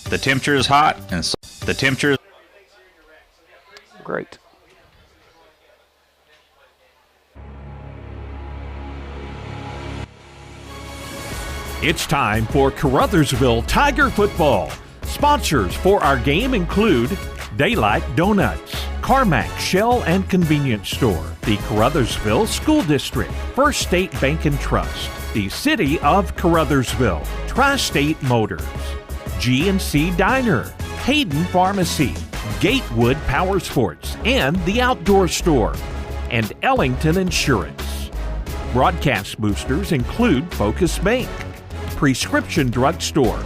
The temperature is hot, and so the temperature is great. It's time for Caruthersville Tiger Football. Sponsors for our game include Daylight Donuts, Carmack Shell and Convenience Store, the Caruthersville School District, First State Bank and Trust, the City of Caruthersville, Tri-State Motors, G&C Diner, Hayden Pharmacy, Gatewood Power Sports, and the Outdoor Store, and Ellington Insurance. Broadcast boosters include Focus Bank, Prescription Drug Store,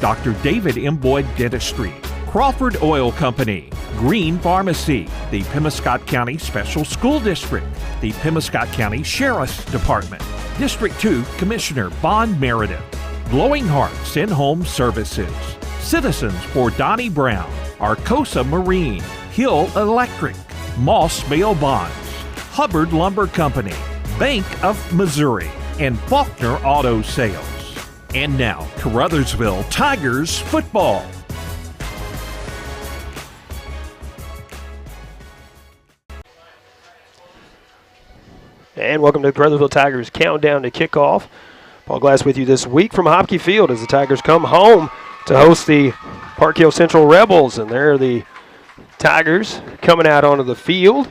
Dr. David M. Boyd Dentistry, Crawford Oil Company, Green Pharmacy, the Pemiscot County Special School District, the Pemiscot County Sheriff's Department, District 2 Commissioner Bond Meredith, Glowing Hearts In-Home Services, Citizens for Donnie Brown, Arcosa Marine, Hill Electric, Moss Bail Bonds, Hubbard Lumber Company, Bank of Missouri, and Faulkner Auto Sales. And now, Caruthersville Tigers football. And welcome to the Caruthersville Tigers countdown to kickoff. Paul Glass with you this week from Hopke Field as the Tigers come home to host the Park Hill Central Rebels. And there are the Tigers coming out onto the field.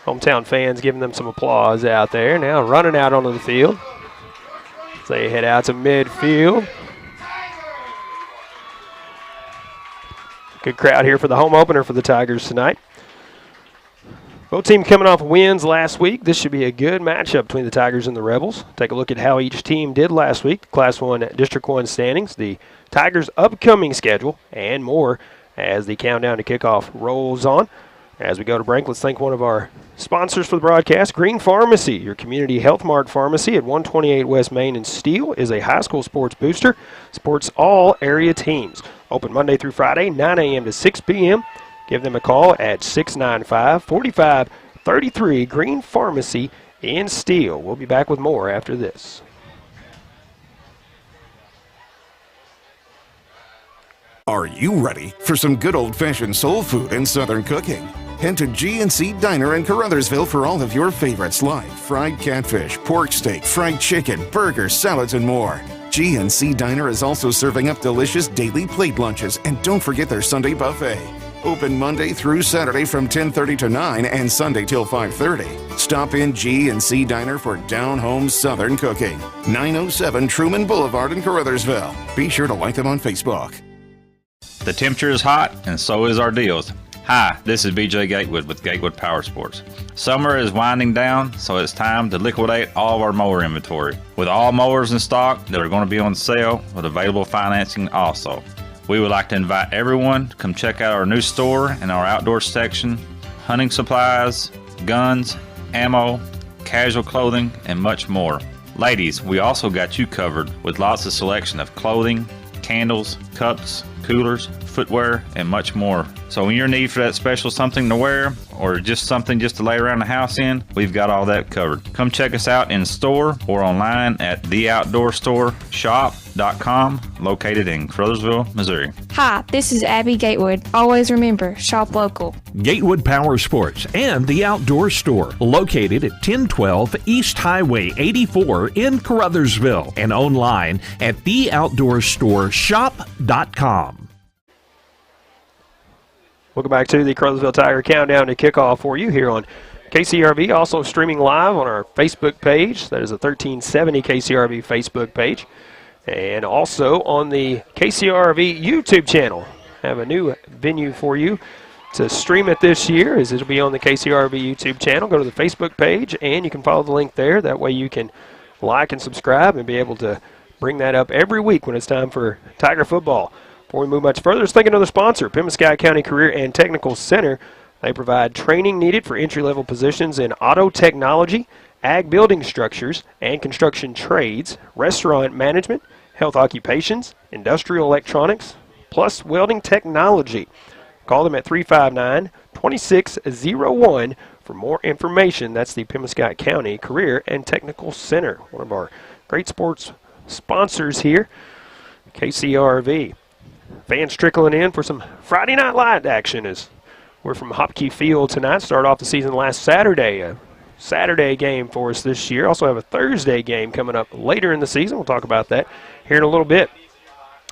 Hometown fans giving them some applause out there. Now running out onto the field. As they head out to midfield. Good crowd here for the home opener for the Tigers tonight. Both teams coming off wins last week. This should be a good matchup between the Tigers and the Rebels. Take a look at how each team did last week. Class 1, District 1 standings, the Tigers' upcoming schedule, and more as the countdown to kickoff rolls on. As we go to break, let's thank one of our sponsors for the broadcast, Green Pharmacy. Your community health mart pharmacy at 128 West Main in Steele is a high school sports booster. Supports all area teams. Open Monday through Friday, 9 a.m. to 6 p.m. Give them a call at 695-4533, Green Pharmacy in Steele. We'll be back with more after this. Are you ready for some good old-fashioned soul food and Southern cooking? Head to G&C Diner in Caruthersville for all of your favorites like fried catfish, pork steak, fried chicken, burgers, salads, and more. G&C Diner is also serving up delicious daily plate lunches, and don't forget their Sunday buffet. Open Monday through Saturday from 10:30 to 9 and Sunday till 5:30. Stop in G&C Diner for down-home Southern cooking. 907 Truman Boulevard in Caruthersville. Be sure to like them on Facebook. the temperature is hot, and so is our deals. Hi, this is BJ Gatewood with Gatewood Power Sports. Summer is winding down, so it's time to liquidate all of our mower inventory. With all mowers in stock that are going to be on sale with available financing also. We would like to invite everyone to come check out our new store and our outdoor section, hunting supplies, guns, ammo, casual clothing, and much more. Ladies, we also got you covered with lots of selection of clothing, candles, cups, coolers, footwear, and much more. So when you're in need for that special something to wear or just something just to lay around the house in, we've got all that covered. Come check us out in store or online at theoutdoorstore.shop.com, located in Caruthersville, Missouri. Hi, this is Abby Gatewood. Always remember, shop local. Gatewood Power Sports and the Outdoor Store, located at 1012 East Highway 84 in Caruthersville, and online at theoutdoorstore.shop.com. Welcome back to the Caruthersville Tiger Countdown to Kickoff for you here on KCRV, also streaming live on our Facebook page. That is a 1370 KCRV Facebook page. And also on the KCRV YouTube channel. Have a new venue for you to stream it this year, as it'll be on the KCRV YouTube channel. Go to the Facebook page, and you can follow the link there. That way you can like and subscribe and be able to bring that up every week when it's time for Tiger football. Before we move much further, let's thank another sponsor, Pemiscot County Career and Technical Center. They provide training needed for entry-level positions in auto technology, ag building structures, and construction trades, restaurant management, health occupations, industrial electronics, plus welding technology. Call them at 359-2601 for more information. That's the Pemiscot County Career and Technical Center, one of our great sports sponsors here, KCRV. fans trickling in for some Friday Night Light action as we're from Hopke Field tonight. Start off the season last Saturday. A Saturday game for us this year. Also have a Thursday game coming up later in the season. We'll talk about that here in a little bit.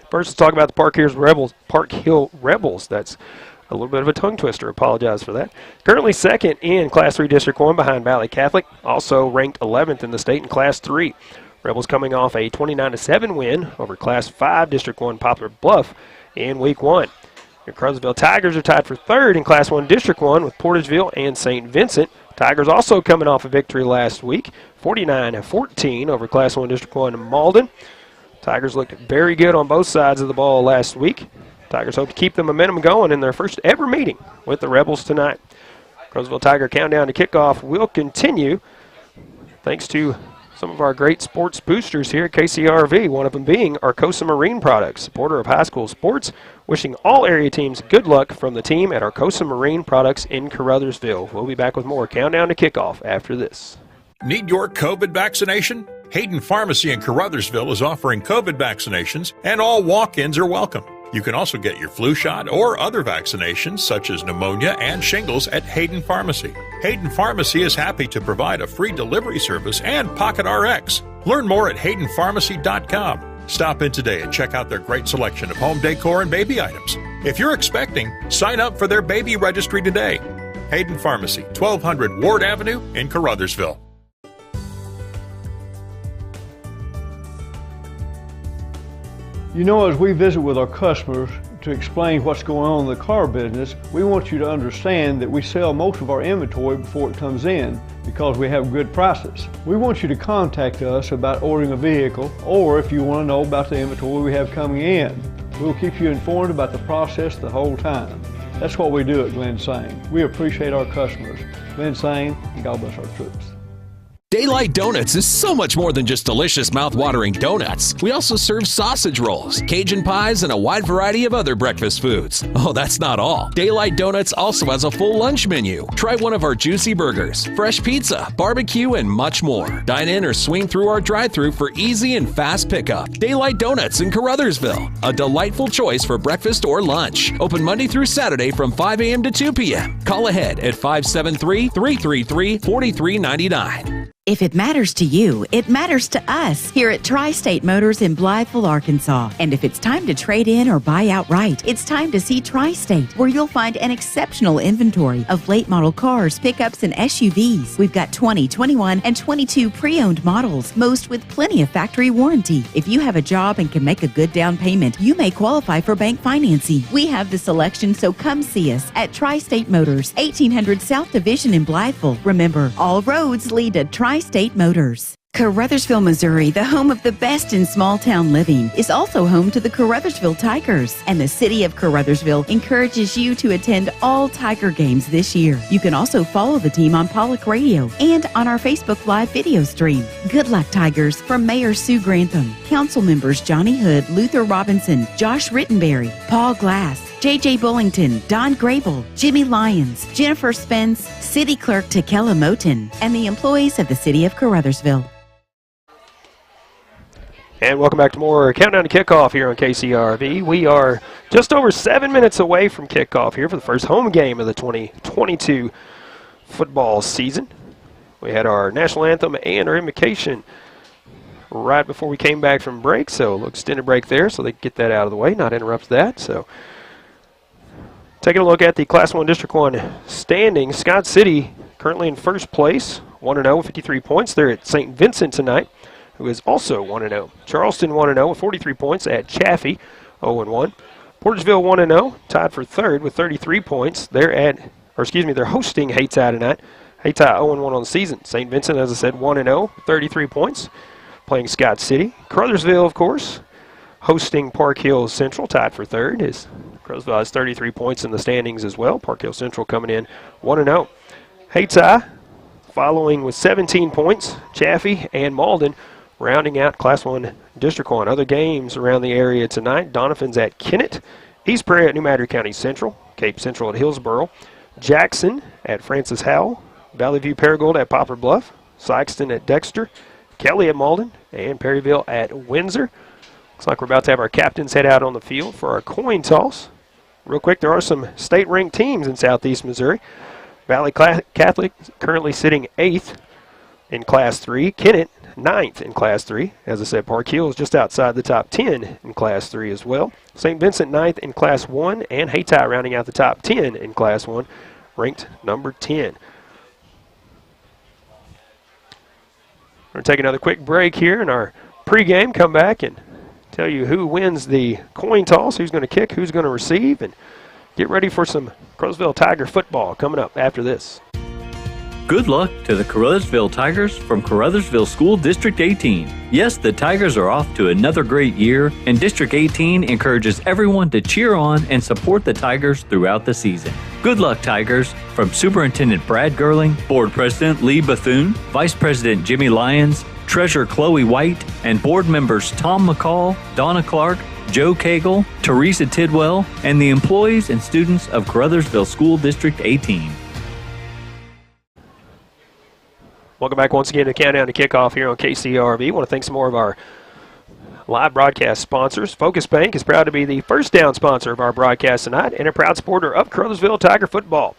First, let's talk about the Park Hill Rebels. That's a little bit of a tongue twister. Apologize for that. Currently second in Class 3 District 1 behind Valley Catholic. Also ranked 11th in the state in Class 3. Rebels coming off a 29-7 win over Class 5 District 1 Poplar Bluff in Week 1. Your Caruthersville Tigers are tied for third in Class 1 District 1 with Portageville and St. Vincent. Tigers also coming off a victory last week, 49-14 over Class 1 District 1 Malden. Tigers looked very good on both sides of the ball last week. Tigers hope to keep the momentum going in their first ever meeting with the Rebels tonight. Caruthersville Tiger countdown to kickoff will continue thanks to some of our great sports boosters here at KCRV, one of them being Arcosa Marine Products, supporter of high school sports, wishing all area teams good luck from the team at Arcosa Marine Products in Caruthersville. We'll be back with more countdown to kickoff after this. Need your COVID vaccination? Hayden Pharmacy in Caruthersville is offering COVID vaccinations, and all walk-ins are welcome. You can also get your flu shot or other vaccinations such as pneumonia and shingles at Hayden Pharmacy. Hayden Pharmacy is happy to provide a free delivery service and Pocket RX. Learn more at haydenpharmacy.com. Stop in today and check out their great selection of home decor and baby items. If you're expecting, sign up for their baby registry today. Hayden Pharmacy, 1200 Ward Avenue in Caruthersville. You know, as we visit with our customers to explain what's going on in the car business, we want you to understand that we sell most of our inventory before it comes in because we have good prices. We want you to contact us about ordering a vehicle, or if you want to know about the inventory we have coming in. We'll keep you informed about the process the whole time. That's what we do at Glen Sane. We appreciate our customers. Glen Sane, and God bless our troops. Daylight Donuts is so much more than just delicious mouth-watering donuts. We also serve sausage rolls, Cajun pies, and a wide variety of other breakfast foods. Oh, that's not all. Daylight Donuts also has a full lunch menu. Try one of our juicy burgers, fresh pizza, barbecue, and much more. Dine in or swing through our drive-thru for easy and fast pickup. Daylight Donuts in Caruthersville, a delightful choice for breakfast or lunch. Open Monday through Saturday from 5 a.m. to 2 p.m. Call ahead at 573-333-4399. If it matters to you, it matters to us here at Tri-State Motors in Blytheville, Arkansas. And if it's time to trade in or buy outright, it's time to see Tri-State, where you'll find an exceptional inventory of late model cars, pickups, and SUVs. We've got 20, 21, and 22 pre-owned models, most with plenty of factory warranty. If you have a job and can make a good down payment, you may qualify for bank financing. We have the selection, so come see us at Tri-State Motors, 1800 South Division in Blytheville. Remember, all roads lead to Tri-State Motors. Caruthersville, Missouri, the home of the best in small town living, is also home to the Caruthersville Tigers. And the city of Caruthersville encourages you to attend all Tiger games this year. You can also follow the team on Pollock Radio and on our Facebook Live video stream. Good luck, Tigers, from Mayor Sue Grantham, Council members Johnny Hood, Luther Robinson, Josh Rittenberry, Paul Glass, J.J. Bullington, Don Grable, Jimmy Lyons, Jennifer Spence, City Clerk Takela Moten, and the employees of the city of Caruthersville. And welcome back to more Countdown to Kickoff here on KCRV. We are just over 7 minutes away from kickoff here for the first home game of the 2022 football season. We had our national anthem and our invocation right before we came back from break, so a little extended break there so they can get that out of the way, not interrupt that. So taking a look at the Class 1 District 1 standings, Scott City currently in first place, 1-0 with 53 points. They're at St. Vincent tonight, who is also 1-0. Charleston 1-0 with 43 points at Chaffee, 0-1. Portageville 1-0, tied for third with 33 points. They're hosting Hayti tonight. Hayti 0-1 on the season. St. Vincent, as I said, 1-0, 33 points, playing Scott City. Caruthersville, of course, hosting Park Hill Central, tied for third. Caruthersville has 33 points in the standings as well. Park Hill Central coming in 1-0. Hayti following with 17 points. Chaffee and Malden rounding out Class 1 District 1. Other games around the area tonight. Doniphan's at Kennett. East Prairie at New Madrid County Central. Cape Central at Hillsboro. Jackson at Francis Howell. Valley View Paragould at Poplar Bluff. Sykeston at Dexter. Kelly at Malden. And Perryville at Windsor. Looks like we're about to have our captains head out on the field for our coin toss. Real quick, there are some state-ranked teams in southeast Missouri. Valley Catholic currently sitting 8th in Class 3. Kennett, 9th in Class 3. As I said, Park Hill is just outside the top 10 in Class 3 as well. St. Vincent, 9th in Class 1, and Hayti rounding out the top 10 in Class 1, ranked number 10. We're going to take another quick break here in our pregame, come back and tell you who wins the coin toss, who's going to kick, who's going to receive, and get ready for some Caruthersville Tiger football coming up after this. Good luck to the Caruthersville Tigers from Caruthersville School District 18. Yes, the Tigers are off to another great year, and District 18 encourages everyone to cheer on and support the Tigers throughout the season. Good luck, Tigers, from Superintendent Brad Gerling, Board President Lee Bethune, Vice President Jimmy Lyons, Treasurer Chloe White, and board members Tom McCall, Donna Clark, Joe Cagle, Teresa Tidwell, and the employees and students of Caruthersville School District 18. Welcome back once again to Countdown to Kickoff here on KCRV. I want to thank some more of our live broadcast sponsors. Focus Bank is proud to be the first down sponsor of our broadcast tonight and a proud supporter of Caruthersville Tiger football.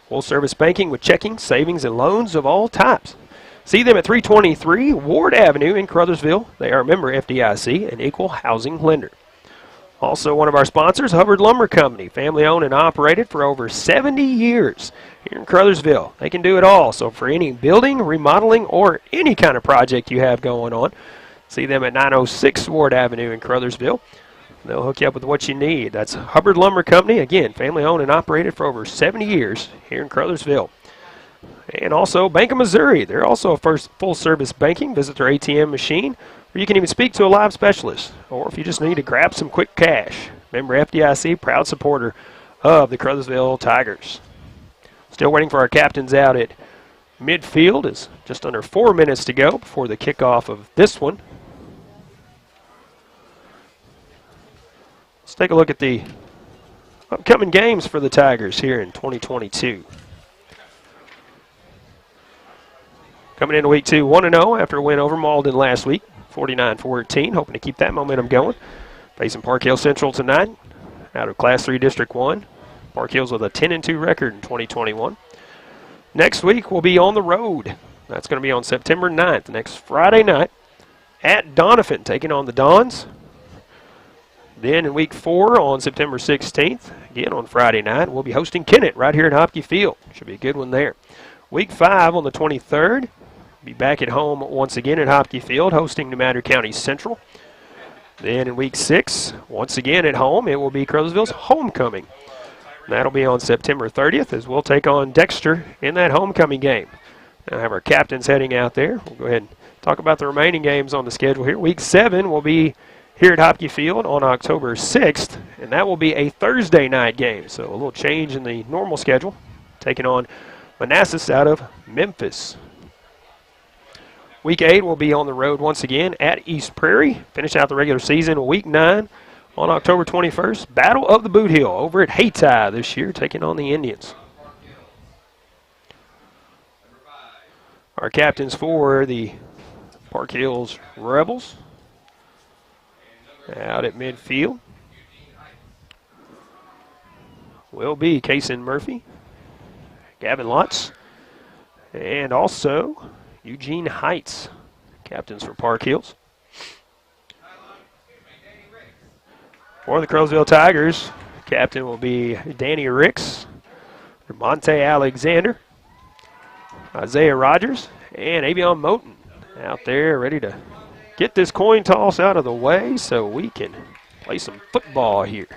Full-service banking with checking, savings, and loans of all types. See them at 323 Ward Avenue in Caruthersville. They are a member FDIC, an equal housing lender. Also one of our sponsors, Hubbard Lumber Company, family owned and operated for over 70 years here in Caruthersville. They can do it all. So for any building, remodeling, or any kind of project you have going on, see them at 906 Ward Avenue in Caruthersville. They'll hook you up with what you need. That's Hubbard Lumber Company, again, family owned and operated for over 70 years here in Caruthersville. And also Bank of Missouri. They're also a full-service banking. Visit their ATM machine, or you can even speak to a live specialist, or if you just need to grab some quick cash. Member FDIC, proud supporter of the Caruthersville Tigers. Still waiting for our captains out at midfield. It's just under 4 minutes to go before the kickoff of this one. Let's take a look at the upcoming games for the Tigers here in 2022. Coming into week 2, 1-0 after a win over Malden last week, 49-14, hoping to keep that momentum going. Facing Park Hill Central tonight out of Class 3 District 1. Park Hill's with a 10-2 record in 2021. Next week, we'll be on the road. That's going to be on September 9th, next Friday night, at Doniphan, taking on the Dons. Then in week 4 on September 16th, again on Friday night, we'll be hosting Kennett right here at Hopke Field. Should be a good one there. Week 5 on the 23rd, be back at home once again at Hopke Field, hosting New Madrid County Central. Then in week 6, once again at home, it will be Caruthersville's homecoming. That'll be on September 30th as we'll take on Dexter in that homecoming game. I have our captains heading out there. We'll go ahead and talk about the remaining games on the schedule here. Week 7 will be here at Hopke Field on October 6th, and that will be a Thursday night game. So a little change in the normal schedule, taking on Manassas out of Memphis. Week 8 will be on the road once again at East Prairie. Finish out the regular season. Week 9 on October 21st. Battle of the Boot Hill over at Hayti this year, taking on the Indians. Our captains for the Park Hills Rebels out at midfield will be Kason Murphy, Gavin Lotz, and also Eugene Heights, captains for Park Hills. For the Caruthersville Tigers, captain will be Danny Ricks, Monte Alexander, Isaiah Rogers, and Avion Moten out there ready to get this coin toss out of the way so we can play some football here.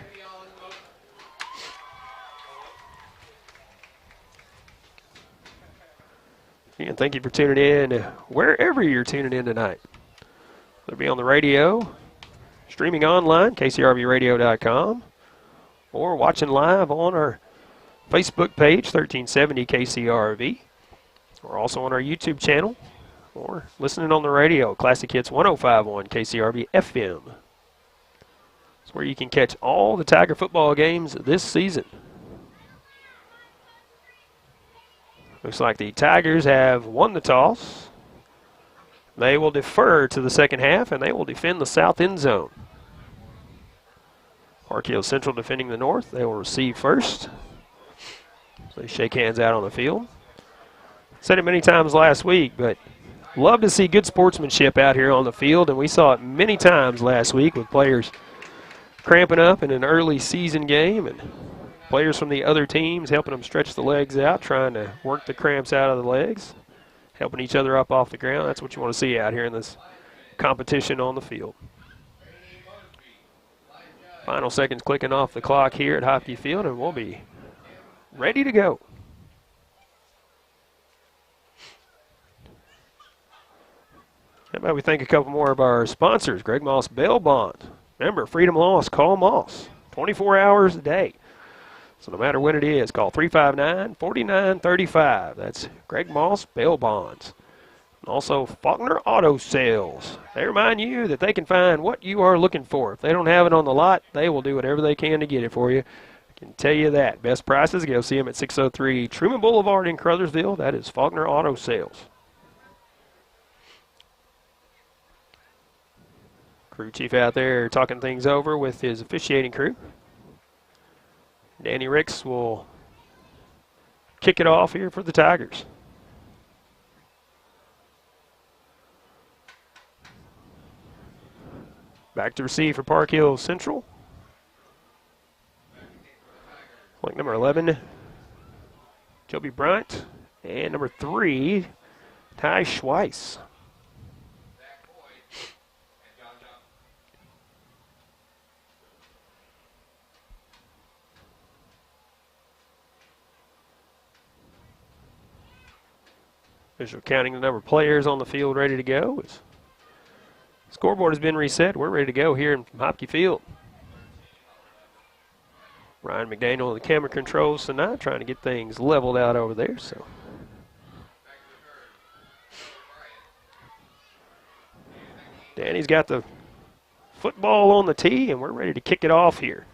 And thank you for tuning in wherever you're tuning in tonight. Whether it be on the radio, streaming online, kcrvradio.com, or watching live on our Facebook page, 1370 KCRV, or also on our YouTube channel, or listening on the radio, Classic Hits 105.1 KCRV FM. It's where you can catch all the Tiger football games this season. Looks like the Tigers have won the toss. They will defer to the second half, and they will defend the south end zone. Park Hill Central defending the north. They will receive first. So they shake hands out on the field. Said it many times last week, but love to see good sportsmanship out here on the field, and we saw it many times last week with players cramping up in an early season game and players from the other teams helping them stretch the legs out, trying to work the cramps out of the legs, helping each other up off the ground. That's what you want to see out here in this competition on the field. Final seconds clicking off the clock here at Hopke Field, and we'll be ready to go. How about we thank a couple more of our sponsors? Greg Moss Bail Bond. Remember, freedom lost, call Moss. 24 hours a day. So no matter when it is, call 359-4935. That's Greg Moss Bail Bonds. And also Faulkner Auto Sales. They remind you that they can find what you are looking for. If they don't have it on the lot, they will do whatever they can to get it for you. I can tell you that. Best prices, go see them at 603 Truman Boulevard in Caruthersville. That is Faulkner Auto Sales. Crew chief out there talking things over with his officiating crew. Danny Ricks will kick it off here for the Tigers. Back to receive for Park Hill Central. Like number 11, Joby Bryant. And number 3, Ty Schweiss. Official counting the number of players on the field ready to go. Scoreboard has been reset. We're ready to go here in Hopke Field. Ryan McDaniel in the camera controls tonight, trying to get things leveled out over there. So Danny's got the football on the tee, and we're ready to kick it off here.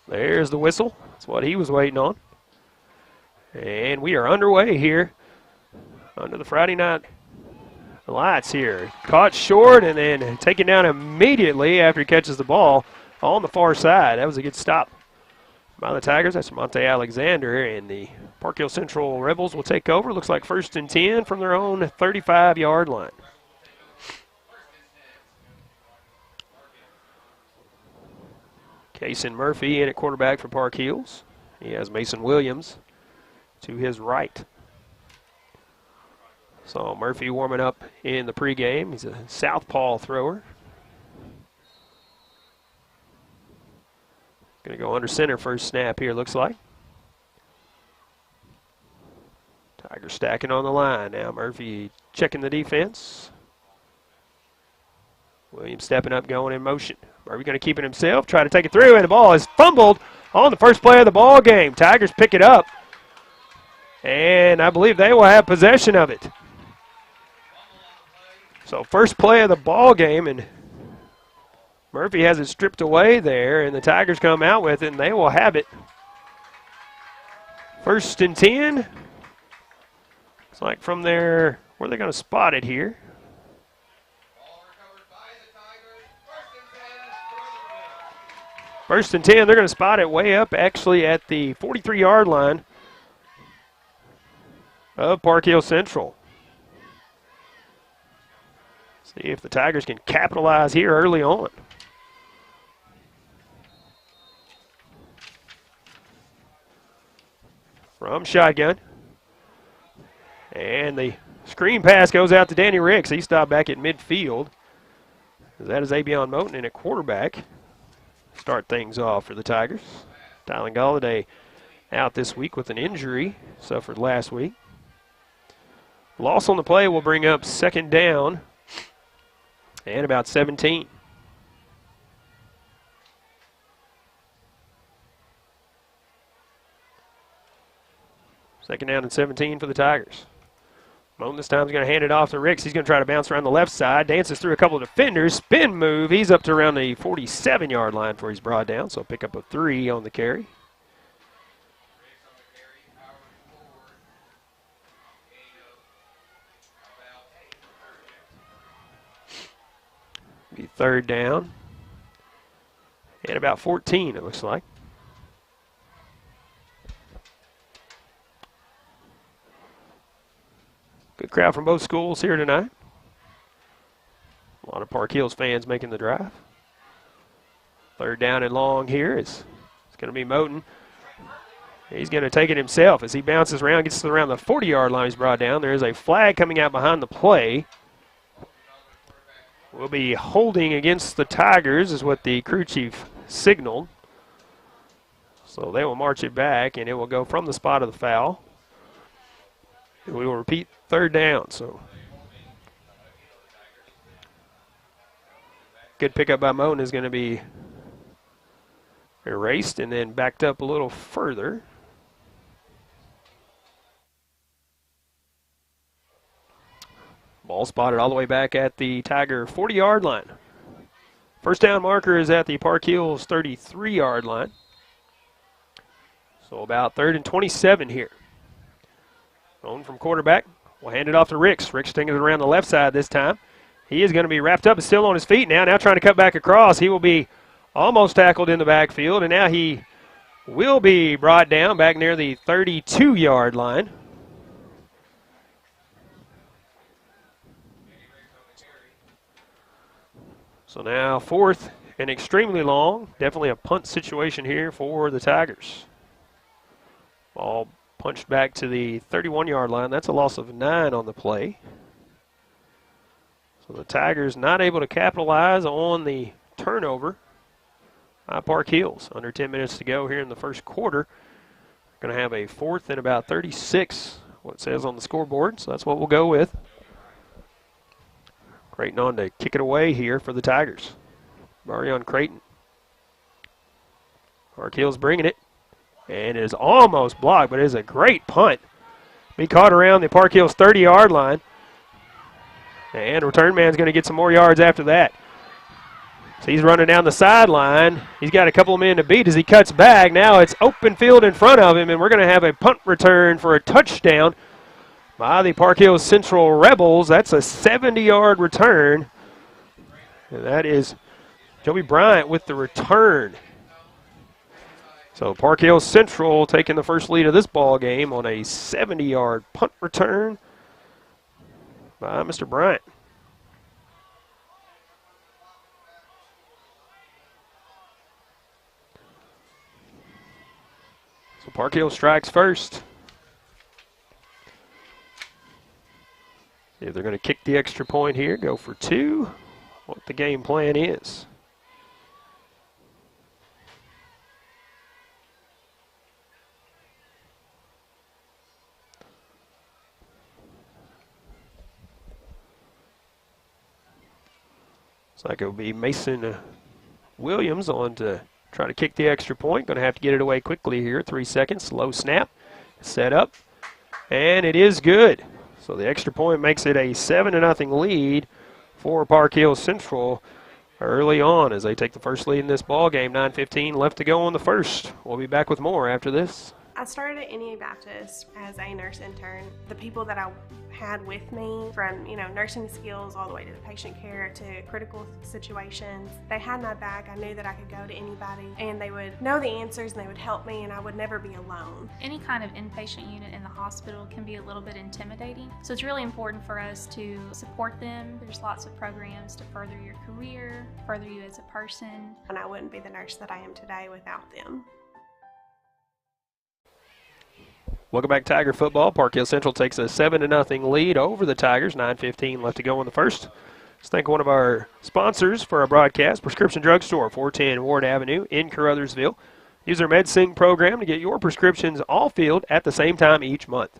There's the whistle. That's what he was waiting on. And we are underway here under the Friday night lights here. Caught short and then taken down immediately after he catches the ball on the far side. That was a good stop by the Tigers. That's Monte Alexander, and the Park Hill Central Rebels will take over. Looks like 1st and 10 from their own 35-yard line. Kason Murphy in at quarterback for Park Hills. He has Mason Williams to his right. So Murphy warming up in the pregame. He's a southpaw thrower. Going to go under center first snap here, looks like. Tigers stacking on the line now. Murphy checking the defense. Williams stepping up, going in motion. Murphy going to keep it himself, try to take it through, and the ball is fumbled on the first play of the ball game. Tigers pick it up, and I believe they will have possession of it. So first play of the ball game, and Murphy has it stripped away there, and the Tigers come out with it, and they will have it. 1st and 10. Looks like from there, where are they going to spot it here? First and 10, they're going to spot it way up, actually at the 43-yard line of Park Hill Central. See if the Tigers can capitalize here early on. From shotgun. And the screen pass goes out to Danny Ricks. He stopped back at midfield. That is Abion Moten in at quarterback. Start things off for the Tigers. Tylen Galladay out this week with an injury, suffered last week. Loss on the play will bring up 2nd down and about 17. Second down and 17 for the Tigers. Moten this time is going to hand it off to Ricks. He's going to try to bounce around the left side. Dances through a couple of defenders. Spin move. He's up to around the 47-yard line before he's brought down. So pick up a 3 on the carry. Be third down. And about 14, it looks like. Good crowd from both schools here tonight. A lot of Park Hills fans making the drive. Third down and long here. It's going to be Moten. He's going to take it himself as he bounces around, gets to around the 40-yard line. He's brought down. There is a flag coming out behind the play. Will be holding against the Tigers is what the crew chief signaled. So they will march it back, and it will go from the spot of the foul. We will repeat third down. So good pickup by Moten is going to be erased and then backed up a little further. Ball spotted all the way back at the Tiger 40-yard line. First down marker is at the Park Hills 33-yard line. So about 3rd and 27 here. On from quarterback. We'll hand it off to Ricks. Ricks taking it around the left side this time. He is going to be wrapped up and still on his feet now. Now trying to cut back across. He will be almost tackled in the backfield, and now he will be brought down back near the 32-yard line. So now 4th and extremely long. Definitely a punt situation here for the Tigers. Ball punched back to the 31-yard line. That's a loss of 9 on the play. So the Tigers not able to capitalize on the turnover by Park Hills. Under 10 minutes to go here in the first quarter. Going to have a 4th and about 36, what it says on the scoreboard. So that's what we'll go with. Creighton on to kick it away here for the Tigers. Marion Creighton. Park Hills bringing it. And it is almost blocked, but it is a great punt. Be caught around the Park Hills 30-yard line. And return man's going to get some more yards after that. So he's running down the sideline. He's got a couple of men to beat as he cuts back. Now it's open field in front of him, and we're going to have a punt return for a touchdown by the Park Hills Central Rebels. That's a 70-yard return. And that is Joey Bryant with the return. So Park Hills Central taking the first lead of this ball game on a 70-yard punt return by Mr. Bryant. So Park Hills strikes first. See if they're going to kick the extra point here, go for 2, what the game plan is. Looks like it will be Mason Williams on to try to kick the extra point. Going to have to get it away quickly here. 3 seconds. Low snap. Set up. And it is good. So the extra point makes it a 7-0 lead for Park Hills Central early on as they take the first lead in this ball game. 9:15 left to go on the first. We'll be back with more after this. I started at NEA Baptist as a nurse intern. The people that I had with me, from nursing skills all the way to the patient care to critical situations, they had my back. I knew that I could go to anybody and they would know the answers and they would help me, and I would never be alone. Any kind of inpatient unit in the hospital can be a little bit intimidating, so it's really important for us to support them. There's lots of programs to further your career, further you as a person. And I wouldn't be the nurse that I am today without them. Welcome back to Tiger football. Park Hills Central takes a 7-0 lead over the Tigers. 9:15 left to go in the first. Let's thank one of our sponsors for our broadcast, Prescription Drug Store, 410 Ward Avenue in Caruthersville. Use our MedSync program to get your prescriptions all filled at the same time each month.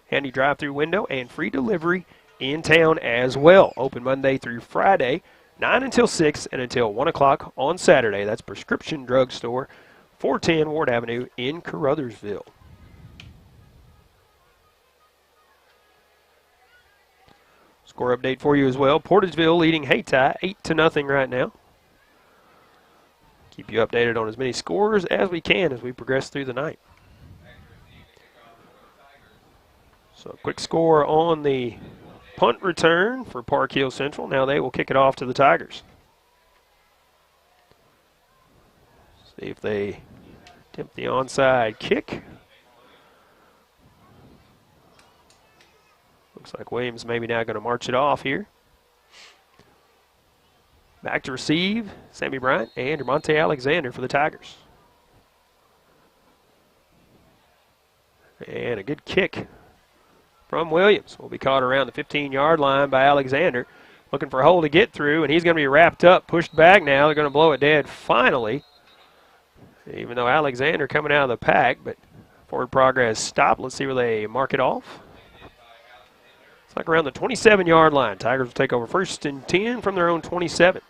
Handy drive-through window and free delivery in town as well. Open Monday through Friday, 9 until 6 and until 1 o'clock on Saturday. That's Prescription Drug Store, 410 Ward Avenue in Caruthersville. Score update for you as well. Portageville leading Hayti 8-0 right now. Keep you updated on as many scores as we can as we progress through the night. So a quick score on the punt return for Park Hills Central. Now they will kick it off to the Tigers. See if they attempt the onside kick. Looks like Williams maybe now going to march it off here. Back to receive, Sammy Bryant and Monte Alexander for the Tigers. And a good kick from Williams. Will be caught around the 15-yard line by Alexander. Looking for a hole to get through, and he's going to be wrapped up, pushed back now. They're going to blow it dead finally. Even though Alexander coming out of the pack, but forward progress stopped. Let's see where they mark it off. It's like around the 27-yard line. Tigers will take over 1st and 10 from their own 27.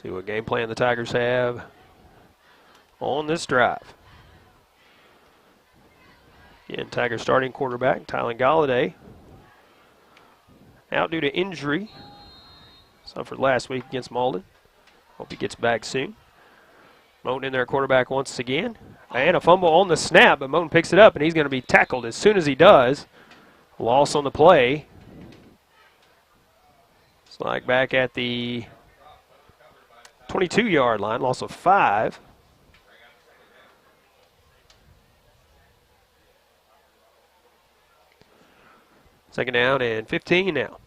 See what game plan the Tigers have on this drive. Again, Tigers starting quarterback, Tylen Galladay, out due to injury. Suffered last week against Malden. Hope he gets back soon. Moten in there, quarterback once again. And a fumble on the snap, but Moten picks it up, and he's going to be tackled as soon as he does. Loss on the play. It's like back at the 22-yard line, loss of 5. Second down and 15 now.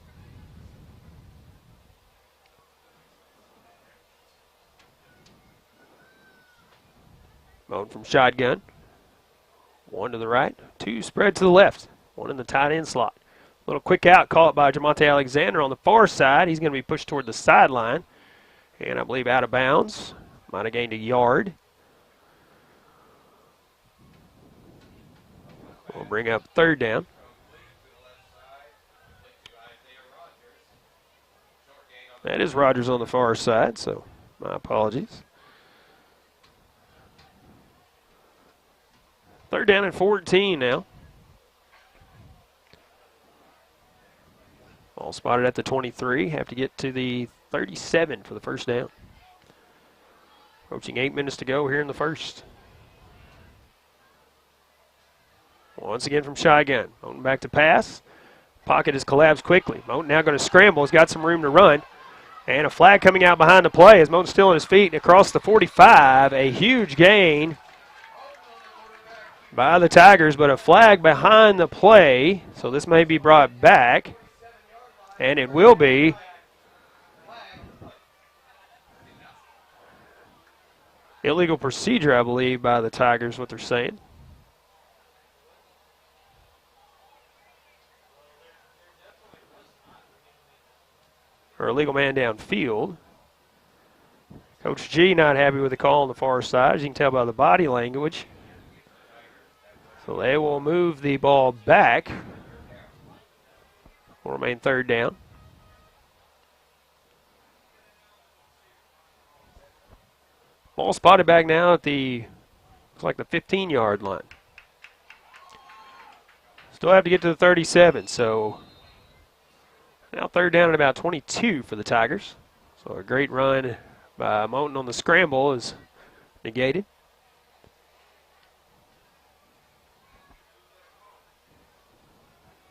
Moten from shotgun. 1 to the right, 2 spread to the left, 1 in the tight end slot. Little quick out caught by Jamonte Alexander on the far side. He's going to be pushed toward the sideline. And I believe out of bounds. Might have gained a yard. We'll bring up 3rd down. That is Rogers on the far side, so my apologies. 3rd down and 14 now. All spotted at the 23. Have to get to the 37 for the 1st down. Approaching 8 minutes to go here in the 1st. Once again from shotgun. Moten back to pass. Pocket has collapsed quickly. Moten now going to scramble. He's got some room to run. And a flag coming out behind the play as Moten's still on his feet and across the 45. A huge gain by the Tigers, but a flag behind the play. So this may be brought back. And it will be. Illegal procedure, I believe, by the Tigers, what they're saying. Or illegal man downfield. Coach G not happy with the call on the far side, as you can tell by the body language. So they will move the ball back. Will remain 3rd down. Ball spotted back now at the, looks like the 15-yard line. Still have to get to the 37, so now 3rd down and about 22 for the Tigers. So a great run by Moten on the scramble is negated.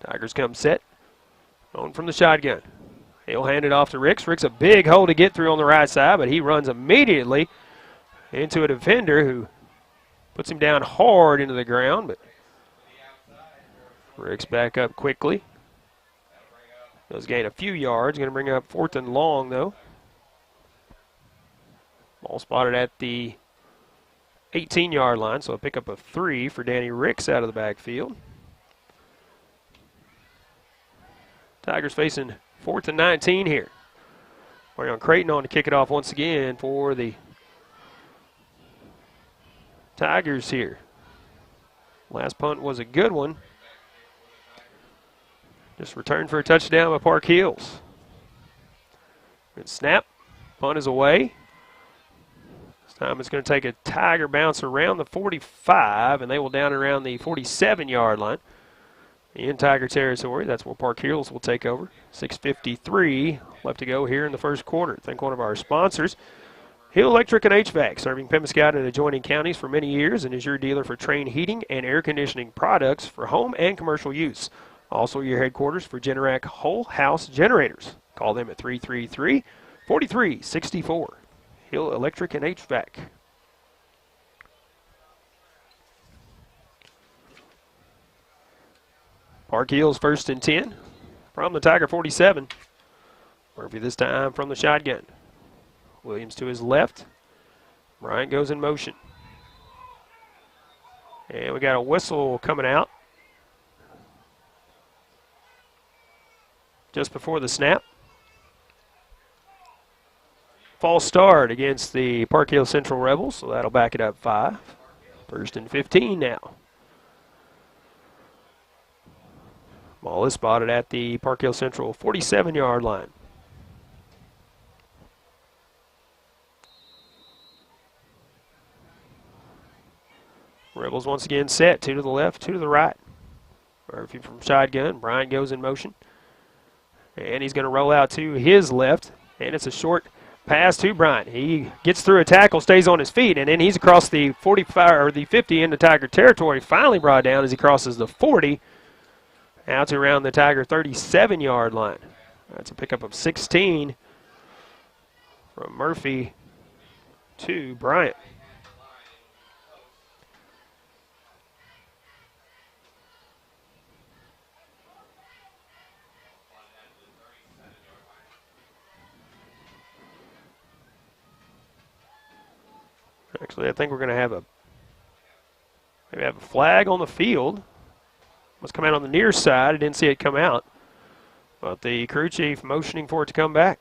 Tigers come set. Moten from the shotgun. He'll hand it off to Ricks. Ricks a big hole to get through on the right side, but he runs immediately into a defender who puts him down hard into the ground, but Ricks back up quickly. Does gain a few yards. Going to bring up 4th and long, though. Ball spotted at the 18-yard line, so a pickup of 3 for Danny Ricks out of the backfield. Tigers facing 4th and 19 here. Marion Creighton on to kick it off once again for the Tigers here. Last punt was a good one. Just returned for a touchdown by Park Hills. Good snap. Punt is away. This time it's going to take a Tiger bounce around the 45, and they will down around the 47-yard line. In Tiger territory, that's where Park Hills will take over. 6:53 left to go here in the 1st quarter. Thank one of our sponsors, Hill Electric and HVAC, serving Pemiscot and adjoining counties for many years, and is your dealer for Trane heating and air conditioning products for home and commercial use. Also your headquarters for Generac whole house generators. Call them at 333-4364. Hill Electric and HVAC. Park Hills 1st and 10 from the Tiger 47. Murphy this time from the shotgun. Williams to his left. Bryant goes in motion. And we got a whistle coming out just before the snap. False start against the Park Hill Central Rebels, so that'll back it up 5. 1st and 15 now. Ball is spotted at the Park Hill Central 47-yard line. Rebels once again set, 2 to the left, 2 to the right. Murphy from shotgun. Bryant goes in motion. And he's going to roll out to his left. And it's a short pass to Bryant. He gets through a tackle, stays on his feet, and then he's across the 45 or the 50 into Tiger territory. Finally brought down as he crosses the 40 out to around the Tiger 37-yard line. That's a pickup of 16 from Murphy to Bryant. Actually, I think we're going to have maybe have a flag on the field. Must come out on the near side. I didn't see it come out. But the crew chief motioning for it to come back.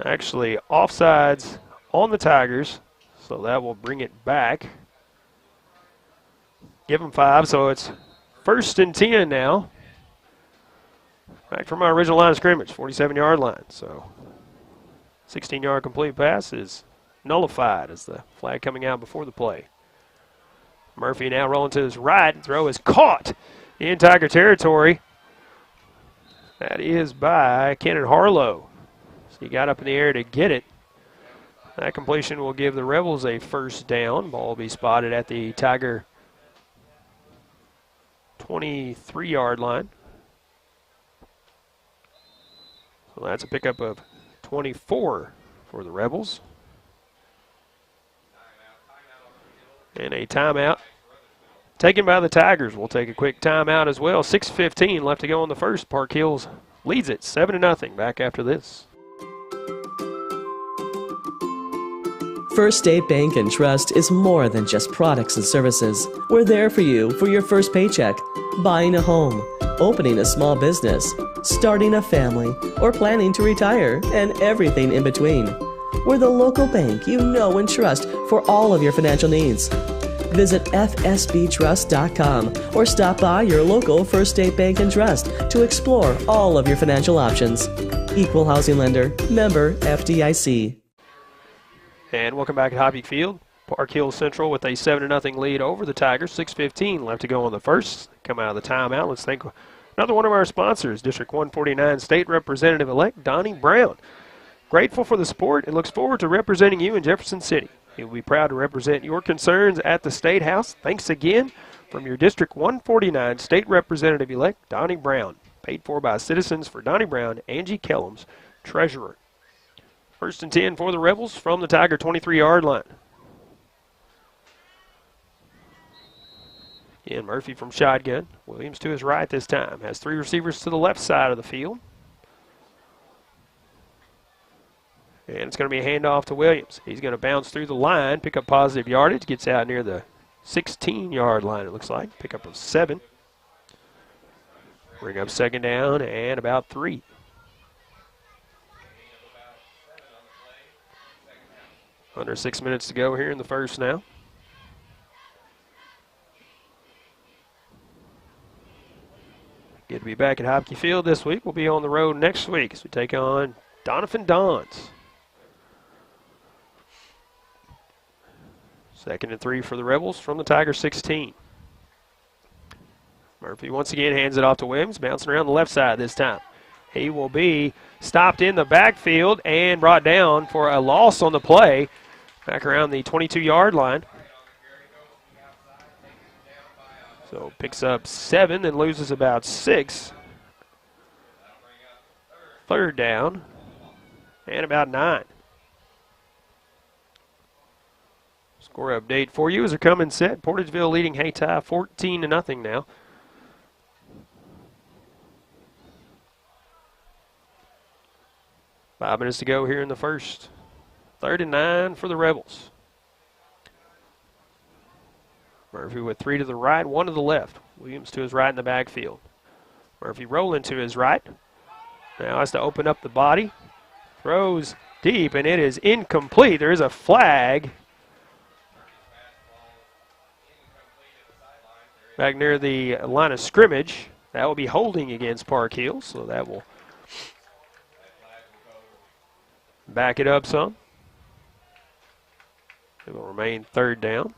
Actually, offsides on the Tigers, so that will bring it back. Give them 5, so it's 1st and 10 now. Back from our original line of scrimmage, 47-yard line. So 16-yard complete pass is nullified as the flag coming out before the play. Murphy now rolling to his right. Throw is caught in Tiger territory. That is by Kenan Harlow. So he got up in the air to get it. That completion will give the Rebels a 1st down. Ball will be spotted at the Tiger 23-yard line. So that's a pickup of 24 for the Rebels. And a timeout taken by the Tigers. We'll take a quick timeout as well. 6:15 left to go in the first. Park Hills leads it 7-0. Back after this. First State Bank and Trust is more than just products and services. We're there for you for your first paycheck, buying a home, opening a small business, starting a family, or planning to retire, and everything in between. We're the local bank you know and trust for all of your financial needs. Visit fsbtrust.com or stop by your local First State Bank and Trust to explore all of your financial options. Equal housing lender, member FDIC. And welcome back at Hopke Field. Park Hill Central with a 7-0 lead over the Tigers. 6:15 left to go in the first. Come out of the timeout. Let's thank another one of our sponsors, District 149 State Representative-elect Donnie Brown. Grateful for the support and looks forward to representing you in Jefferson City. He will be proud to represent your concerns at the State House. Thanks again from your District 149 State Representative-elect Donnie Brown. Paid for by citizens for Donnie Brown, Angie Kellums, Treasurer. 1st and 10 for the Rebels from the Tiger 23-yard line. Again, Murphy from shotgun. Williams to his right this time. Has 3 receivers to the left side of the field. And it's going to be a handoff to Williams. He's going to bounce through the line, pick up positive yardage, gets out near the 16-yard line, it looks like. Pickup of 7. Bring up 2nd down and about 3. Under 6 minutes to go here in the first now. Good to be back at Hopke Field this week. We'll be on the road next week as we take on Donovan Dons. 2nd and 3 for the Rebels from the Tiger 16. Murphy once again hands it off to Williams, bouncing around the left side this time. He will be stopped in the backfield and brought down for a loss on the play back around the 22-yard line. So picks up 7 and loses about 6. Third down and about 9. Score update for you as they're coming set. Portageville leading Hayti 14-0 now. Five minutes to go here in the first. 3rd and 9 for the Rebels. Murphy with 3 to the right, 1 to the left. Williams to his right in the backfield. Murphy rolling to his right. Now has to open up the body. Throws deep, and it is incomplete. There is a flag back near the line of scrimmage. That will be holding against Park Hill, so that will back it up some. It will remain 3rd down.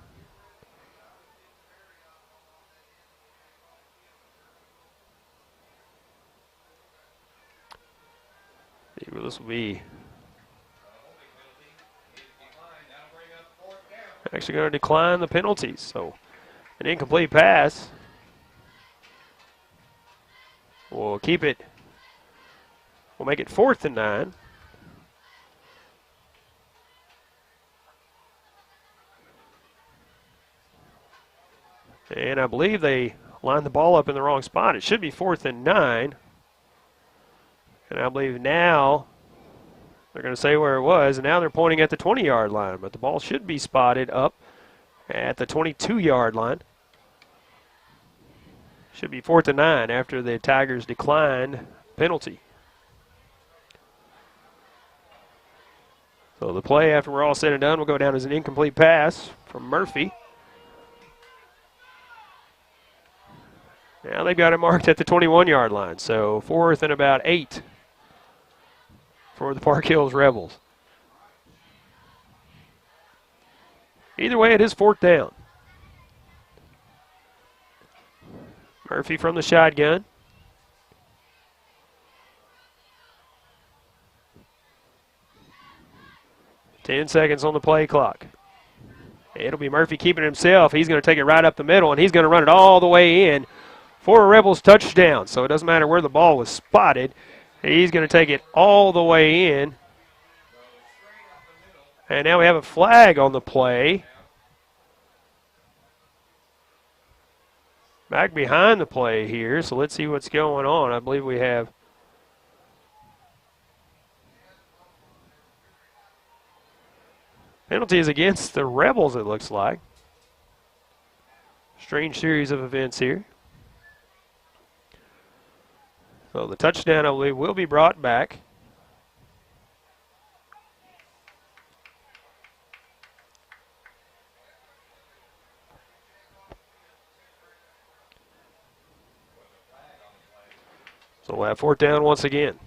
This will be actually going to decline the penalties. So an incomplete pass. We'll keep it. We'll make it 4th and 9. And I believe they lined the ball up in the wrong spot. It should be 4th and 9. And I believe now they're going to say where it was, and now they're pointing at the 20-yard line. But the ball should be spotted up at the 22-yard line. Should be 4th and 9 after the Tigers declined penalty. So the play, after we're all said and done, will go down as an incomplete pass from Murphy. Now they've got it marked at the 21-yard line, so 4th and about 8 for the Park Hills Rebels. Either way, it is 4th down. Murphy from the shotgun. Ten seconds on the play clock. It'll be Murphy keeping it himself. He's going to take it right up the middle, and he's going to run it all the way in for a Rebels touchdown. So it doesn't matter where the ball was spotted. He's going to take it all the way in. And now we have a flag on the play. Back behind the play here, so let's see what's going on. I believe we have penalties against the Rebels, it looks like. Strange series of events here. So the touchdown, I believe, will be brought back. So we'll have 4th down once again.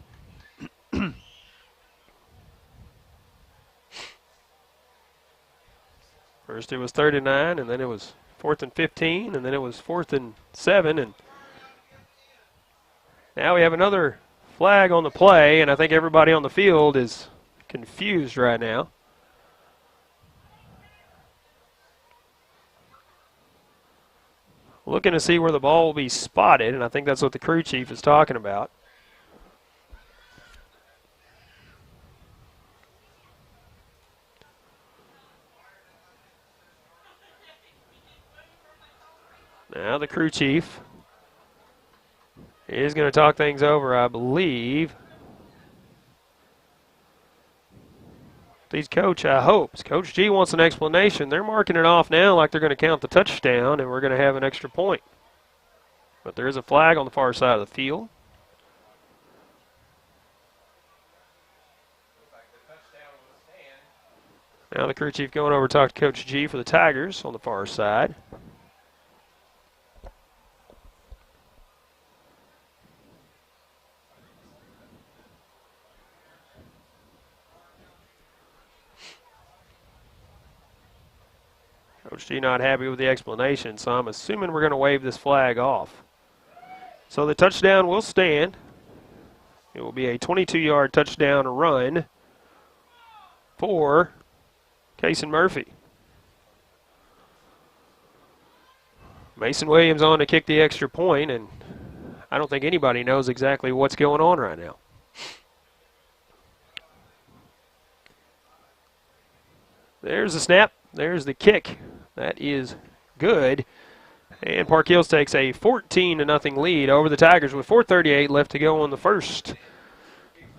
First it was 3rd and 9, and then it was 4th and 15, and then it was 4th and 7, and now we have another flag on the play, and I think everybody on the field is confused right now. Looking to see where the ball will be spotted, and I think that's what the crew chief is talking about. Now the crew chief is going to talk things over, I believe. Please, Coach, I hope. Coach G wants an explanation. They're marking it off now like they're going to count the touchdown, and we're going to have an extra point. But there is a flag on the far side of the field. Now the crew chief going over to talk to Coach G for the Tigers on the far side. Coach G not happy with the explanation, so I'm assuming we're going to wave this flag off. So the touchdown will stand. It will be a 22-yard touchdown run for Cason Murphy. Mason Williams on to kick the extra point, and I don't think anybody knows exactly what's going on right now. There's the snap. There's the kick. That is good. And Park Hills takes a 14-0 lead over the Tigers with 4:38 left to go on the first.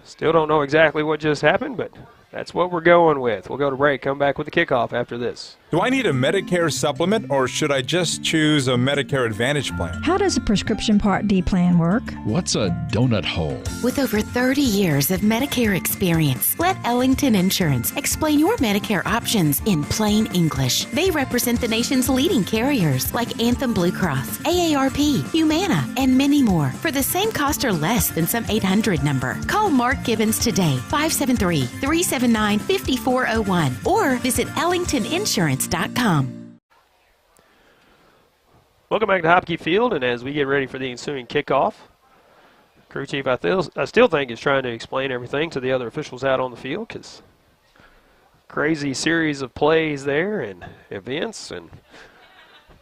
Still don't know exactly what just happened, but that's what we're going with. We'll go to break, come back with the kickoff after this. Do I need a Medicare supplement, or should I just choose a Medicare Advantage plan? How does a prescription Part D plan work? What's a donut hole? With over 30 years of Medicare experience, let Ellington Insurance explain your Medicare options in plain English. They represent the nation's leading carriers like Anthem Blue Cross, AARP, Humana, and many more for the same cost or less than some 800 number. Call Mark Gibbons today, 573-379-5401, or visit ellingtoninsurance.com. Welcome back to Hopke Field, and as we get ready for the ensuing kickoff, crew chief I still think is trying to explain everything to the other officials out on the field, because crazy series of plays there and events, and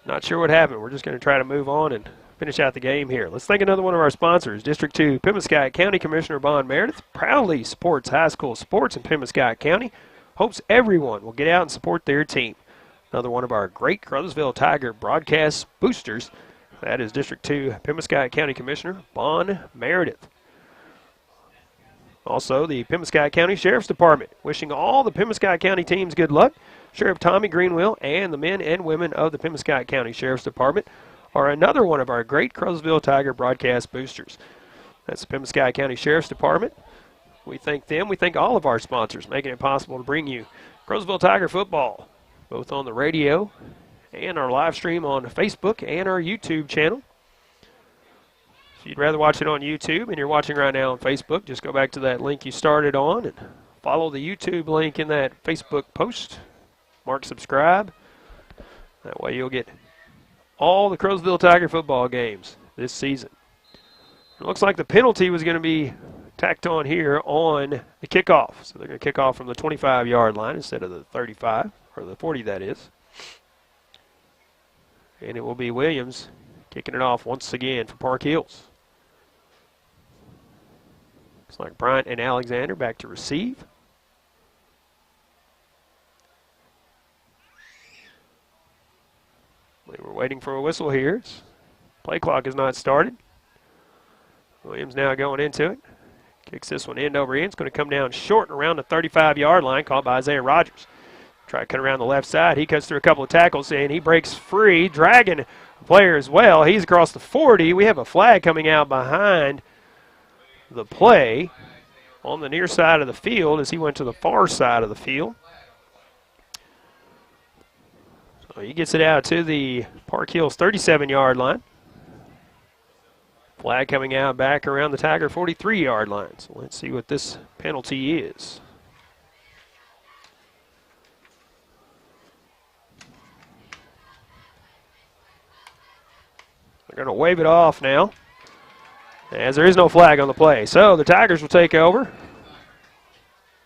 not sure what happened. We're just going to try to move on and finish out the game here. Let's thank another one of our sponsors. District 2 Pembroke County Commissioner Bon Meredith proudly supports high school sports in Pembroke County. Hopes everyone will get out and support their team. Another one of our great Caruthersville Tiger broadcast boosters. That is District 2 Pembroke County Commissioner Bon Meredith. Also, the Pembroke County Sheriff's Department wishing all the Pembroke County teams good luck. Sheriff Tommy Greenwell and the men and women of the Pembroke County Sheriff's Department are another one of our great Caruthersville Tiger broadcast boosters. That's the Pembroke County Sheriff's Department. We thank them. We thank all of our sponsors, making it possible to bring you Caruthersville Tiger football, both on the radio and our live stream on Facebook and our YouTube channel. If you'd rather watch it on YouTube and you're watching right now on Facebook, just go back to that link you started on and follow the YouTube link in that Facebook post. Mark subscribe. That way you'll get all the Caruthersville Tiger football games this season. It looks like the penalty was going to be tacked on here on the kickoff. So they're going to kick off from the 25-yard line instead of the 35, or the 40 that is. And it will be Williams kicking it off once again for Park Hills. Looks like Bryant and Alexander back to receive. We were waiting for a whistle here. Play clock has not started. Williams now going into it. Kicks this one end over end. It's going to come down short around the 35-yard line, caught by Isaiah Rogers. Try to cut around the left side. He cuts through a couple of tackles, and he breaks free, dragging a player as well. He's across the 40. We have a flag coming out behind the play on the near side of the field as he went to the far side of the field. So he gets it out to the Park Hills 37-yard line. Flag coming out back around the Tiger 43-yard line. So let's see what this penalty is. They're going to wave it off now, as there is no flag on the play. So the Tigers will take over.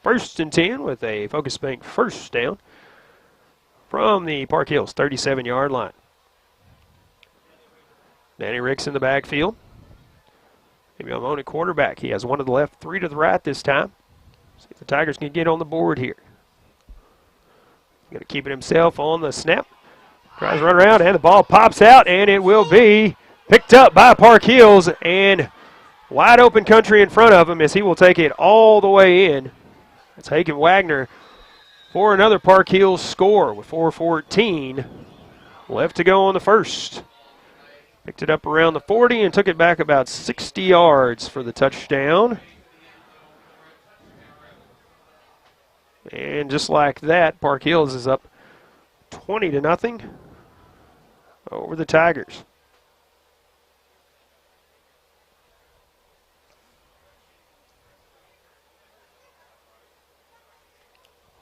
1st and 10 with a Focus Bank first down from the Park Hills 37-yard line. Danny Ricks in the backfield. Maybe I'm on a quarterback. He has one to the left, 3 to the right this time. See if the Tigers can get on the board here. Going to keep it himself on the snap. Tries to run around, and the ball pops out, and it will be picked up by Park Hills, and wide open country in front of him as he will take it all the way in. That's Hagen Wagner for another Park Hills score with 4:14 left to go on the first. Picked it up around the 40 and took it back about 60 yards for the touchdown. And just like that, Park Hills is up 20-0 over the Tigers.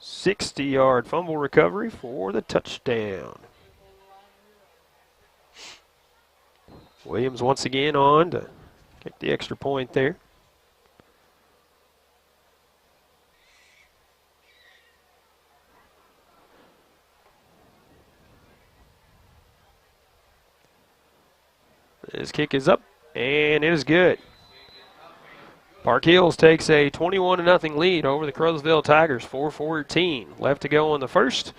.60-yard fumble recovery for the touchdown. Williams once again on to get the extra point there. His kick is up, and it is good. Park Hills takes a 21-0 lead over the Caruthersville Tigers. 4:14 left to go in the first.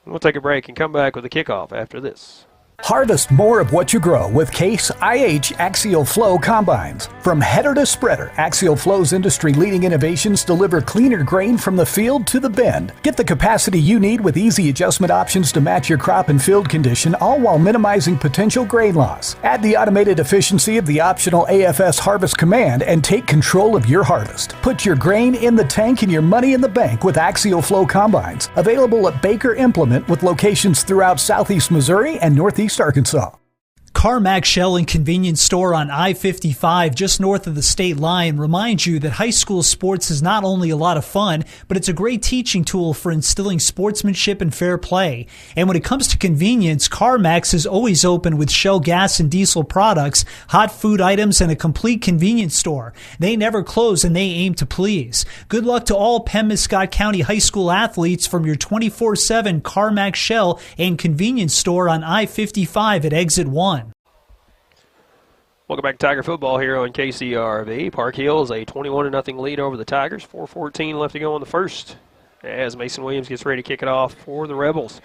We'll take a break and come back with a kickoff after this. Harvest more of what you grow with Case IH Axial Flow Combines. From header to spreader, Axial Flow's industry-leading innovations deliver cleaner grain from the field to the bin. Get the capacity you need with easy adjustment options to match your crop and field condition, all while minimizing potential grain loss. Add the automated efficiency of the optional AFS Harvest Command and take control of your harvest. Put your grain in the tank and your money in the bank with Axial Flow Combines. Available at Baker Implement with locations throughout southeast Missouri and northeast Arkansas. CarMax Shell and Convenience Store on I-55 just north of the state line reminds you that high school sports is not only a lot of fun, but it's a great teaching tool for instilling sportsmanship and fair play. And when it comes to convenience, CarMax is always open with Shell gas and diesel products, hot food items, and a complete convenience store. They never close and they aim to please. Good luck to all Penn-Scott County high school athletes from your 24/7 CarMax Shell and Convenience Store on I-55 at Exit 1. Welcome back to Tiger football here on KCRV. Park Hills a 21-0 lead over the Tigers. 4:14 left to go in the first as Mason Williams gets ready to kick it off for the Rebels.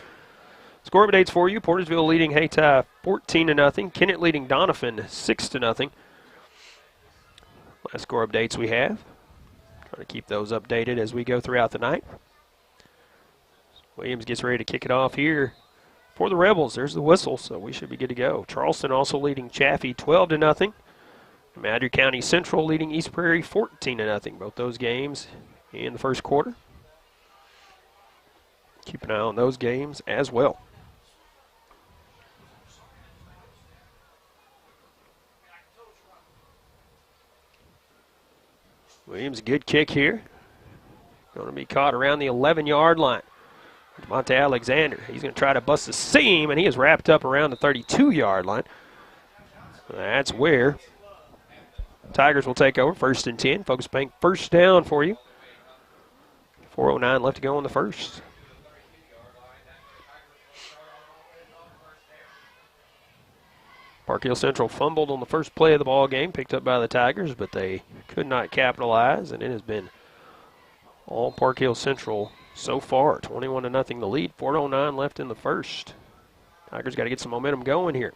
Score updates for you. Portersville leading Hayti 14-0. Kennett leading Doniphan 6-0. Last score updates we have. Trying to keep those updated as we go throughout the night. Williams gets ready to kick it off here for the Rebels. There's the whistle, so we should be good to go. Charleston also leading Chaffee 12-0. Madrid County Central leading East Prairie 14-0. Both those games in the first quarter. Keep an eye on those games as well. Williams, good kick here. Going to be caught around the 11-yard line. Monte Alexander, he's going to try to bust the seam, and he is wrapped up around the 32-yard line. That's where Tigers will take over. 1st and 10. Focus Bank first down for you. 4:09 left to go in the first. Park Hill Central fumbled on the first play of the ball game, picked up by the Tigers, but they could not capitalize, and it has been all Park Hill Central so far. 21-0 the lead. 4:09 left in the first. Tigers got to get some momentum going here.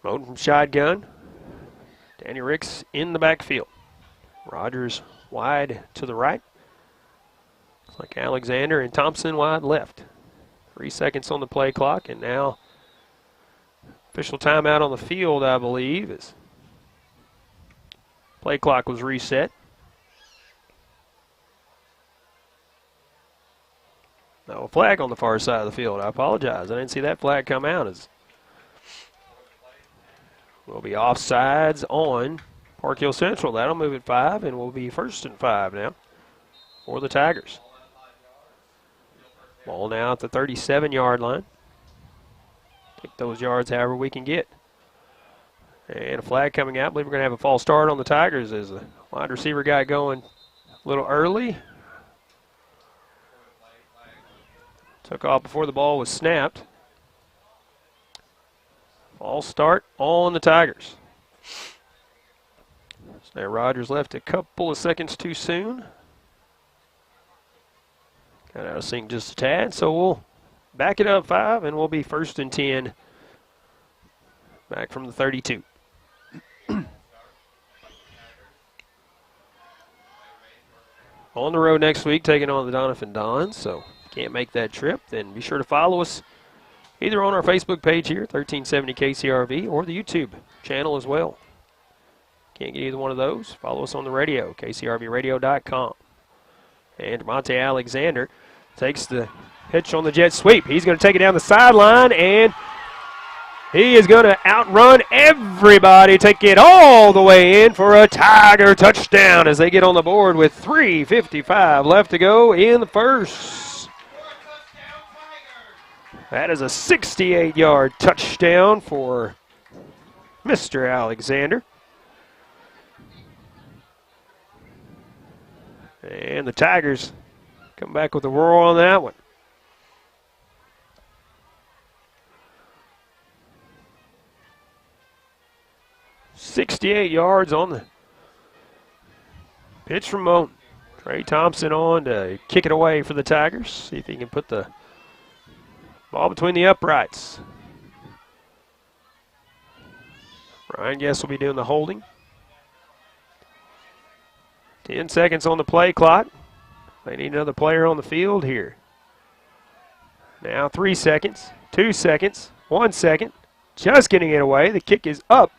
Loading from shotgun. Danny Ricks in the backfield. Rogers wide to the right. Looks like Alexander and Thompson wide left. 3 seconds on the play clock, and now official timeout on the field, I believe, is play clock was reset. No, a flag on the far side of the field. I apologize. I didn't see that flag come out. As will be offsides on Park Hill Central. That'll move it 5, and will be 1st and 5 now for the Tigers. Ball now at the 37-yard line. Take those yards however we can get. And a flag coming out. I believe we're going to have a false start on the Tigers as the wide receiver got going a little early. Took off before the ball was snapped. False start on the Tigers. So Rogers left a couple of seconds too soon. Got out of sync just a tad, so we'll back it up 5, and we'll be 1st and 10 back from the 32. On the road next week, taking on the Doniphan Dons, so can't make that trip, then be sure to follow us either on our Facebook page here, 1370 KCRV, or the YouTube channel as well. Can't get either one of those, follow us on the radio, kcrvradio.com. And Monte Alexander takes the pitch on the jet sweep. He's going to take it down the sideline, and he is going to outrun everybody, take it all the way in for a Tiger touchdown as they get on the board with 3:55 left to go in the first. That is a 68-yard touchdown for Mr. Alexander. And the Tigers come back with a roar on that one. 68 yards on the pitch from Moton. Trey Thompson on to kick it away for the Tigers. See if he can put the ball between the uprights. Ryan Guess will be doing the holding. 10 seconds on the play clock. They need another player on the field here. Now 3 seconds, 2 seconds, 1 second. Just getting it away. The kick is up.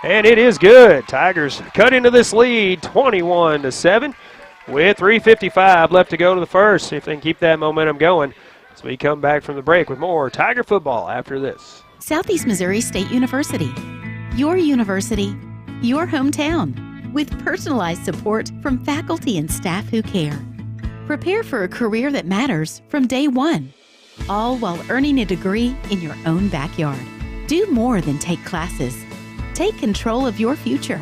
And it is good. Tigers cut into this lead 21-7 with 3:55 left to go to the first. See if they can keep that momentum going as we come back from the break with more Tiger football after this. Southeast Missouri State University. Your university, your hometown, with personalized support from faculty and staff who care. Prepare for a career that matters from day one, all while earning a degree in your own backyard. Do more than take classes. Take control of your future.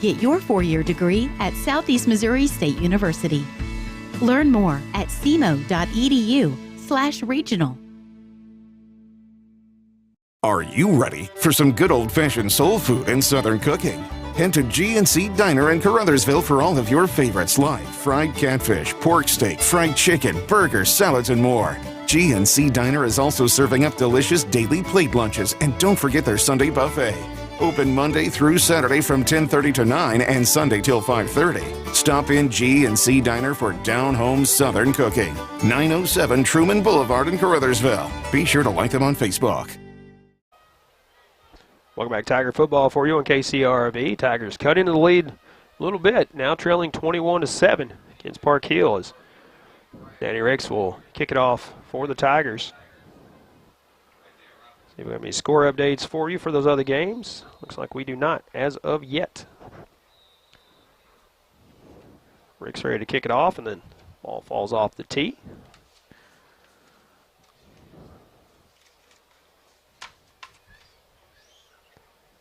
Get your 4-year degree at Southeast Missouri State University. Learn more at cmo.edu/regional. Are you ready for some good old-fashioned soul food and Southern cooking? Head to G&C Diner in Caruthersville for all of your favorites like fried catfish, pork steak, fried chicken, burgers, salads, and more. G&C Diner is also serving up delicious daily plate lunches, and don't forget their Sunday buffet. Open Monday through Saturday from 10:30 to 9 and Sunday till 5:30. Stop in G&C Diner for down-home Southern cooking. 907 Truman Boulevard in Caruthersville. Be sure to like them on Facebook. Welcome back, Tiger football for you on KCRV. Tigers cut into the lead a little bit, now trailing 21-7 against Park Hill as Danny Ricks will kick it off for the Tigers. See if we have any score updates for you for those other games. Looks like we do not as of yet. Ricks ready to kick it off, and then ball falls off the tee.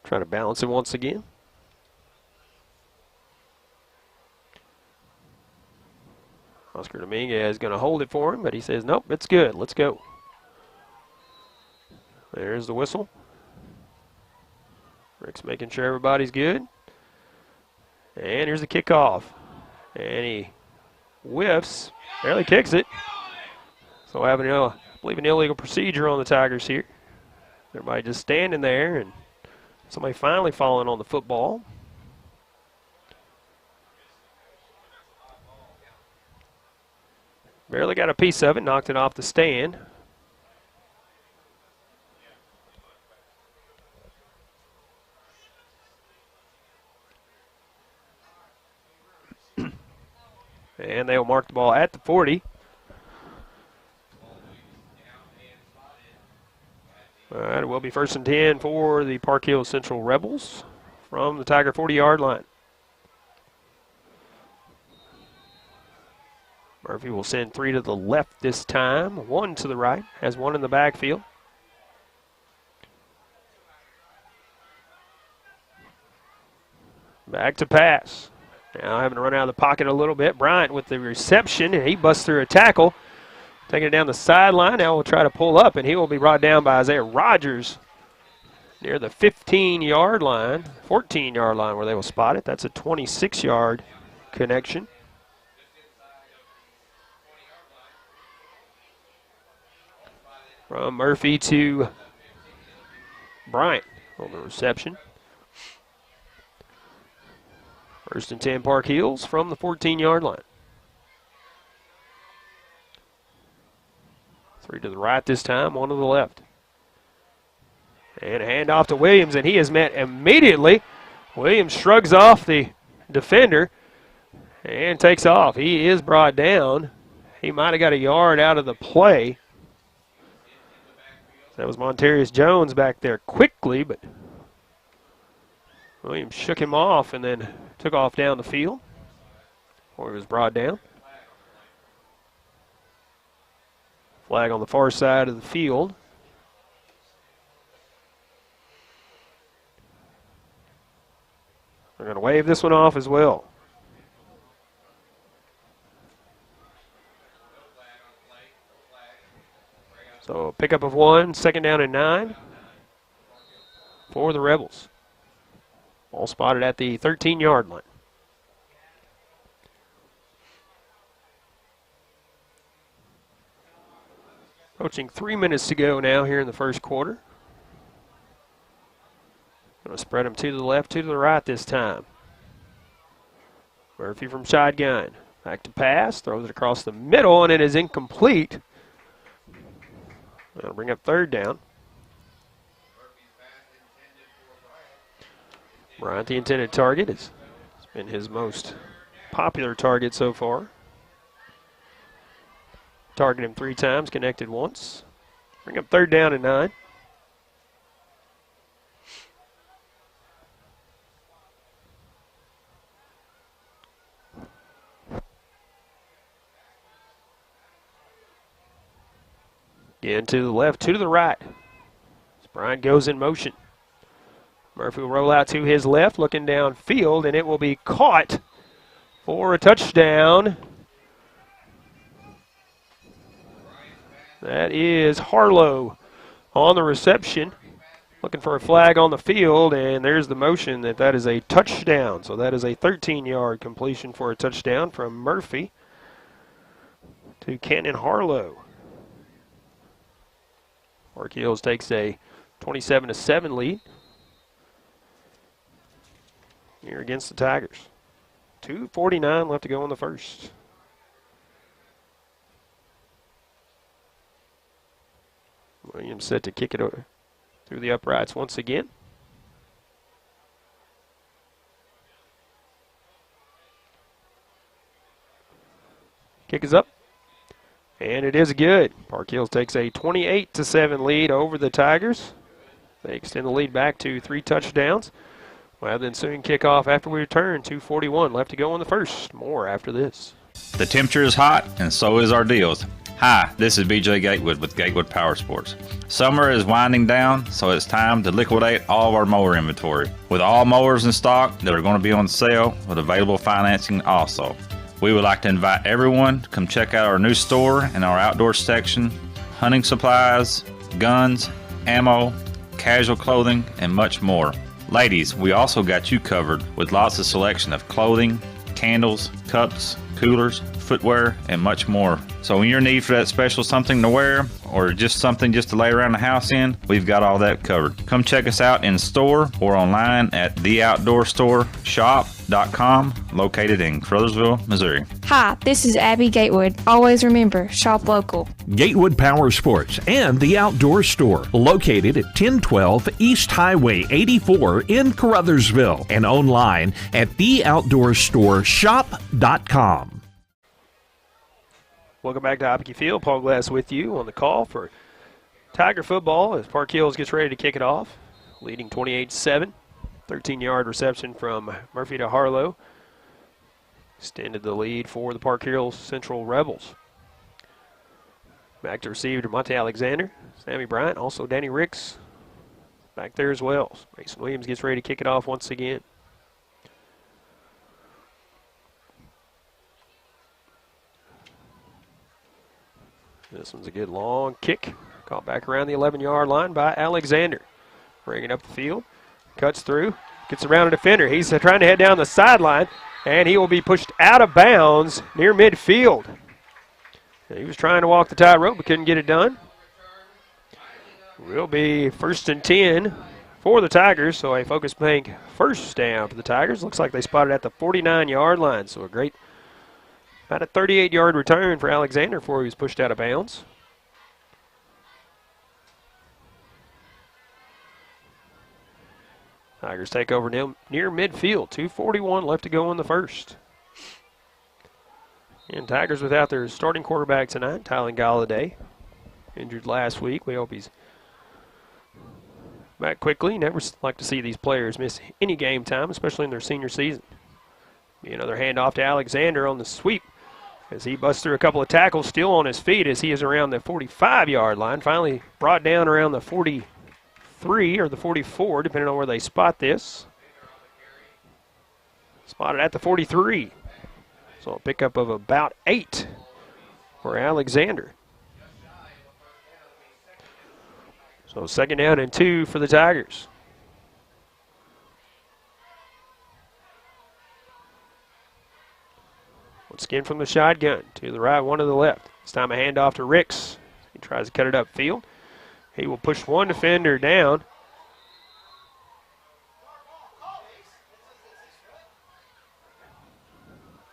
Trying to balance it once again. Oscar Dominguez is going to hold it for him, but he says, nope, it's good. Let's go. There's the whistle. Rick's making sure everybody's good. And here's the kickoff. And he whiffs, barely kicks it. So having, I believe, an illegal procedure on the Tigers here. Everybody just standing there, and somebody finally falling on the football. Barely got a piece of it, knocked it off the stand. And they'll mark the ball at the 40. All right, it will be 1st and 10 for the Park Hill Central Rebels from the Tiger 40-yard line. Murphy will send 3 to the left this time, 1 to the right, has 1 in the backfield. Back to pass. Now having to run out of the pocket a little bit. Bryant with the reception, and he busts through a tackle. Taking it down the sideline. Now we'll try to pull up, and he will be brought down by Isaiah Rogers near the 15-yard line, 14-yard line where they will spot it. That's a 26-yard connection. From Murphy to Bryant on the reception. 1st and 10 Park Hills from the 14-yard line. 3 to the right this time, 1 to the left. And a handoff to Williams, and he is met immediately. Williams shrugs off the defender and takes off. He is brought down. He might have got a yard out of the play. That was Montarius Jones back there quickly, but Williams shook him off and then took off down the field before he was brought down. Flag on the far side of the field. They're going to wave this one off as well. So pickup of 1, 2nd down and 9 for the Rebels. All spotted at the 13-yard line. Approaching 3 minutes to go now here in the first quarter. Going to spread them to the left, to the right this time. Murphy from shotgun. Back to pass. Throws it across the middle, and it is incomplete. That'll bring up third down. Bryant, the intended target, has been his most popular target so far. Targeted him 3 times, connected once. Bring up third down and 9. Again to the left, to the right. As Bryant goes in motion. Murphy will roll out to his left, looking downfield, and it will be caught for a touchdown. That is Harlow on the reception. Looking for a flag on the field, and there's the motion that is a touchdown. So that is a 13-yard completion for a touchdown from Murphy to Cannon Harlow. Park Hills takes a 27-7 lead here against the Tigers. 2:49 left to go in the first. Williams set to kick it over through the uprights once again. Kick is up. And it is good. Park Hills takes a 28-7 lead over the Tigers. They extend the lead back to 3 touchdowns. Well, then soon kickoff after we return. 2:41 left to go in the first. More after this. The temperature is hot, and so is our deals. Hi, this is BJ Gatewood with Gatewood Power Sports. Summer is winding down, so it's time to liquidate all of our mower inventory. With all mowers in stock that are going to be on sale with available financing also. We would like to invite everyone to come check out our new store and our outdoor section, hunting supplies, guns, ammo, casual clothing, and much more. Ladies, we also got you covered with lots of selection of clothing, candles, cups, coolers, footwear, and much more. So when you're in need for that special something to wear or just something just to lay around the house in, we've got all that covered. Come check us out in store or online at theoutdoorstore.shop.com, located in Caruthersville, Missouri. Hi, this is Abby Gatewood. Always remember, shop local. Gatewood Power Sports and the Outdoor Store, located at 1012 East Highway 84 in Caruthersville, and online at theoutdoorstore.shop.com. Welcome back to Hopke Field. Paul Glass with you on the call for Tiger football as Park Hills gets ready to kick it off. Leading 28-7. 13-yard reception from Murphy to Harlow. Extended the lead for the Park Hills Central Rebels. Back to receive to Monte Alexander. Sammy Bryant, also Danny Ricks back there as well. Mason Williams gets ready to kick it off once again. This one's a good long kick. Caught back around the 11-yard line by Alexander. Bringing up the field. Cuts through. Gets around a defender. He's trying to head down the sideline. And he will be pushed out of bounds near midfield. He was trying to walk the tightrope but couldn't get it done. Will be 1st and 10 for the Tigers. So a focus bank first down for the Tigers. Looks like they spotted at the 49-yard line. So a great about a 38-yard return for Alexander before he was pushed out of bounds. Tigers take over near midfield. 2:41 left to go in the first. And Tigers without their starting quarterback tonight, Tylen Galladay. Injured last week. We hope he's back quickly. Never like to see these players miss any game time, especially in their senior season. Be another handoff to Alexander on the sweep as he busts through a couple of tackles, still on his feet as he is around the 45-yard line. Finally brought down around the 43 or the 44, depending on where they spot this. Spotted at the 43. So a pickup of about 8 for Alexander. So 2nd down and 2 for the Tigers. Once again from the shotgun. To the right, one to the left. This time a handoff to Ricks. He tries to cut it upfield. He will push one defender down.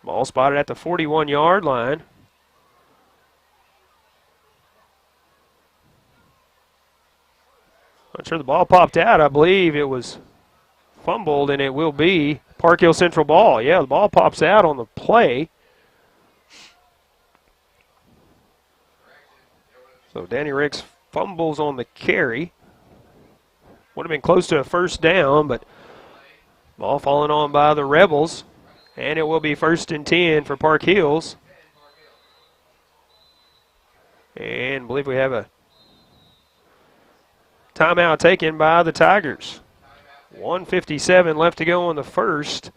Ball spotted at the 41-yard line. Not sure the ball popped out. I believe it was fumbled, and it will be Park Hill Central ball. Yeah, the ball pops out on the play. So Danny Ricks fumbles on the carry. Would have been close to a first down, but ball falling on by the Rebels. And it will be 1st and 10 for Park Hills. And I believe we have a timeout taken by the Tigers. 1:57 left to go in the first.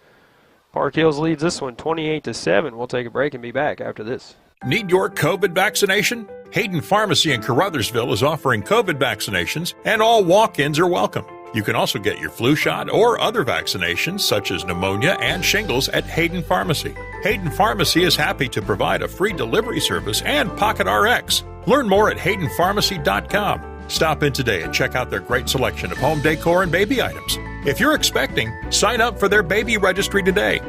Park Hills leads this one 28-7. We'll take a break and be back after this. Need your COVID vaccination? Hayden Pharmacy in Caruthersville is offering COVID vaccinations, and all walk-ins are welcome. You can also get your flu shot or other vaccinations such as pneumonia and shingles at Hayden Pharmacy. Hayden Pharmacy is happy to provide a free delivery service and Pocket RX. Learn more at haydenpharmacy.com. Stop in today and check out their great selection of home decor and baby items. If you're expecting, sign up for their baby registry today.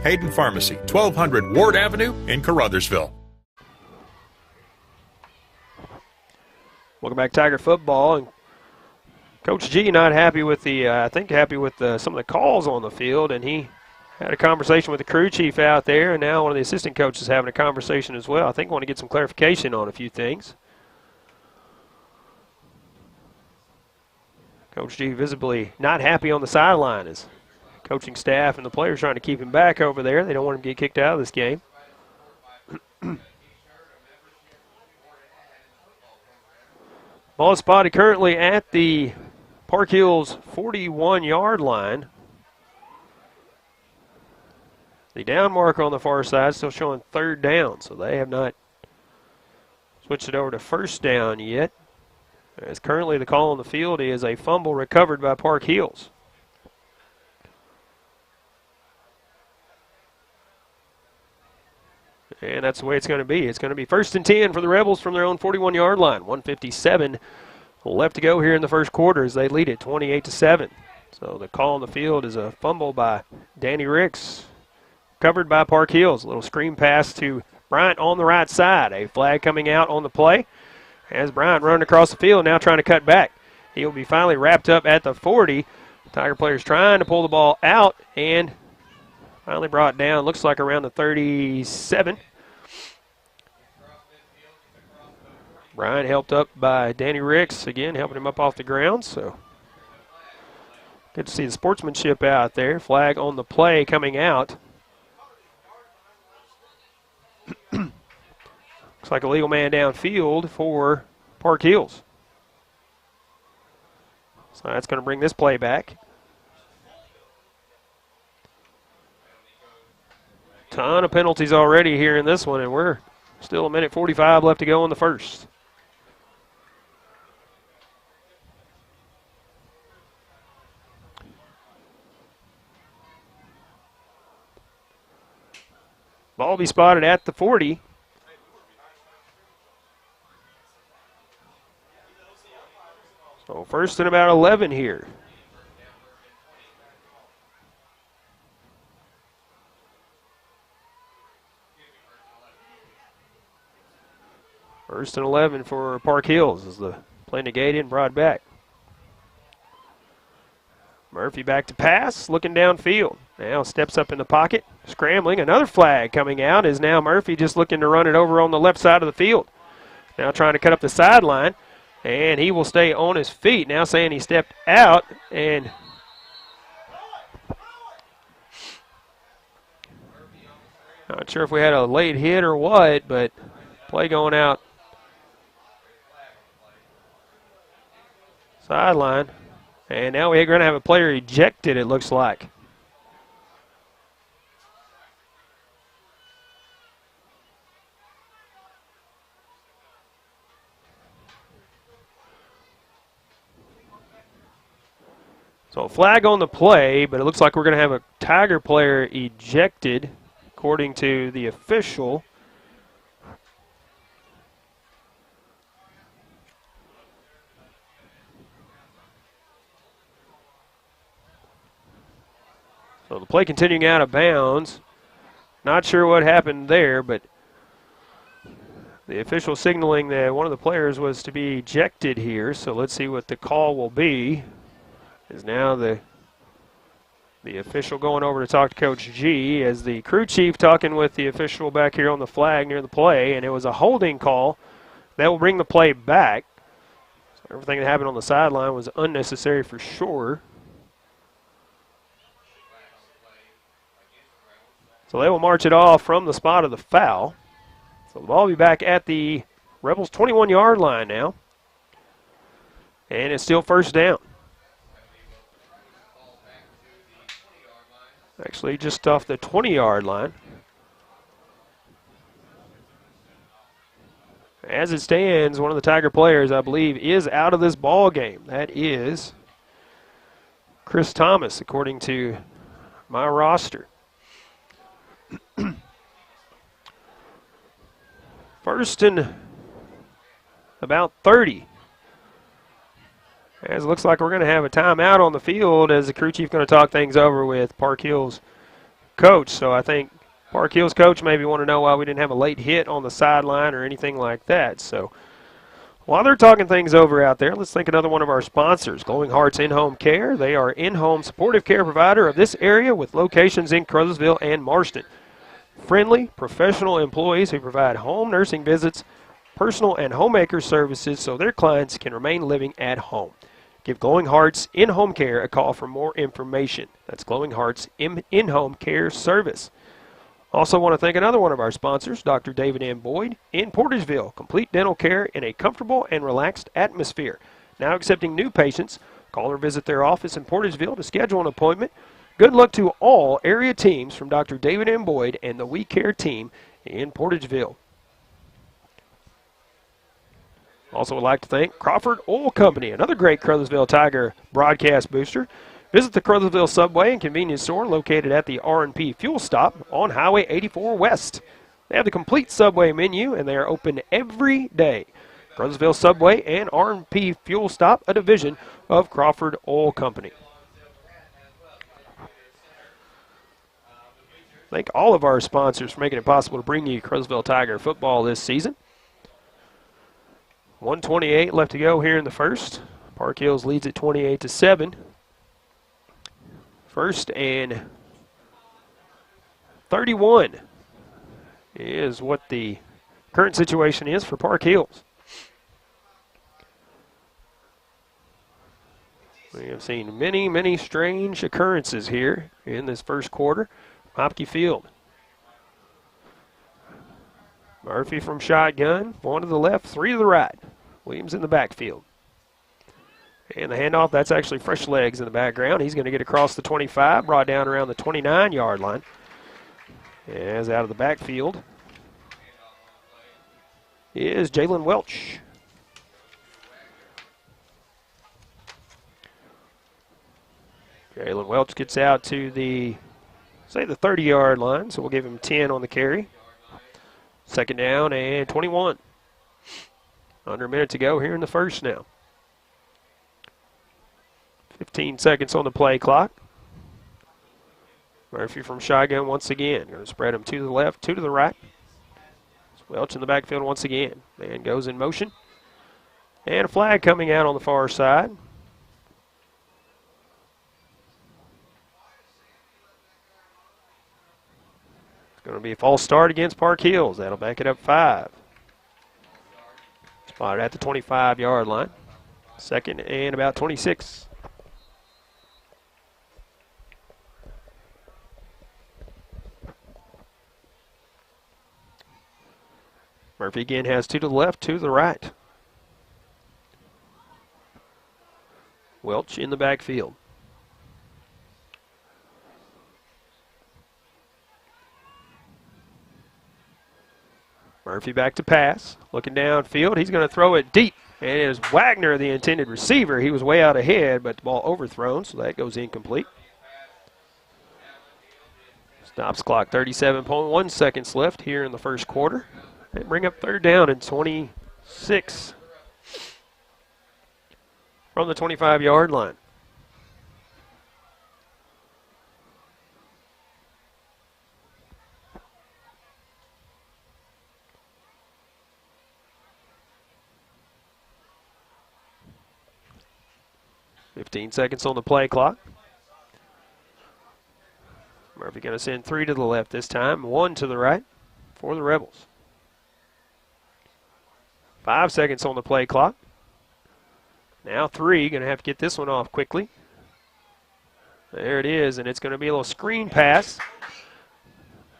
Hayden Pharmacy, 1200 Ward Avenue in Caruthersville. Welcome back, Tiger football. And Coach G not happy with the, some of the calls on the field, and he had a conversation with the crew chief out there, and now one of the assistant coaches having a conversation as well. I think want to get some clarification on a few things. Coach G visibly not happy on the sideline as coaching staff and the players trying to keep him back over there. They don't want him to get kicked out of this game. Ball is spotted currently at the Park Hills 41-yard line. The down marker on the far side still showing 3rd down, so they have not switched it over to 1st down yet. As currently the call on the field is a fumble recovered by Park Hills. And that's the way it's going to be. It's going to be 1st and 10 for the Rebels from their own 41-yard line. 1:57 left to go here in the first quarter as they lead it 28-7. So the call on the field is a fumble by Danny Ricks, covered by Park Hills. A little screen pass to Bryant on the right side. A flag coming out on the play. As Bryant running across the field, now trying to cut back. He'll be finally wrapped up at the 40. Tiger players trying to pull the ball out and finally brought down, looks like around the 37. Bryant helped up by Danny Ricks, again, helping him up off the ground. So good to see the sportsmanship out there. Flag on the play coming out. Looks like a legal man downfield for Park Hills. So that's going to bring this play back. Ton of penalties already here in this one, and we're still 1:45 left to go in the first. Ball will be spotted at the 40. So 1st and about 11 here. First and 11 for Park Hills as the play negated and brought back. Murphy back to pass, looking downfield. Now steps up in the pocket, scrambling. Another flag coming out is now Murphy just looking to run it over on the left side of the field. Now trying to cut up the sideline, and he will stay on his feet. Now saying he stepped out, and not sure if we had a late hit or what, but play going out sideline. And now we're going to have a player ejected, it looks like. So a flag on the play, but it looks like we're going to have a Tiger player ejected. according to the official. So the play continuing out of bounds. Not sure what happened there, but the official signaling that one of the players was to be ejected here. So let's see what the call will be. Is now the official going over to talk to Coach G as the crew chief talking with the official back here on the flag near the play, and it was a holding call. That will bring the play back. So everything that happened on the sideline was unnecessary for sure. So they will march it off from the spot of the foul. So the ball will be back at the Rebels' 21-yard line now. And it's still first down. Actually, just off the 20-yard line. As it stands, one of the Tiger players, I believe, is out of this ball game. That is Chris Thomas, according to my roster. First and about 30. As it looks like we're going to have a timeout on the field as the crew chief going to talk things over with Park Hill's coach. So I think Park Hill's coach maybe want to know why we didn't have a late hit on the sideline or anything like that. So while they're talking things over out there, let's thank another one of our sponsors, Glowing Hearts In-Home Care. They are in-home supportive care provider of this area with locations in Caruthersville and Marston. Friendly, professional employees who provide home nursing visits, personal and homemaker services so their clients can remain living at home. Give Glowing Hearts In-Home Care a call for more information. That's Glowing Hearts In-Home Care Service. Also want to thank another one of our sponsors, Dr. David M. Boyd in Portageville. Complete dental care in a comfortable and relaxed atmosphere. Now accepting new patients. Call or visit their office in Portageville to schedule an appointment. Good luck to all area teams from Dr. David M. Boyd and the We Care team in Portageville. Also would like to thank Crawford Oil Company, another great Caruthersville Tiger broadcast booster. Visit the Caruthersville Subway and Convenience Store located at the R&P Fuel Stop on Highway 84 West. They have the complete Subway menu, and they are open every day. Caruthersville Subway and R&P Fuel Stop, a division of Crawford Oil Company. Thank all of our sponsors for making it possible to bring you Caruthersville Tiger football this season. 1:28 left to go here in the first. Park Hills leads at 28-7. First and 31 is what the current situation is for Park Hills. We have seen many, many strange occurrences here in this first quarter. Hopke Field. Murphy from shotgun, 1 to the left, 3 to the right. Williams in the backfield. And the handoff, that's actually Fresh Legs in the background. He's going to get across the 25, brought down around the 29-yard line. As out of the backfield is Jalen Welch. Jalen Welch gets out to the 30-yard line, so we'll give him 10 on the carry. Second down and 21. Under a minute to go here in the first now. 15 seconds on the play clock. Murphy from shotgun once again. Going to spread him to the left, 2 to the right. Welch in the backfield once again. Man goes in motion. And a flag coming out on the far side. Going to be a false start against Park Hills. That'll back it up 5. Spotted at the 25-yard line. Second and about 26. Murphy again has 2 to the left, 2 to the right. Welch in the backfield. Murphy back to pass. Looking downfield. He's going to throw it deep. And it is Wagner, the intended receiver. He was way out ahead, but the ball overthrown, so that goes incomplete. Stops clock, 37.1 seconds left here in the first quarter. And bring up third down and 26 from the 25-yard line. .15 seconds on the play clock. Murphy going to send 3 to the left this time, 1 to the right for the Rebels. 5 seconds on the play clock. Now 3, going to have to get this one off quickly. There it is, and it's going to be a little screen pass.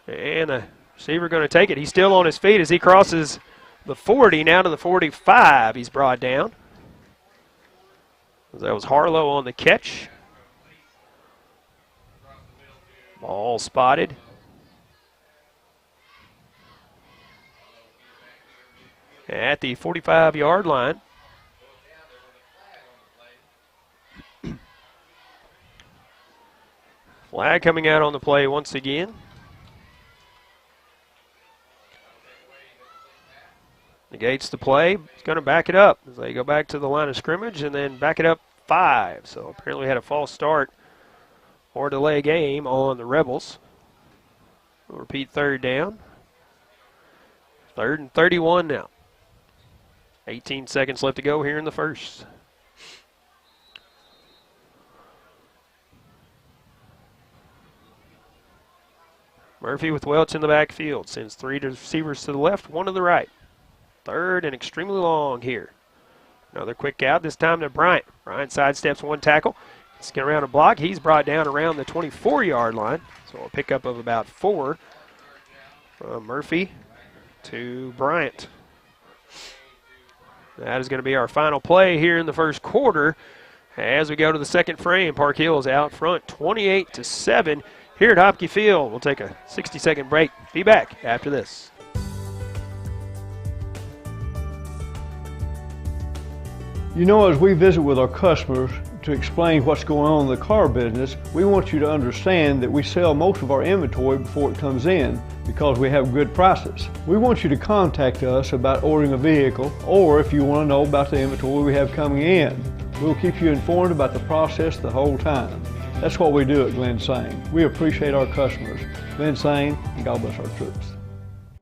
And the receiver going to take it. He's still on his feet as he crosses the 40, now to the 45. He's brought down. That was Harlow on the catch. Ball spotted. At the 45-yard line. Flag coming out on the play once again. Negates the play. He's going to back it up as they go back to the line of scrimmage and then back it up 5. So apparently we had a false start or delay game on the Rebels. We'll repeat third down. 3rd and 31 now. 18 seconds left to go here in the first. Murphy with Welch in the backfield. Sends 3 receivers to the left, 1 to the right. 3rd and extremely long here. Another quick out, this time to Bryant. Bryant sidesteps 1 tackle. He's going around a block. He's brought down around the 24-yard line. So a pickup of about 4 from Murphy to Bryant. That is going to be our final play here in the first quarter. As we go to the second frame, Park Hills out front 28-7 here at Hopke Field. We'll take a 60-second break. Be back after this. You know, as we visit with our customers to explain what's going on in the car business, we want you to understand that we sell most of our inventory before it comes in because we have good prices. We want you to contact us about ordering a vehicle, or if you want to know about the inventory we have coming in. We'll keep you informed about the process the whole time. That's what we do at Glen Sane. We appreciate our customers. Glen Sane, and God bless our troops.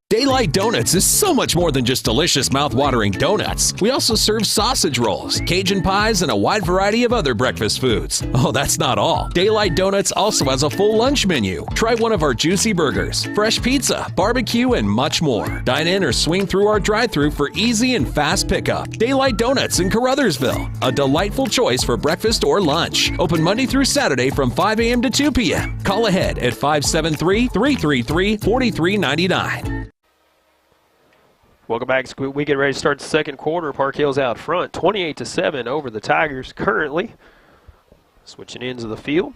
Daylight Donuts is so much more than just delicious mouth-watering donuts. We also serve sausage rolls, Cajun pies, and a wide variety of other breakfast foods. Oh, that's not all. Daylight Donuts also has a full lunch menu. Try one of our juicy burgers, fresh pizza, barbecue, and much more. Dine in or swing through our drive-thru for easy and fast pickup. Daylight Donuts in Caruthersville, a delightful choice for breakfast or lunch. Open Monday through Saturday from 5 a.m. to 2 p.m. Call ahead at 573-333-4399. Welcome back. We get ready to start the second quarter. Park Hills out front, 28-7 over the Tigers currently. Switching ends of the field.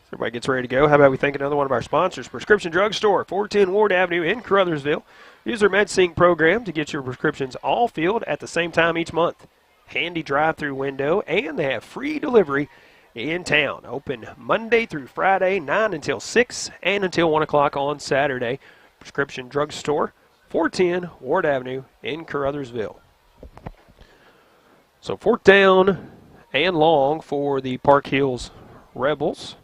Everybody gets ready to go. How about we thank another one of our sponsors, Prescription Drug Store, 410 Ward Avenue in Caruthersville. Use their MedSync program to get your prescriptions all filled at the same time each month. Handy drive-through window, and they have free delivery in town. Open Monday through Friday, 9 until 6, and until 1 o'clock on Saturday. Prescription Drug Store, 410 Ward Avenue in Caruthersville. So 4th down and long for the Park Hills Rebels.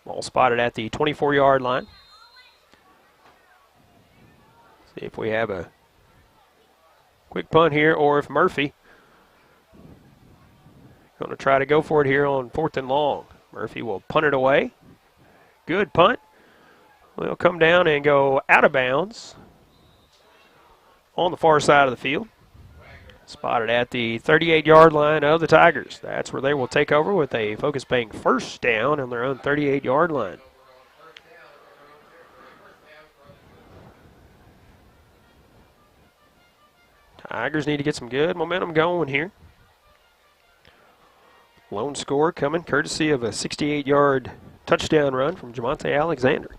Ball spotted at the 24-yard line. See if we have a quick punt here, or if Murphy going to try to go for it here on 4th and long. Murphy will punt it away. Good punt. We'll come down and go out of bounds on the far side of the field. Spotted at the 38-yard line of the Tigers. That's where they will take over with a Focus Bank first down on their own 38-yard line. Tigers need to get some good momentum going here. Lone score coming courtesy of a 68-yard touchdown run from Jamonte Alexander.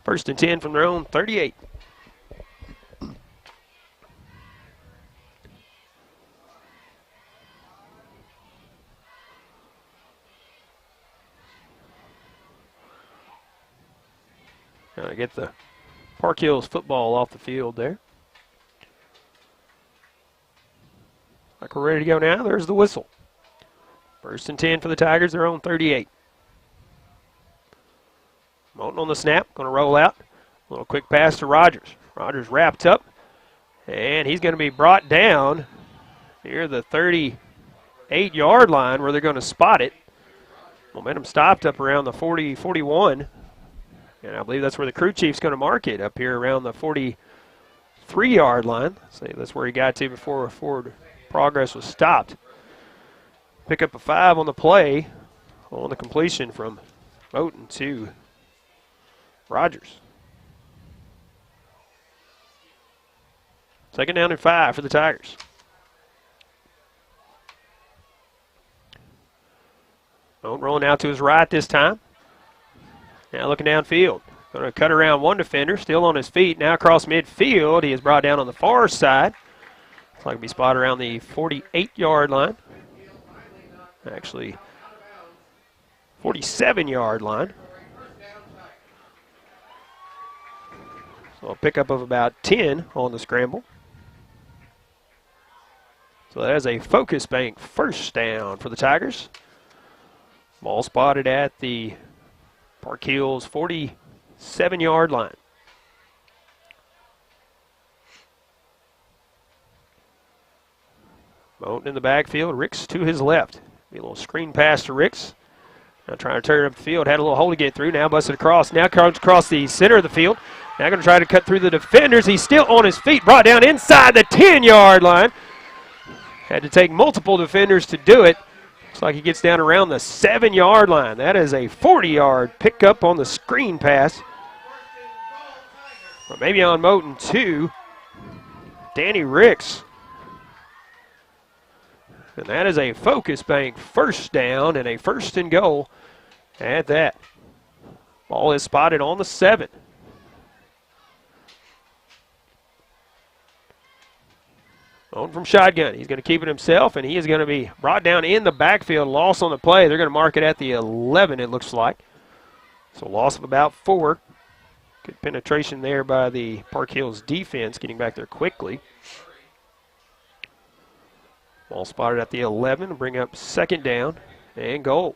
First and 10 from their own 38. Trying to get the Park Hills football off the field there. Like we're ready to go now. There's the whistle. 1st and 10 for the Tigers. They're on 38. Moulton on the snap. Going to roll out. A little quick pass to Rogers. Rogers wrapped up. And he's going to be brought down near the 38-yard line where they're going to spot it. Momentum stopped up around the 40, 41. And I believe that's where the crew chief's going to mark it, up here around the 43-yard line. So that's where he got to before forward progress was stopped. Pick up a 5 on the play on the completion from Moulton to Rogers. 2nd down and 5 for the Tigers. Moulton rolling out to his right this time. Now looking downfield. Going to cut around one defender, still on his feet. Now across midfield. He is brought down on the far side. Looks like he'll be spotted around the 48-yard line. Actually, 47-yard line. So a pickup of about 10 on the scramble. So that is a Focus Bank 1st down for the Tigers. Ball spotted at the Park Hills 47-yard line. Moulton in the backfield. Ricks to his left. Be a little screen pass to Ricks. Now trying to turn up the field. Had a little hole to get through. Now busted across. Now comes across the center of the field. Now going to try to cut through the defenders. He's still on his feet. Brought down inside the 10-yard line. Had to take multiple defenders to do it. Looks like he gets down around the 7-yard line. That is a 40-yard pickup on the screen pass. Or maybe on Moulton 2. Danny Ricks. And that is a Focus Bank 1st down and a 1st and goal at that. Ball is spotted on the 7. On from shotgun. He's going to keep it himself, and he is going to be brought down in the backfield. Loss on the play. They're going to mark it at the 11, it looks like. So loss of about 4. Good penetration there by the Park Hills defense, getting back there quickly. Ball spotted at the 11 to bring up 2nd down and goal.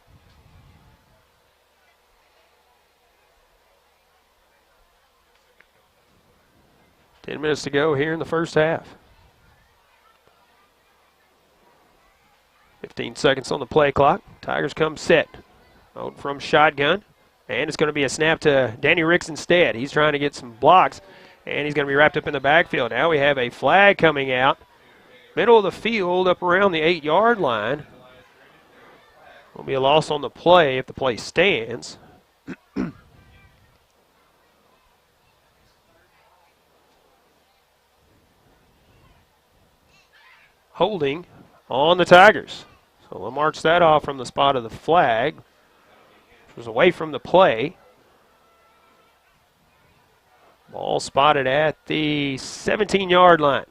Ten minutes to go here in the 1st half. 15 seconds on the play clock. Tigers come set. Out from shotgun. And it's going to be a snap to Danny Ricks instead. He's trying to get some blocks. And he's going to be wrapped up in the backfield. Now we have a flag coming out. Middle of the field up around the 8-yard line. Will be a loss on the play if the play stands. Holding on the Tigers. So we'll march that off from the spot of the flag, which was away from the play. Ball spotted at the 17-yard line.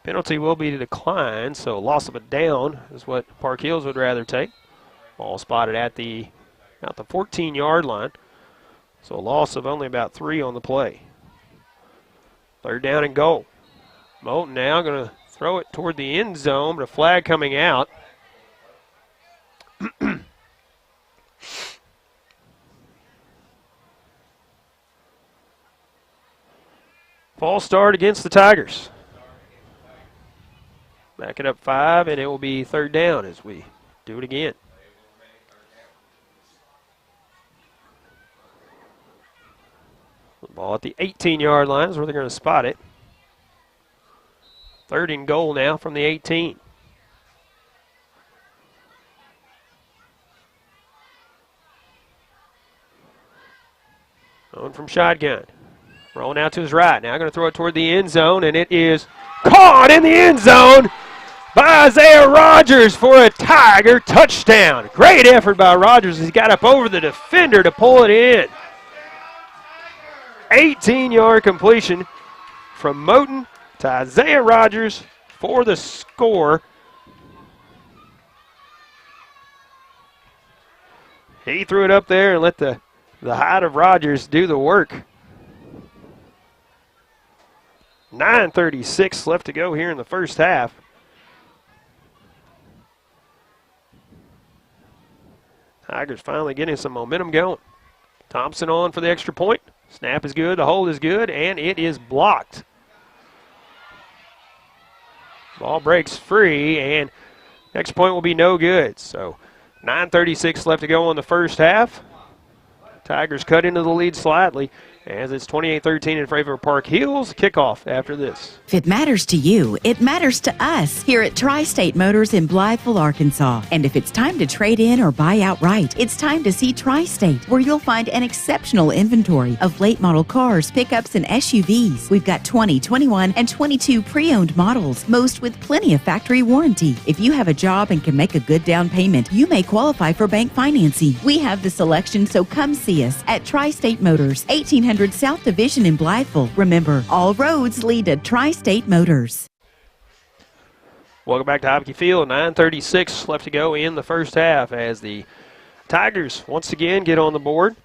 Penalty will be declined, so loss of a down is what Park Hills would rather take. Ball spotted at the 14-yard line. So a loss of only about 3 on the play. 3rd down and goal. Moulton now going to throw it toward the end zone, but a flag coming out. False start against the Tigers. Back it up 5, and it will be 3rd down as we do it again. Ball at the 18-yard line is where they're going to spot it. 3rd and goal now from the 18. On from shotgun. Rolling out to his right. Now going to throw it toward the end zone, and it is caught in the end zone by Isaiah Rogers for a Tiger touchdown. Great effort by Rogers. He got up over the defender to pull it in. 18-yard completion from Moulton to Isaiah Rogers for the score. He threw it up there and let the height of Rogers do the work. 9:36 left to go here in the first half. Tigers finally getting some momentum going. Thompson on for the extra point. Snap is good, the hold is good, and it is blocked. Ball breaks free, and next point will be no good. So 9:36 left to go in the first half. Tigers cut into the lead slightly as it's 28-13 in favor of Park Hills. Kickoff after this. If it matters to you, it matters to us here at Tri-State Motors in Blytheville, Arkansas. And if it's time to trade in or buy outright, it's time to see Tri-State, where you'll find an exceptional inventory of late model cars, pickups, and SUVs. We've got 20, 21, and 22 pre-owned models, most with plenty of factory warranty. If you have a job and can make a good down payment, you may qualify for bank financing. We have the selection, so come see us at Tri-State Motors, 1800 South Division in Blytheville. Remember, all roads lead to Tri-State Motors. Welcome back to Hopke Field. 9:36 left to go in the first half as the Tigers once again get on the board.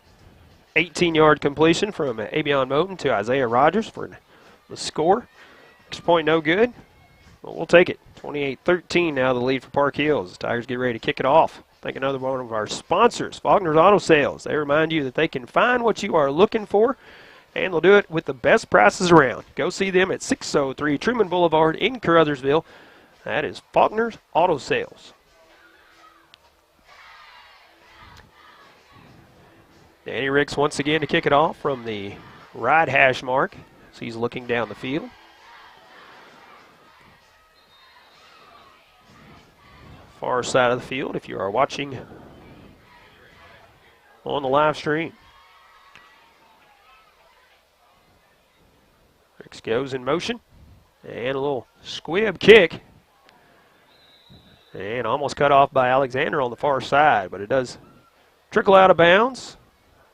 18-yard completion from Avion Moten to Isaiah Rogers for the score. Next point no good, but we'll take it. 28-13 now the lead for Park Hills. The Tigers get ready to kick it off. Thank another one of our sponsors, Faulkner's Auto Sales. They remind you that they can find what you are looking for, and they'll do it with the best prices around. Go see them at 603 Truman Boulevard in Caruthersville. That is Faulkner's Auto Sales. Danny Ricks once again to kick it off from the right hash mark as he's looking down the field. Far side of the field if you are watching on the live stream. Ricks goes in motion and a little squib kick and almost cut off by Alexander on the far side, but it does trickle out of bounds,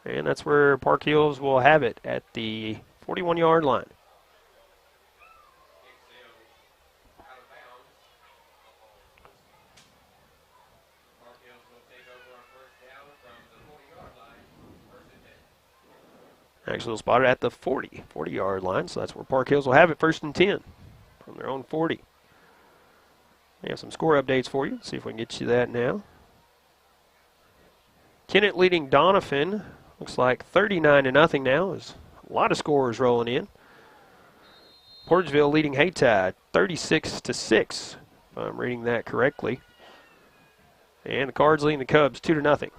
and that's where Park Hills will have it at the 41-yard line. Actually, they'll spot it at the 40-yard line, so that's where Park Hills will have it, 1st and 10 from their own 40. We have some score updates for you. Let's see if we can get you that now. Kennett leading Doniphan. Looks like 39-0 now. There's a lot of scorers rolling in. Portageville leading Haytide 36-6, if I'm reading that correctly. And the Cards leading the Cubs 2-0.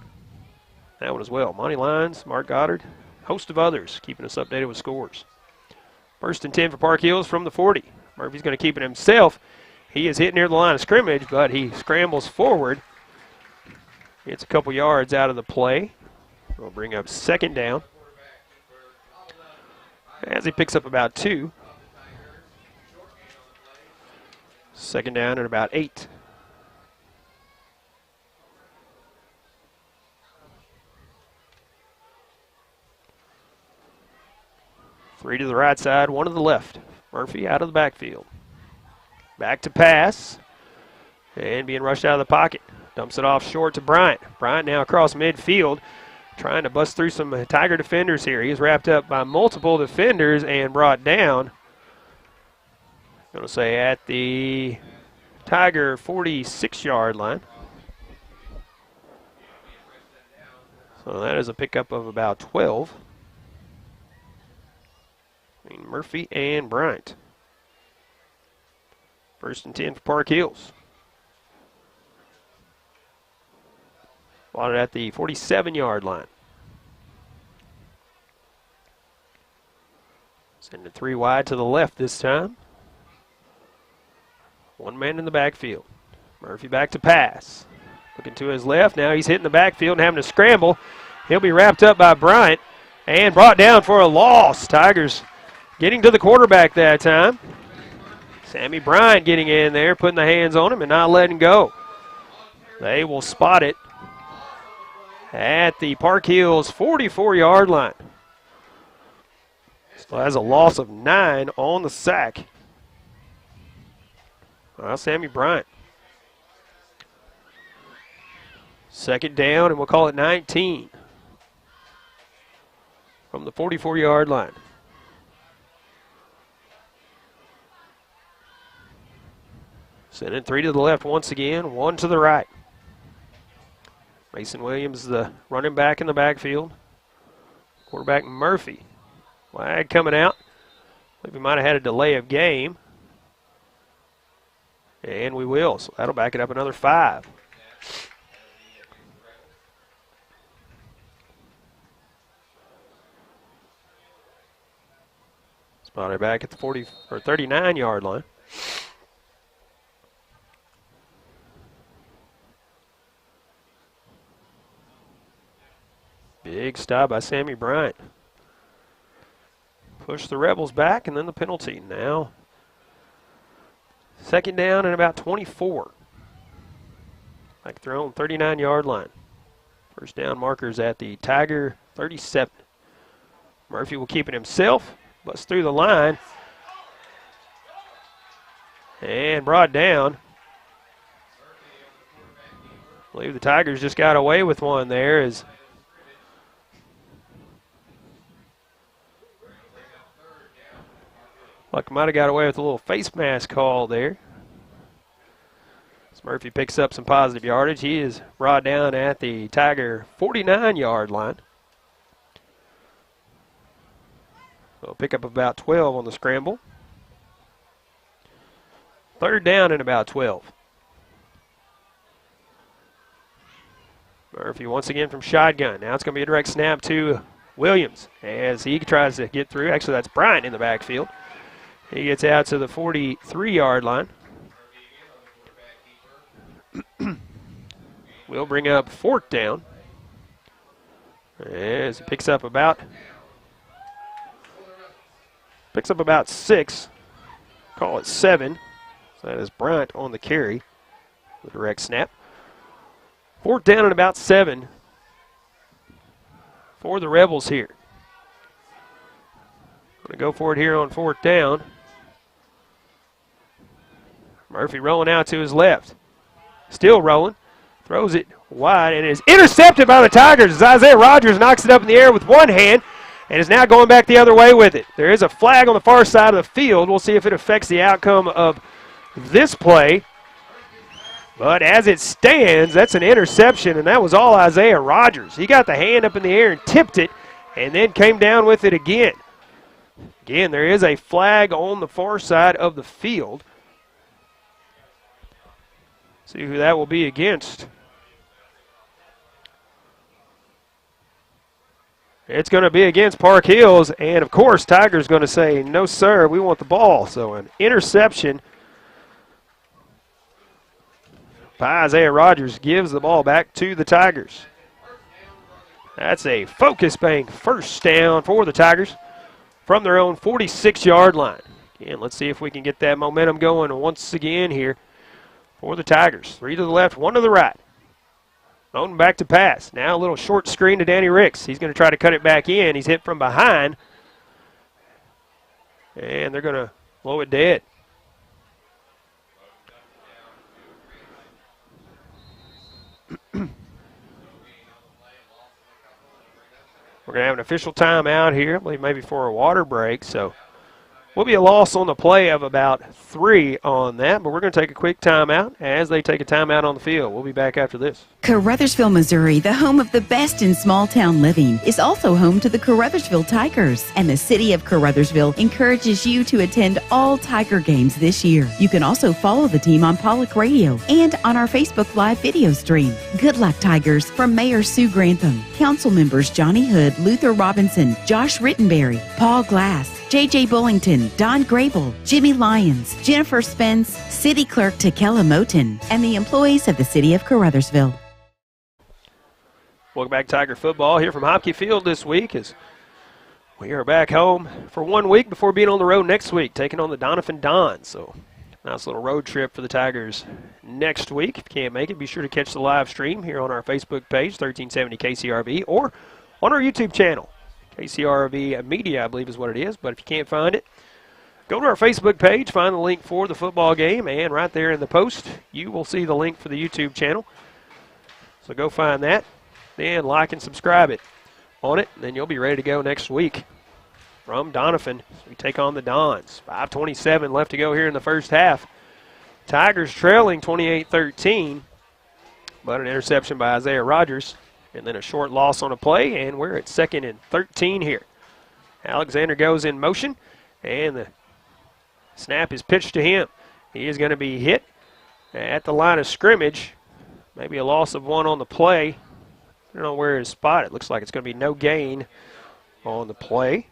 That one as well. Monty Lyons, Mark Goddard, host of others keeping us updated with scores. 1st and 10 for Park Hills from the 40. Murphy's going to keep it himself. He is hit near the line of scrimmage, but he scrambles forward. It's a couple yards out of the play. We'll bring up 2nd down as he picks up about 2. 2nd down at about 8. Three to the right side, 1 to the left. Murphy out of the backfield. Back to pass. And being rushed out of the pocket. Dumps it off short to Bryant. Bryant now across midfield, trying to bust through some Tiger defenders here. He's wrapped up by multiple defenders and brought down. Going to say at the Tiger 46-yard line. So that is a pickup of about 12. Between Murphy and Bryant. 1st and 10 for Park Hills. Spotted at the 47-yard line. Send it 3 wide to the left this time. 1 man in the backfield. Murphy back to pass. Looking to his left. Now he's hitting the backfield and having to scramble. He'll be wrapped up by Bryant and brought down for a loss. Tigers getting to the quarterback that time. Sammy Bryant getting in there, putting the hands on him and not letting go. They will spot it at the Park Hills 44-yard line. So that's a loss of 9 on the sack. Well, Sammy Bryant. Second down, and we'll call it 19 from the 44-yard line. Sending 3 to the left once again, 1 to the right. Mason Williams, the running back in the backfield. Quarterback Murphy. Flag coming out. I believe we might have had a delay of game. And we will, so that'll back it up another 5. Spotted back at the 39-yard line. Big stop by Sammy Bryant. Push the Rebels back, and then the penalty. Now, second down and about 24. Like their own 39-yard line. First down markers at the Tiger 37. Murphy will keep it himself. Busts through the line. And brought down. I believe the Tigers just got away with one there as like might have got away with a little face mask call there. As Murphy picks up some positive yardage. He is brought down at the Tiger 49-yard line. So pick up about 12 on the scramble. Third down and about 12. Murphy once again from shotgun. Now it's going to be a direct snap to Williams as he tries to get through. Actually, that's Bryant in the backfield. He gets out to the 43-yard line. We'll bring up fourth down. As he picks up about 6. Call it 7. So that is Bryant on the carry. The direct snap. Fourth down and about 7 for the Rebels here. Going to go for it here on fourth down. Murphy rolling out to his left. Still rolling. Throws it wide and is intercepted by the Tigers as Isaiah Rogers knocks it up in the air with one hand and is now going back the other way with it. There is a flag on the far side of the field. We'll see if it affects the outcome of this play. But as it stands, that's an interception, and that was all Isaiah Rogers. He got the hand up in the air and tipped it and then came down with it again. Again, there is a flag on the far side of the field. See who that will be against. It's going to be against Park Hills, and of course Tiger's going to say, no sir, we want the ball. So an interception by Isaiah Rogers gives the ball back to the Tigers. That's a Focus Bank first down for the Tigers from their own 46-yard line. Again, let's see if we can get that momentum going once again here for the Tigers. 3 to the left, 1 to the right. Bowden back to pass. Now a little short screen to Danny Ricks. He's going to try to cut it back in. He's hit from behind. And they're going to blow it dead. We're going to have an official timeout here, I believe maybe for a water break. So will be a loss on the play of about 3 on that, but we're going to take a quick timeout as they take a timeout on the field. We'll be back after this. Caruthersville, Missouri, the home of the best in small-town living, is also home to the Caruthersville Tigers, and the city of Caruthersville encourages you to attend all Tiger games this year. You can also follow the team on Pollock Radio and on our Facebook Live video stream. Good luck, Tigers, from Mayor Sue Grantham, council members Johnny Hood, Luther Robinson, Josh Rittenberry, Paul Glass, J.J. Bullington, Don Grable, Jimmy Lyons, Jennifer Spence, City Clerk Takela Moten, and the employees of the city of Caruthersville. Welcome back to Tiger football here from Hopke Field this week as we are back home for 1 week before being on the road next week, taking on the Doniphan Dons. So nice little road trip for the Tigers next week. If you can't make it, be sure to catch the live stream here on our Facebook page, 1370 KCRV, or on our YouTube channel. KCRV Media, I believe is what it is, but if you can't find it, Go to our Facebook page, find the link for the football game, and right there in the post, you will see the link for the YouTube channel. So go find that, then like and subscribe it on it, and then you'll be ready to go next week. From Doniphan, we take on the Dons. 5:27 left to go here in the first half. Tigers trailing 28-13, but an interception by Isaiah Rogers, and then a short loss on a play, and we're at 2nd and 13 here. Alexander goes in motion, and the snap is pitched to him. He is going to be hit at the line of scrimmage. Maybe a loss of 1 on the play. I don't know where his spot. It looks like it's going to be no gain on the play.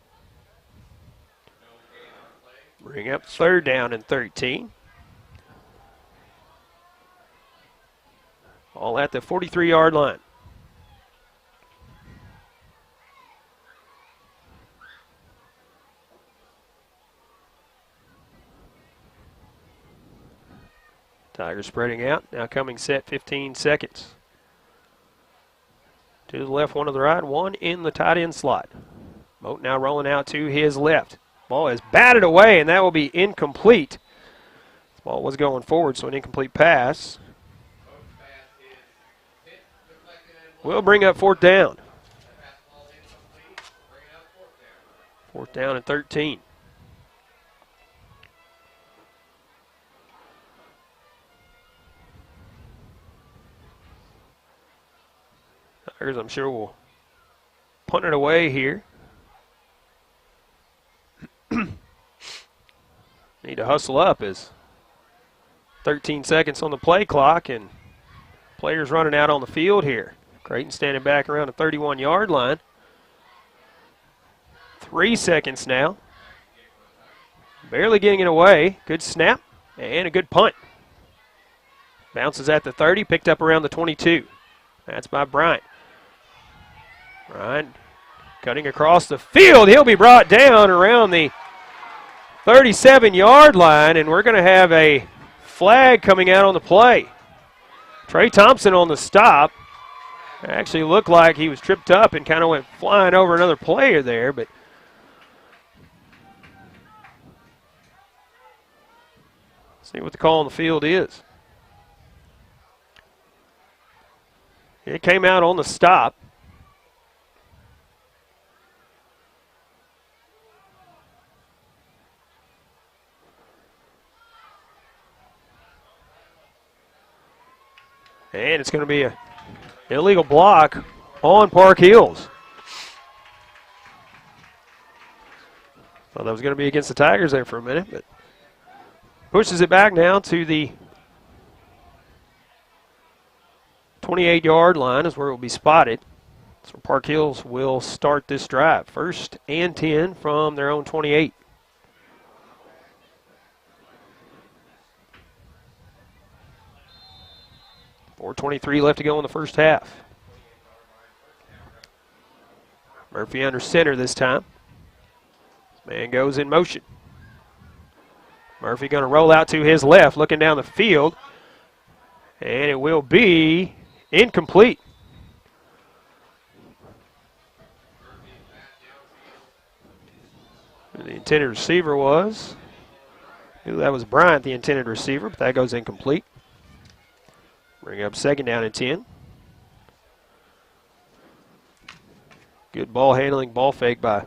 Bring up 3rd down and 13. All at the 43-yard line. Tigers spreading out, now coming set, 15 seconds. 2 to the left, 1 to the right, 1 in the tight end slot. Moat now rolling out to his left. Ball is batted away, and that will be incomplete. This ball was going forward, so an incomplete pass. We'll bring up 4th down. 4th down and 13. Tigers, I'm sure, will punt it away here. Need to hustle up as 13 seconds on the play clock and players running out on the field here. Creighton standing back around the 31-yard line. 3 seconds now. Barely getting it away. Good snap and a good punt. Bounces at the 30, picked up around the 22. That's by Bryant. Bryant cutting across the field. He'll be brought down around the 37-yard line, and we're going to have a flag coming out on the play. Trey Thompson on the stop. Actually looked like he was tripped up and kind of went flying over another player there, but see what the call on the field is. It came out on the stop. And it's going to be an illegal block on Park Hills. Thought that was going to be against the Tigers there for a minute, but pushes it back now to the 28-yard line is where it will be spotted. So Park Hills will start this drive. 1st and 10 from their own 28. .423 left to go in the first half. Murphy under center this time. Man goes in motion. Murphy going to roll out to his left, looking down the field. And it will be incomplete. The intended receiver was, that was Bryant, the intended receiver, but that goes incomplete. Bring up 2nd down and 10. Good ball handling, ball fake by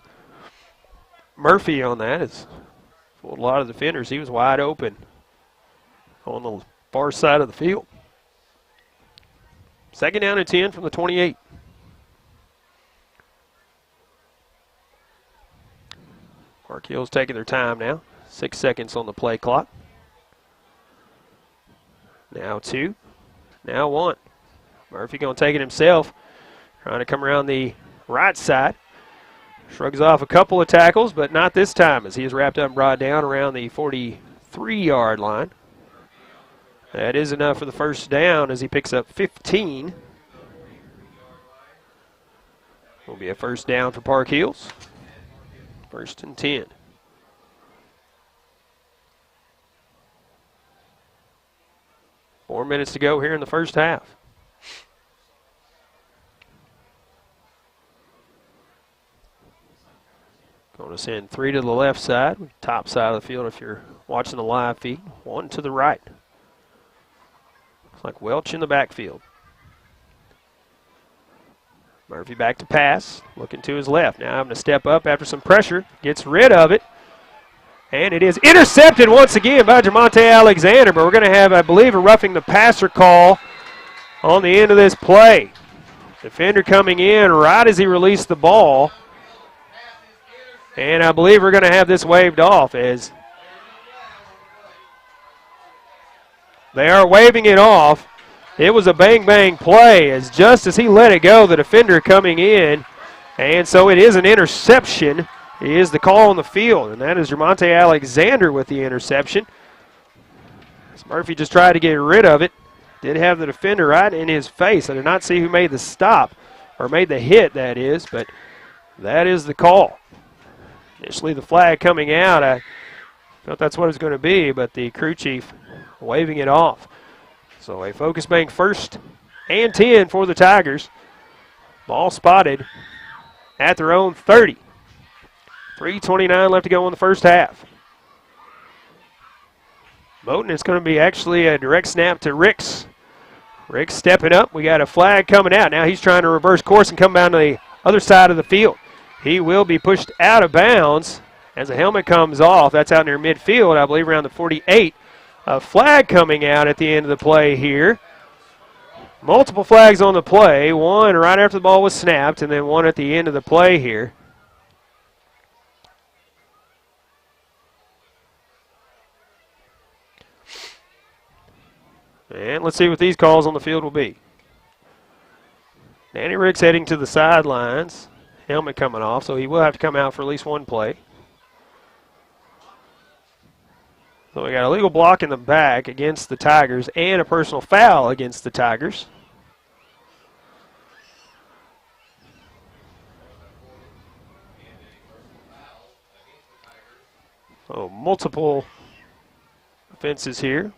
Murphy on that. It's fooled a lot of defenders. He was wide open on the far side of the field. 2nd down and 10 from the 28. Park Hill's taking their time now. 6 seconds on the play clock. Now 2. Now 1. Murphy going to take it himself. Trying to come around the right side. Shrugs off a couple of tackles, but not this time as he is wrapped up and brought down around the 43-yard line. That is enough for the first down as he picks up 15. Will be a first down for Park Hills. 1st and 10. Four minutes to go here in the first half. Going to send 3 to the left side, top side of the field if you're watching the live feed. 1 to the right. Looks like Welch in the backfield. Murphy back to pass, looking to his left. Now having to step up after some pressure. Gets rid of it. And it is intercepted once again by Jamonte Alexander, but we're going to have, I believe, a roughing the passer call on the end of this play. Defender coming in right as he released the ball. And I believe we're going to have this waved off as they are waving it off. It was a bang-bang play as just as he let it go, the defender coming in. And so it is an interception. It is the call on the field, and that is Jamonte Alexander with the interception. As Murphy just tried to get rid of it. Did have the defender right in his face. I did not see who made the stop, or made the hit, that is, but that is the call. Initially the flag coming out, I thought that's what it was going to be, but the crew chief waving it off. So a focus bank 1st and 10 for the Tigers. Ball spotted at their own 30. 3:29 left to go in the first half. Moten, it's going to be actually a direct snap to Ricks. Ricks stepping up. We got a flag coming out. Now he's trying to reverse course and come down to the other side of the field. He will be pushed out of bounds as the helmet comes off. That's out near midfield, I believe around the 48. A flag coming out at the end of the play here. Multiple flags on the play. One right after the ball was snapped, and then one at the end of the play here. And let's see what these calls on the field will be. Danny Ricks heading to the sidelines. Helmet coming off, so he will have to come out for at least one play. So we got a legal block in the back against the Tigers and a personal foul against the Tigers. So multiple offenses here.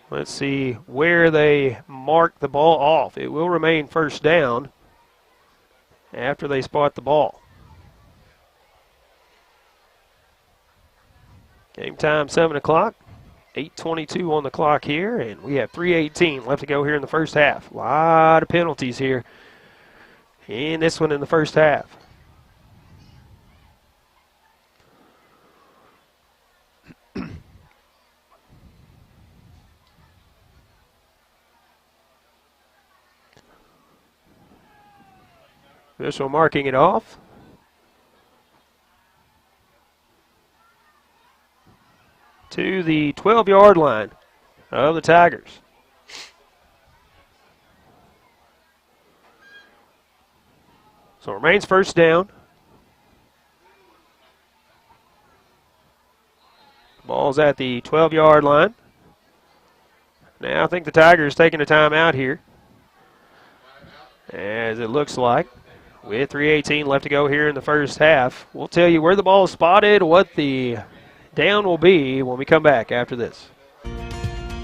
Let's see where they mark the ball off. It will remain first down after they spot the ball. Game time 7 o'clock. 8:22 on the clock here, and we have 3:18 left to go here in the first half. A lot of penalties here in this one in the first half. Official marking it off. To the 12-yard line of the Tigers. So it remains first down. Ball's at the 12-yard line. Now I think the Tigers taking a timeout here, as it looks like. With 3:18 left to go here in the first half. We'll tell you where the ball is spotted, what the down will be when we come back after this.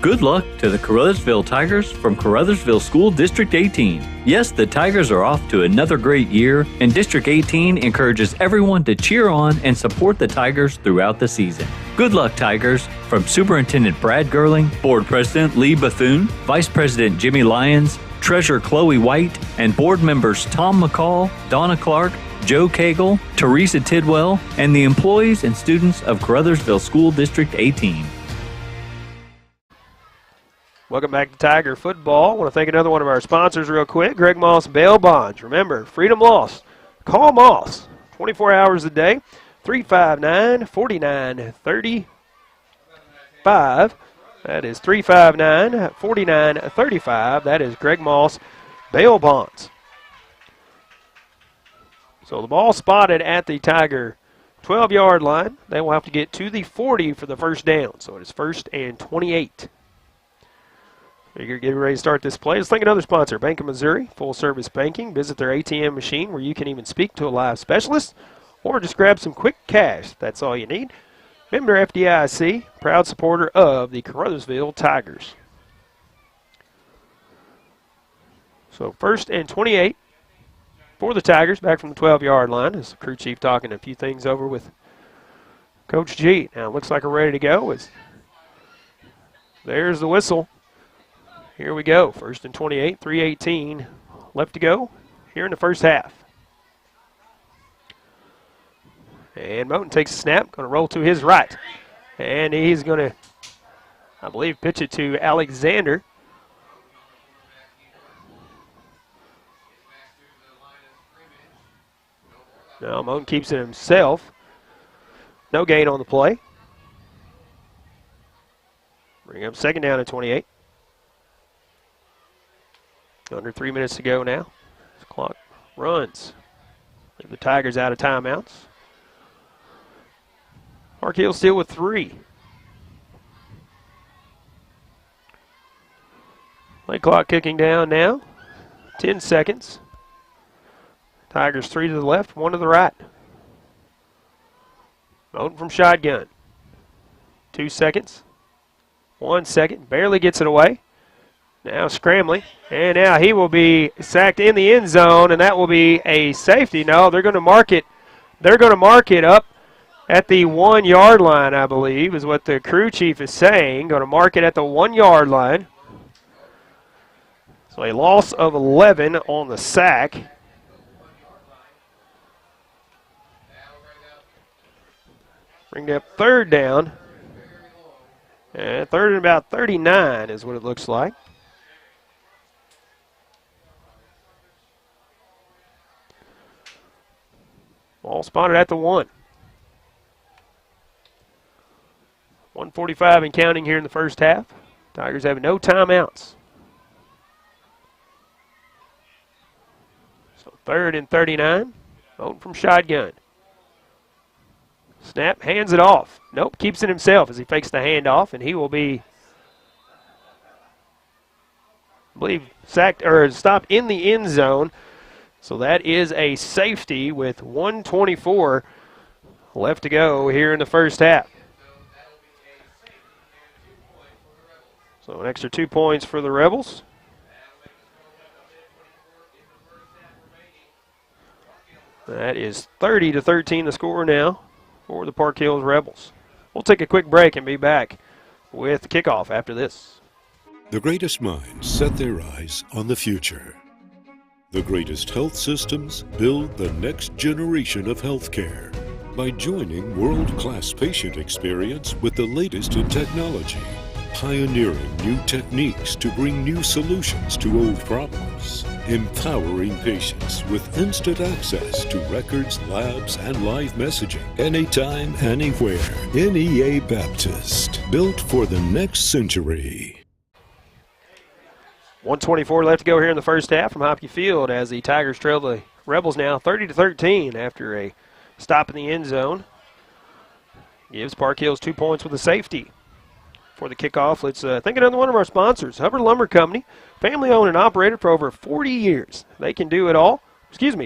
Good luck to the Caruthersville Tigers from Caruthersville School District 18. Yes, the Tigers are off to another great year, and District 18 encourages everyone to cheer on and support the Tigers throughout the season. Good luck, Tigers, from Superintendent Brad Gerling, Board President Lee Bethune, Vice President Jimmy Lyons, Treasurer Chloe White, and board members Tom McCall, Donna Clark, Joe Cagle, Teresa Tidwell, and the employees and students of Caruthersville School District 18. Welcome back to Tiger Football. I want to thank another one of our sponsors real quick, Greg Moss Bail Bonds. Remember, freedom lost. Call Moss 24 hours a day, 359-4935. That is 359-4935. That is Greg Moss Bail Bonds. So the ball spotted at the Tiger 12-yard line. They will have to get to the 40 for the first down. So it is 1st and 28. You're getting ready to start this play. Let's thank another sponsor, Bank of Missouri, full-service banking. Visit their ATM machine where you can even speak to a live specialist or just grab some quick cash. That's all you need. Member FDIC, proud supporter of the Caruthersville Tigers. So 1st and 28 for the Tigers, back from the 12-yard line, as the crew chief talking a few things over with Coach G. Now it looks like we're ready to go. There's the whistle. Here we go. 1st and 28, 3:18 left to go here in the first half. And Moten takes a snap, going to roll to his right. And he's going to, I believe, pitch it to Alexander. No, Moten keeps it himself. No gain on the play. Bring up 2nd down and 28. Under 3 minutes to go now. The clock runs. Leave the Tigers out of timeouts. Park Hill still with 3. Play clock kicking down now. 10 seconds. Tigers 3 to the left, 1 to the right. Moten from shotgun. 2 seconds. 1 second. Barely gets it away. Now scrambling. And now he will be sacked in the end zone, and that will be a safety. No, they're going to mark it. They're going to mark it up at the 1-yard line, I believe, is what the crew chief is saying. Going to mark it at the 1-yard line. So a loss of 11 on the sack. Bring up 3rd down. And 3rd and about 39 is what it looks like. Ball spotted at the 1. 1:45 and counting here in the first half. Tigers have no timeouts. So 3rd and 39. Moten from shotgun. Snap, hands it off. Nope, keeps it himself as he fakes the handoff, and he will be, I believe, sacked or stopped in the end zone. So that is a safety with 1:24 left to go here in the first half. So an extra 2 points for the Rebels. That is 30-13 the score now for the Park Hills Rebels. We'll take a quick break and be back with the kickoff after this. The greatest minds set their eyes on the future. The greatest health systems build the next generation of healthcare by joining world-class patient experience with the latest in technology, pioneering new techniques to bring new solutions to old problems, empowering patients with instant access to records, labs, and live messaging anytime, anywhere. NEA Baptist, built for the next century. 1:24 left to go here in the first half from Hopke Field as the Tigers trail the Rebels now 30-13 after a stop in the end zone. Gives Park Hills 2 points with a safety. For the kickoff, let's think another one of our sponsors, Hubbard Lumber Company, family owned and operated for over 40 years. They can do it all.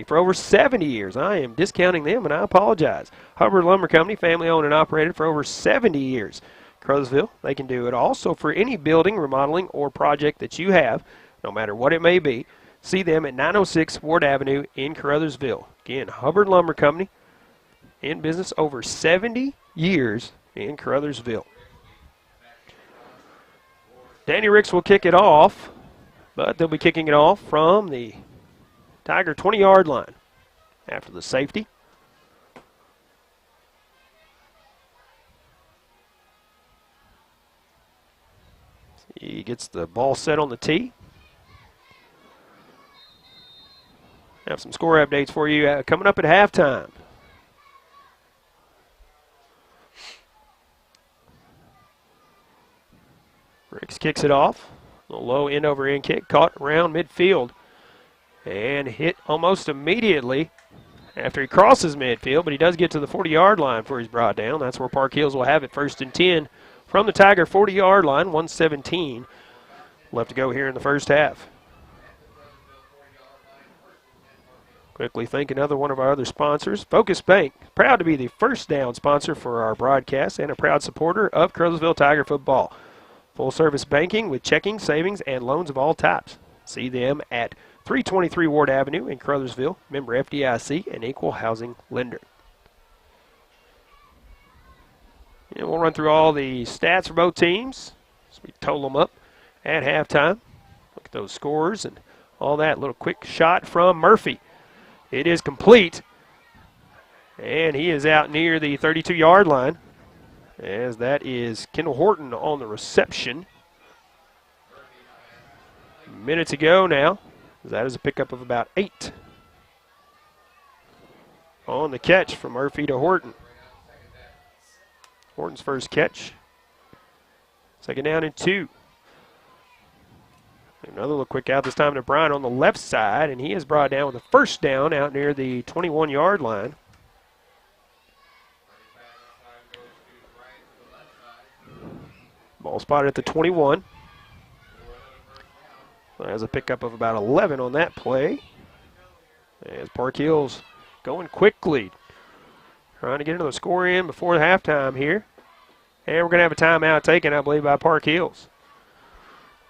For over 70 years. I am discounting them, and I apologize. Hubbard Lumber Company, family owned and operated for over 70 years. Caruthersville, they can do it all. So for any building, remodeling, or project that you have, no matter what it may be, see them at 906 Ward Avenue in Caruthersville. Again, Hubbard Lumber Company, in business over 70 years in Caruthersville. Danny Ricks will kick it off, but they'll be kicking it off from the Tiger 20-yard line after the safety. He gets the ball set on the tee. Have some score updates for you coming up at halftime. Ricks kicks it off. A little low end over end kick, caught around midfield and hit almost immediately after he crosses midfield, but he does get to the 40-yard line before he's brought down. That's where Park Hills will have it, 1st and 10 from the Tiger 40-yard line, 1:17 left to go here in the first half. Quickly thank another one of our other sponsors, Focus Bank, proud to be the first down sponsor for our broadcast and a proud supporter of Caruthersville Tiger football. Full-service banking with checking, savings, and loans of all types. See them at 323 Ward Avenue in Caruthersville, member FDIC, and equal housing lender. And we'll run through all the stats for both teams as we total them up at halftime. Look at those scores and all that. Little quick shot from Murphy. It is complete, and he is out near the 32-yard line, as that is Kendall Horton on the reception. Minutes ago now. That is a pickup of about 8. On the catch from Murphy to Horton. Horton's first catch. Second down and 2. Another little quick out, this time to Bryant on the left side, and he is brought down with a first down out near the 21-yard line. Ball spotted at the 21. There's a pickup of about 11 on that play. As Park Hills going quickly. Trying to get another score in before the halftime here. And we're going to have a timeout taken, I believe, by Park Hills.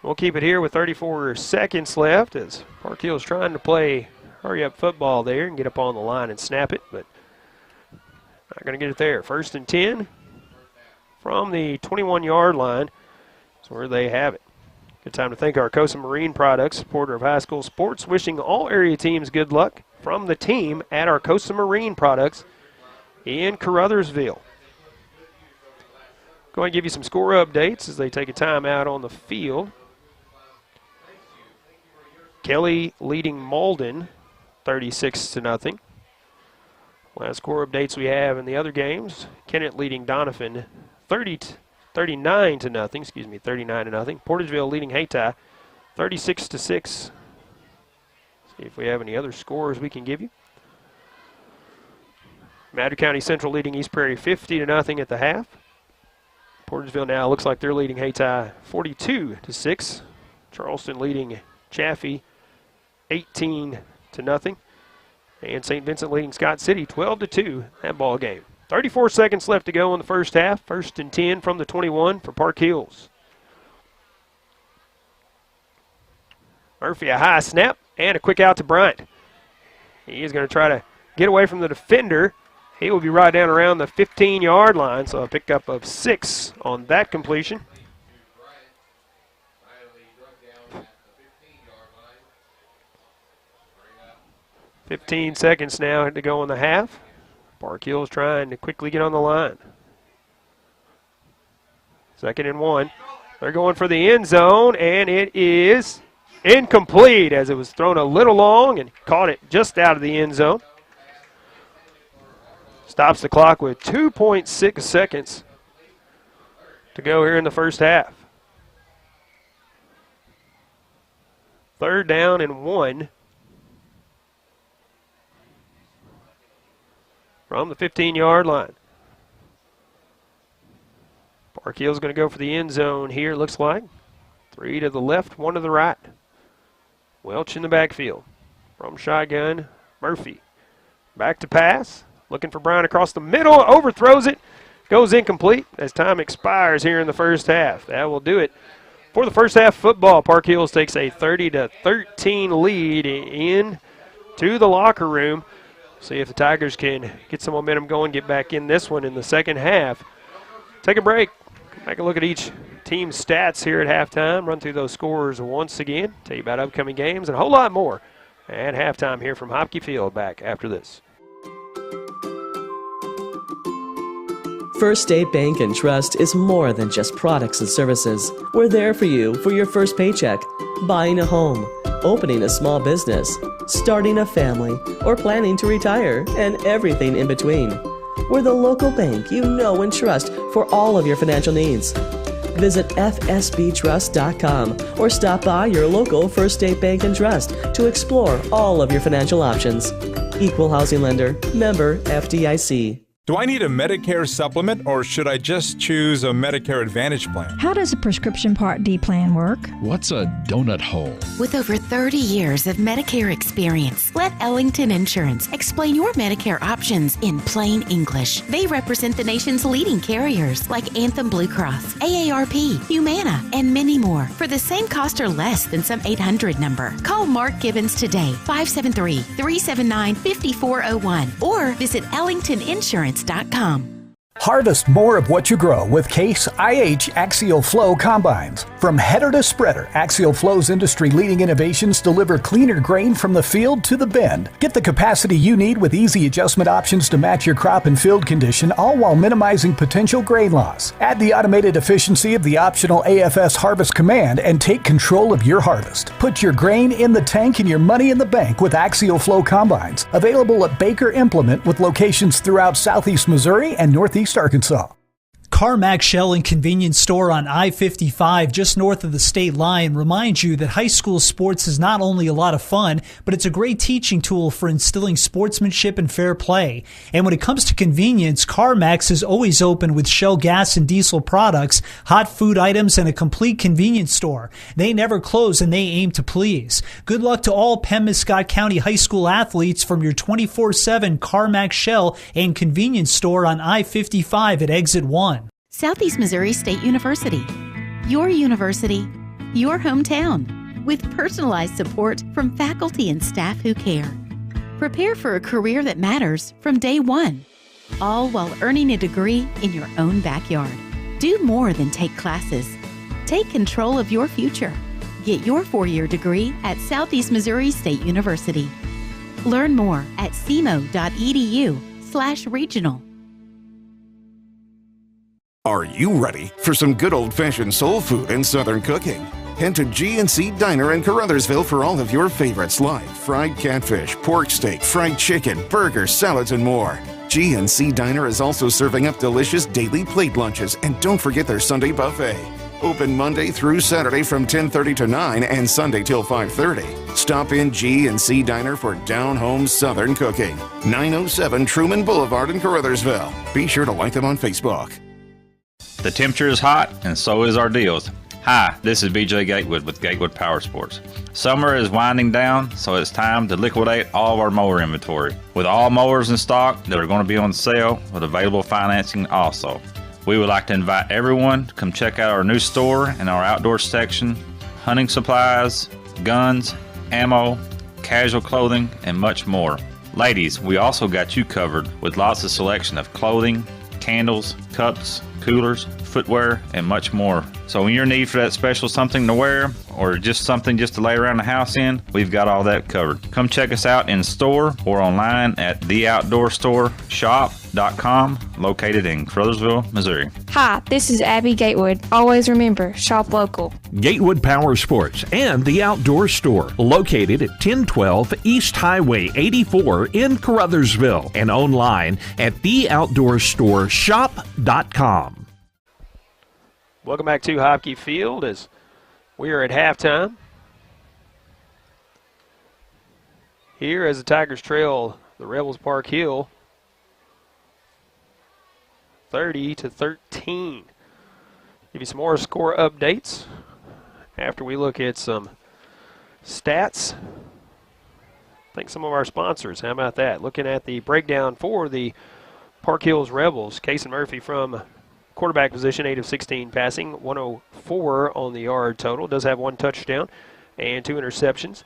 We'll keep it here with 34 seconds left as Park Hills trying to play hurry-up football there and get up on the line and snap it, but not going to get it there. 1st and 10 from the 21-yard line. That's where they have it. Good time to thank Arcosa Marine Products, supporter of high school sports, wishing all area teams good luck from the team at Arcosa Marine Products in Caruthersville. Going to give you some score updates as they take a timeout on the field. Kelly leading Malden 36-0. Last score updates we have in the other games. Kennett leading Doniphan 39-0. 39-0. Portageville leading Hayti 36-6. See if we have any other scores we can give you. Madrid County Central leading East Prairie 50-0 at the half. Portageville now looks like they're leading Hayti 42-6. Charleston leading Chaffee 18-0. And St. Vincent leading Scott City 12-2 that ball game. 34 seconds left to go in the first half. 1st and 10 from the 21 for Park Hills. Murphy a high snap and a quick out to Bryant. He is going to try to get away from the defender. He will be right down around the 15-yard line, so a pickup of 6 on that completion. $15 seconds now to go in the half. Park Hills trying to quickly get on the line. 2nd and 1. They're going for the end zone, and it is incomplete as it was thrown a little long and caught it just out of the end zone. Stops the clock with 2.6 seconds to go here in the first half. 3rd down and 1 from the 15-yard line. Park Hills going to go for the end zone here, it looks like. 3 to the left, 1 to the right. Welch in the backfield. From shotgun, Murphy. Back to pass. Looking for Brown across the middle. Overthrows it. Goes incomplete as time expires here in the first half. That will do it for the first half football. Park Hills takes a 30-13 lead in to the locker room. See if the Tigers can get some momentum going, get back in this one in the second half. Take a break. Come back and look at each team's stats here at halftime. Run through those scores once again. Tell you about upcoming games and a whole lot more at halftime here from Hopke Field. Back after this. First State Bank and Trust is more than just products and services. We're there for you for your first paycheck, buying a home, opening a small business, starting a family, or planning to retire, and everything in between. We're the local bank you know and trust for all of your financial needs. Visit fsbtrust.com or stop by your local First State Bank and Trust to explore all of your financial options. Equal housing lender, member FDIC. Do I need a Medicare supplement or should I just choose a Medicare Advantage plan? How does a prescription Part D plan work? What's a donut hole? With over 30 years of Medicare experience, let Ellington Insurance explain your Medicare options in plain English. They represent the nation's leading carriers like Anthem Blue Cross, AARP, Humana, and many more for the same cost or less than some 800 number. Call Mark Gibbons today, 573-379-5401, or visit ellingtoninsurance.com. Harvest more of what you grow with Case IH Axial Flow Combines. From header to spreader, Axial Flow's industry-leading innovations deliver cleaner grain from the field to the bin. Get the capacity you need with easy adjustment options to match your crop and field condition, all while minimizing potential grain loss. Add the automated efficiency of the optional AFS Harvest Command and take control of your harvest. Put your grain in the tank and your money in the bank with Axial Flow Combines. Available at Baker Implement with locations throughout Southeast Missouri and Northeast Arkansas. CarMax Shell and Convenience Store on I-55 just north of the state line reminds you that high school sports is not only a lot of fun, but it's a great teaching tool for instilling sportsmanship and fair play. And when it comes to convenience, CarMax is always open with Shell gas and diesel products, hot food items, and a complete convenience store. They never close and they aim to please. Good luck to all Penn-Scott County high school athletes from your 24/7 CarMax Shell and Convenience Store on I-55 at Exit 1. Southeast Missouri State University. Your university, your hometown, with personalized support from faculty and staff who care. Prepare for a career that matters from day one, all while earning a degree in your own backyard. Do more than take classes. Take control of your future. Get your 4-year degree at Southeast Missouri State University. Learn more at cmo.edu/regional. Are you ready for some good old-fashioned soul food and Southern cooking? Head to G&C Diner in Caruthersville for all of your favorites like fried catfish, pork steak, fried chicken, burgers, salads, and more. G&C Diner is also serving up delicious daily plate lunches, and don't forget their Sunday buffet. Open Monday through Saturday from 10:30 to 9 and Sunday till 5:30. Stop in G&C Diner for down-home Southern cooking. 907 Truman Boulevard in Caruthersville. Be sure to like them on Facebook. The temperature is hot, and so is our deals. Hi, this is BJ Gatewood with Gatewood Power Sports. Summer is winding down, so it's time to liquidate all of our mower inventory. With all mowers in stock that are going to be on sale with available financing also. We would like to invite everyone to come check out our new store and our outdoor section, hunting supplies, guns, ammo, casual clothing, and much more. Ladies, we also got you covered with lots of selection of clothing, candles, cups, coolers, footwear, and much more. So when you're in need for that special something to wear or just something just to lay around the house in, we've got all that covered. Come check us out in store or online at theoutdoorstore.shop.com, located in Caruthersville, Missouri. Hi, this is Abby Gatewood. Always remember, shop local. Gatewood Power Sports and the Outdoor Store, located at 1012 East Highway 84 in Caruthersville, and online at theoutdoorstore.shop.com. Welcome back to Hopke Field as we are at halftime. Here as the Tigers trail the Rebels Park Hill 30-13. Give you some more score updates after we look at some stats. Thank some of our sponsors. How about that? Looking at the breakdown for the Park Hills Rebels. Casey Murphy from quarterback position, 8 of 16 passing, 104 on the yard total. Does have 1 touchdown and 2 interceptions.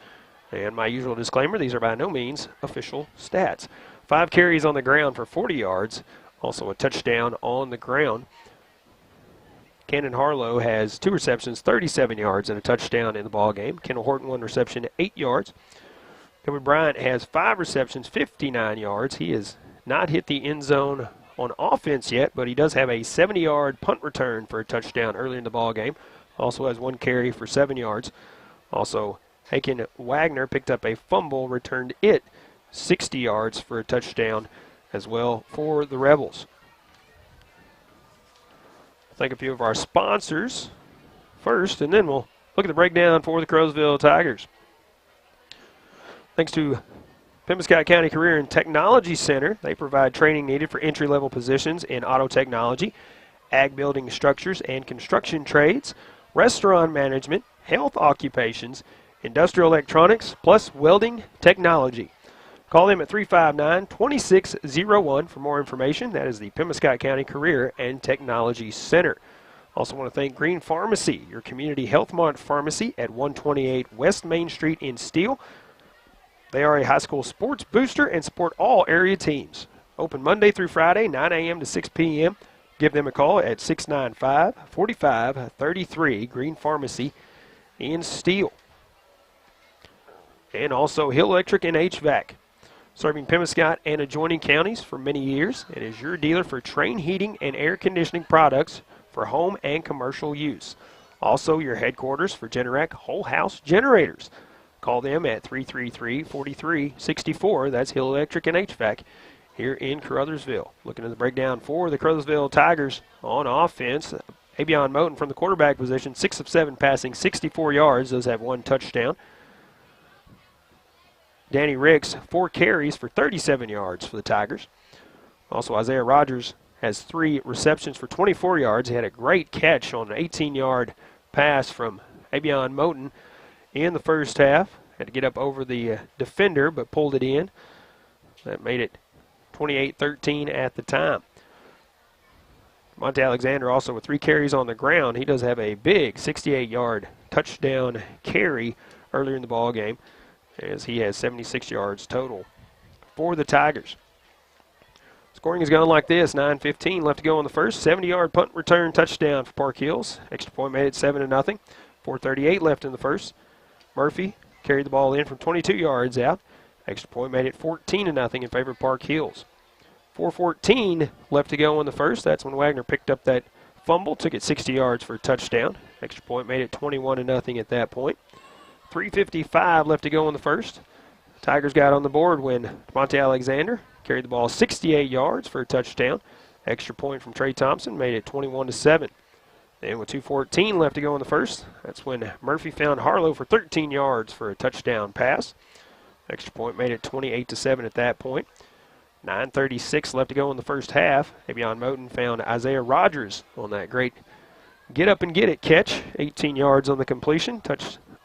And my usual disclaimer, these are by no means official stats. 5 carries on the ground for 40 yards. Also a touchdown on the ground. Cannon Harlow has 2 receptions, 37 yards, and a touchdown in the ball game. Kendall Horton, 1 reception, 8 yards. Kobe Bryant has 5 receptions, 59 yards. He has not hit the end zone on offense yet, but he does have a 70-yard punt return for a touchdown early in the ball game. Also has 1 carry for 7 yards. Also, Haken Wagner picked up a fumble, returned it 60 yards for a touchdown as well for the Rebels. Thank a few of our sponsors first, and then we'll look at the breakdown for the Caruthersville Tigers. Thanks to Pembescott County Career and Technology Center. They provide training needed for entry-level positions in auto technology, ag building structures and construction trades, restaurant management, health occupations, industrial electronics, plus welding technology. Call them at 359-2601 for more information. That is the Pembescott County Career and Technology Center. Also want to thank Green Pharmacy, your community health mart pharmacy at 128 West Main Street in Steele. They are a high school sports booster and support all area teams. Open Monday through Friday, 9 a.m. to 6 p.m. Give them a call at 695-4533, Green Pharmacy in Steele. And also Hill Electric and HVAC. Serving Pembescott and adjoining counties for many years, it is your dealer for Train heating and air conditioning products for home and commercial use. Also your headquarters for Generac whole house generators. Call them at 333-4364. That's Hill Electric and HVAC here in Caruthersville. Looking at the breakdown for the Caruthersville Tigers on offense. Avion Moten from the quarterback position, 6 of 7 passing, 64 yards. Those have 1 touchdown. Danny Ricks, 4 carries for 37 yards for the Tigers. Also, Isaiah Rogers has 3 receptions for 24 yards. He had a great catch on an 18-yard pass from Avion Moten in the first half. Had to get up over the defender, but pulled it in. That made it 28-13 at the time. Monte Alexander also with 3 carries on the ground. He does have a big 68-yard touchdown carry earlier in the ball game, as he has 76 yards total for the Tigers. Scoring has gone like this: 9:15 left to go in the first. 70-yard punt return touchdown for Park Hills. Extra point made it 7-0. 4:38 left in the first. Murphy carried the ball in from 22 yards out. Extra point made it 14-0 in favor of Park Hills. 4:14 left to go in the first. That's when Wagner picked up that fumble, took it 60 yards for a touchdown. Extra point made it 21-0 at that point. 3:55 left to go in the first. Tigers got on the board when Monte Alexander carried the ball 68 yards for a touchdown. Extra point from Trey Thompson made it 21-7. Then with 2:14 left to go in the first, that's when Murphy found Harlow for 13 yards for a touchdown pass. Extra point made it 28-7 at that point. 9:36 left to go in the first half. Avion Moten found Isaiah Rogers on that great get up and get it catch. 18 yards on the completion,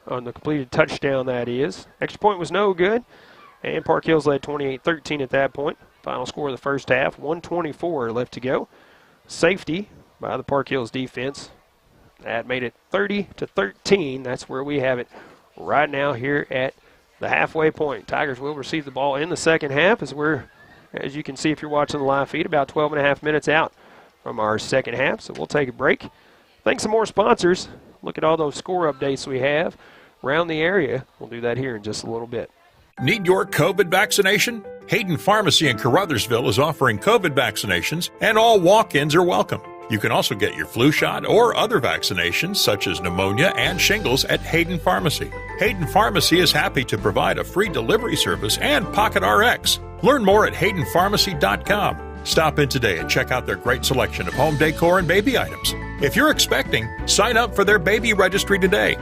on the completed touchdown, that is. Extra point was no good, and Park Hills led 28-13 at that point. Final score of the first half, 1:24 left to go. Safety by the Park Hills defense. That made it 30-13. That's where we have it right now here at the halfway point. Tigers will receive the ball in the second half, as you can see if you're watching the live feed, about 12.5 minutes out from our second half. So we'll take a break. Thanks some more sponsors. Look at all those score updates we have around the area. We'll do that here in just a little bit. Need your COVID vaccination? Hayden Pharmacy in Caruthersville is offering COVID vaccinations, and all walk-ins are welcome. You can also get your flu shot or other vaccinations such as pneumonia and shingles at Hayden Pharmacy. Hayden Pharmacy is happy to provide a free delivery service and Pocket RX. Learn more at haydenpharmacy.com. Stop in today and check out their great selection of home decor and baby items. If you're expecting, sign up for their baby registry today.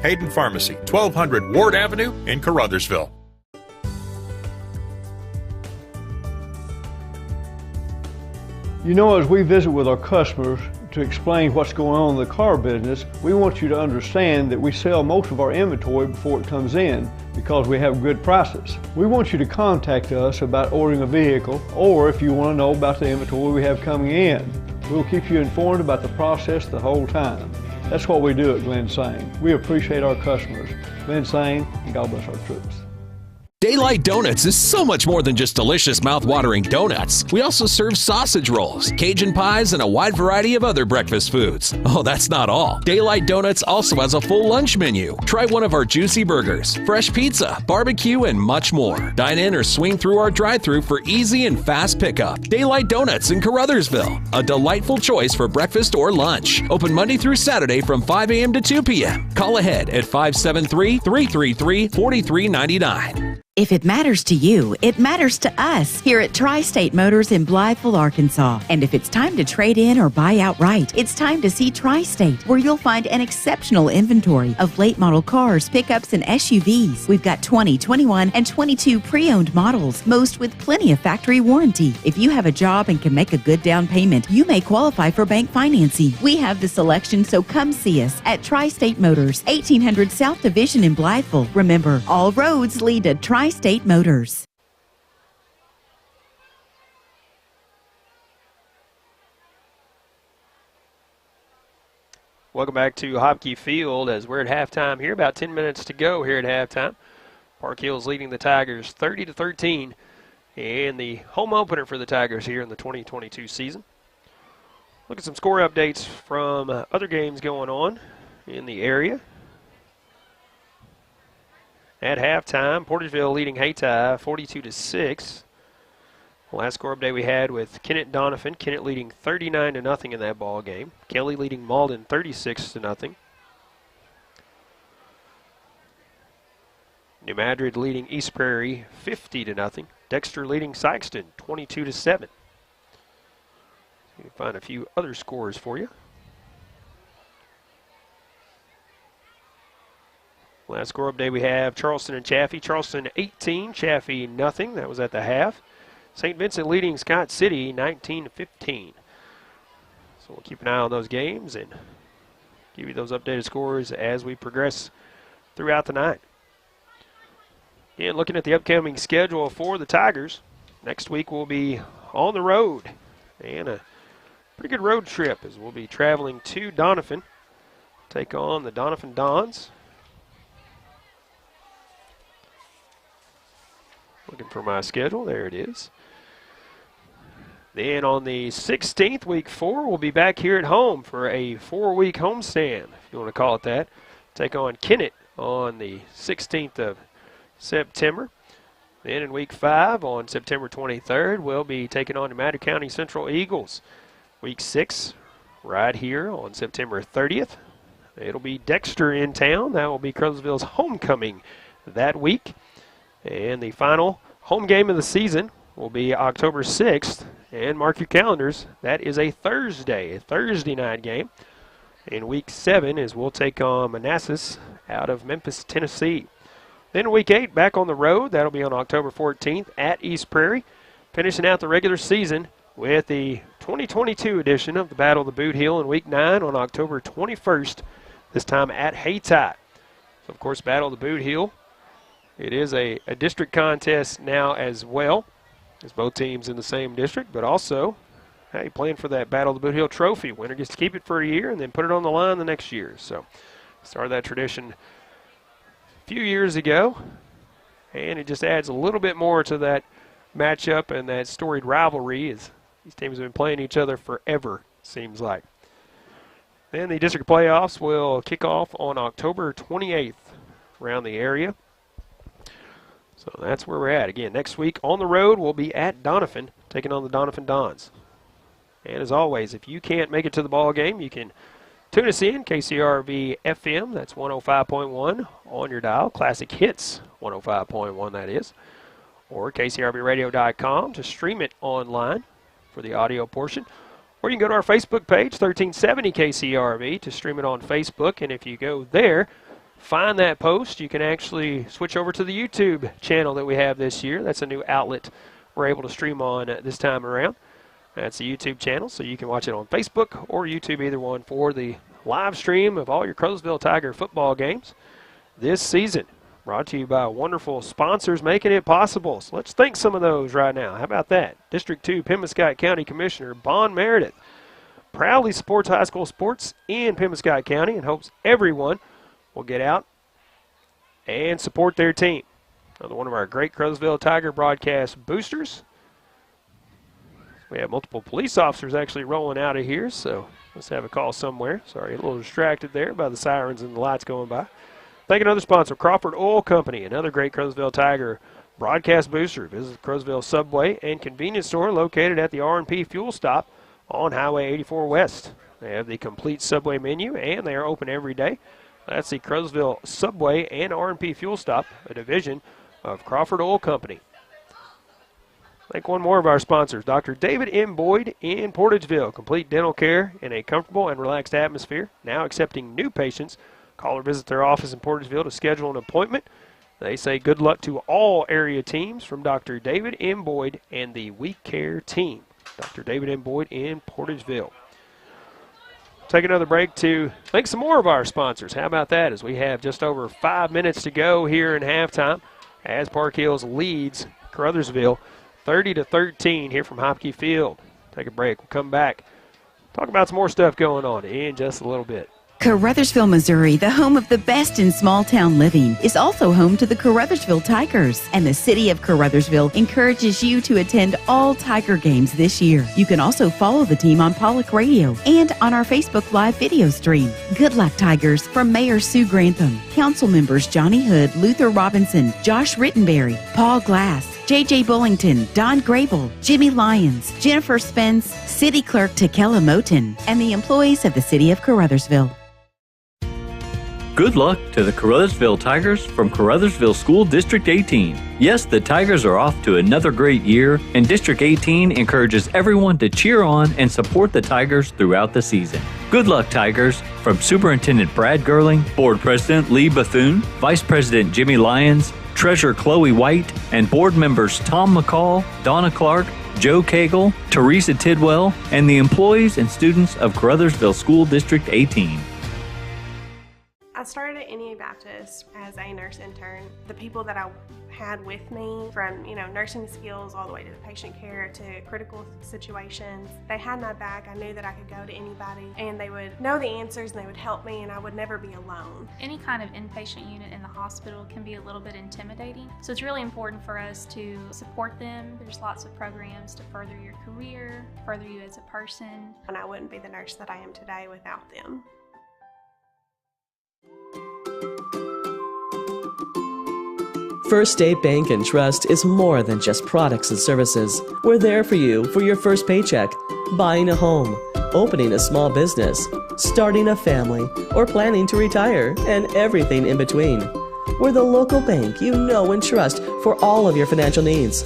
Hayden Pharmacy, 1200 Ward Avenue in Caruthersville. You know, as we visit with our customers to explain what's going on in the car business, we want you to understand that we sell most of our inventory before it comes in because we have good prices. We want you to contact us about ordering a vehicle, or if you want to know about the inventory we have coming in. We'll keep you informed about the process the whole time. That's what we do at Glen Sane. We appreciate our customers. Glen Sane, and God bless our troops. Daylight Donuts is so much more than just delicious mouth-watering donuts. We also serve sausage rolls, Cajun pies, and a wide variety of other breakfast foods. Oh, that's not all. Daylight Donuts also has a full lunch menu. Try one of our juicy burgers, fresh pizza, barbecue, and much more. Dine in or swing through our drive-thru for easy and fast pickup. Daylight Donuts in Caruthersville, a delightful choice for breakfast or lunch. Open Monday through Saturday from 5 a.m. to 2 p.m. Call ahead at 573-333-4399. If it matters to you, it matters to us here at Tri-State Motors in Blytheville, Arkansas. And if it's time to trade in or buy outright, it's time to see Tri-State, where you'll find an exceptional inventory of late model cars, pickups, and SUVs. We've got 20, 21, and 22 pre-owned models, most with plenty of factory warranty. If you have a job and can make a good down payment, you may qualify for bank financing. We have the selection, so come see us at Tri-State Motors, 1800 South Division in Blytheville. Remember, all roads lead to Tri-State Motors. Welcome back to Hopke Field as we're at halftime here. About 10 minutes to go here at halftime. Park Hill's leading the Tigers 30-13 and the home opener for the Tigers here in the 2022 season. Look at some score updates from other games going on in the area. At halftime, Porterville leading Hayti 42-6. The last score update we had with Kennett Donovan. Kennett leading 39-0 in that ball game. Kelly leading Malden 36-0. New Madrid leading East Prairie 50-0. Dexter leading Sykeston 22-7. You can find a few other scores for you. Last score update we have Charleston and Chaffee. Charleston 18, Chaffee nothing. That was at the half. St. Vincent leading Scott City 19-15. So we'll keep an eye on those games and give you those updated scores as we progress throughout the night. Again, looking at the upcoming schedule for the Tigers, next week we'll be on the road and a pretty good road trip as we'll be traveling to Donovan, take on the Donovan Dons. Looking for my schedule. There it is. Then on the 16th, week 4, we'll be back here at home for a 4-week homestand, if you want to call it that. Take on Kennett on the 16th of September. Then in week 5, on September 23rd, we'll be taking on the Madrid County Central Eagles. Week 6, right here on September 30th. It'll be Dexter in town. That will be Caruthersville's homecoming that week. And the final home game of the season will be October 6th. And mark your calendars, that is a Thursday night game. In week 7 is we'll take on Manassas out of Memphis, Tennessee. Then week 8, back on the road. That'll be on October 14th at East Prairie. Finishing out the regular season with the 2022 edition of the Battle of the Boot Heel in week 9 on October 21st, this time at Hayti. So, of course, Battle of the Boot Heel. It is a district contest now as well. It's both teams in the same district, but also, hey, playing for that Battle of the Boot Heel trophy. Winner gets to keep it for a year and then put it on the line the next year. So, started that tradition a few years ago, and it just adds a little bit more to that matchup and that storied rivalry as these teams have been playing each other forever, seems like. Then the district playoffs will kick off on October 28th around the area. So that's where we're at. Again, next week on the road, we'll be at Donovan, taking on the Donovan Dons. And as always, if you can't make it to the ball game, you can tune us in, KCRV FM, that's 105.1 on your dial. Classic Hits, 105.1 that is. Or KCRVradio.com to stream it online for the audio portion. Or you can go to our Facebook page, 1370 KCRV, to stream it on Facebook. And if you go there, find that post, you can actually switch over to the YouTube channel that we have this year. That's a new outlet we're able to stream on this time around. That's the YouTube channel, so you can watch it on Facebook or YouTube, either one, for the live stream of all your Caruthersville Tiger football games this season. Brought to you by wonderful sponsors making it possible. So let's thank some of those right now. How about that? District 2 Pembina County Commissioner Bon Meredith proudly supports high school sports in Pembina County and hopes everyone will get out and support their team. Another one of our great Caruthersville Tiger broadcast boosters. We have multiple police officers actually rolling out of here, so let's have a call somewhere. Sorry, a little distracted there by the sirens and the lights going by. Thank another sponsor, Crawford Oil Company, another great Caruthersville Tiger broadcast booster. Visit the Caruthersville Subway and Convenience Store located at the R&P Fuel Stop on Highway 84 West. They have the complete Subway menu, and they are open every day. That's the Caruthersville Subway and R&P Fuel Stop, a division of Crawford Oil Company. Thank one more of our sponsors, Dr. David M. Boyd in Portageville. Complete dental care in a comfortable and relaxed atmosphere. Now accepting new patients. Call or visit their office in Portageville to schedule an appointment. They say good luck to all area teams from Dr. David M. Boyd and the We Care team. Dr. David M. Boyd in Portageville. Take another break to thank some more of our sponsors. How about that, as we have just over 5 minutes to go here in halftime as Park Hills leads Caruthersville 30-13 here from Hopke Field. Take a break. We'll come back. Talk about some more stuff going on in just a little bit. Caruthersville, Missouri, the home of the best in small town living, is also home to the Caruthersville Tigers. And the city of Caruthersville encourages you to attend all Tiger games this year. You can also follow the team on Pollock Radio and on our Facebook Live video stream. Good luck, Tigers, from Mayor Sue Grantham, Council members Johnny Hood, Luther Robinson, Josh Rittenberry, Paul Glass, J.J. Bullington, Don Grable, Jimmy Lyons, Jennifer Spence, City Clerk Takela Moten, and the employees of the city of Caruthersville. Good luck to the Caruthersville Tigers from Caruthersville School District 18. Yes, the Tigers are off to another great year, and District 18 encourages everyone to cheer on and support the Tigers throughout the season. Good luck, Tigers, from Superintendent Brad Gerling, Board President Lee Bethune, Vice President Jimmy Lyons, Treasurer Chloe White, and board members Tom McCall, Donna Clark, Joe Cagle, Teresa Tidwell, and the employees and students of Caruthersville School District 18. I started at NEA Baptist as a nurse intern. The people that I had with me, from nursing skills all the way to patient care to critical situations, they had my back. I knew that I could go to anybody and they would know the answers and they would help me, and I would never be alone. Any kind of inpatient unit in the hospital can be a little bit intimidating, so it's really important for us to support them. There's lots of programs to further your career, further you as a person. And I wouldn't be the nurse that I am today without them. First State Bank and Trust is more than just products and services. We're there for you for your first paycheck, buying a home, opening a small business, starting a family, or planning to retire, and everything in between. We're the local bank you know and trust for all of your financial needs.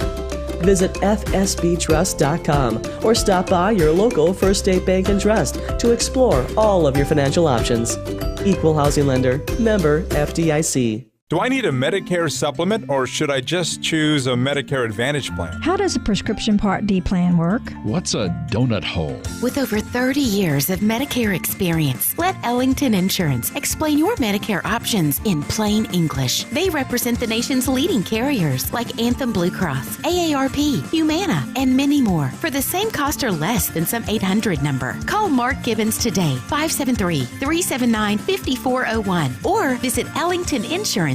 Visit fsbtrust.com or stop by your local First State Bank and Trust to explore all of your financial options. Equal housing lender, member FDIC. Do I need a Medicare supplement, or should I just choose a Medicare Advantage plan? How does a prescription Part D plan work? What's a donut hole? With over 30 years of Medicare experience, let Ellington Insurance explain your Medicare options in plain English. They represent the nation's leading carriers like Anthem Blue Cross, AARP, Humana, and many more for the same cost or less than some 800 number. Call Mark Gibbons today, 573-379-5401, or visit ellingtoninsurance.com.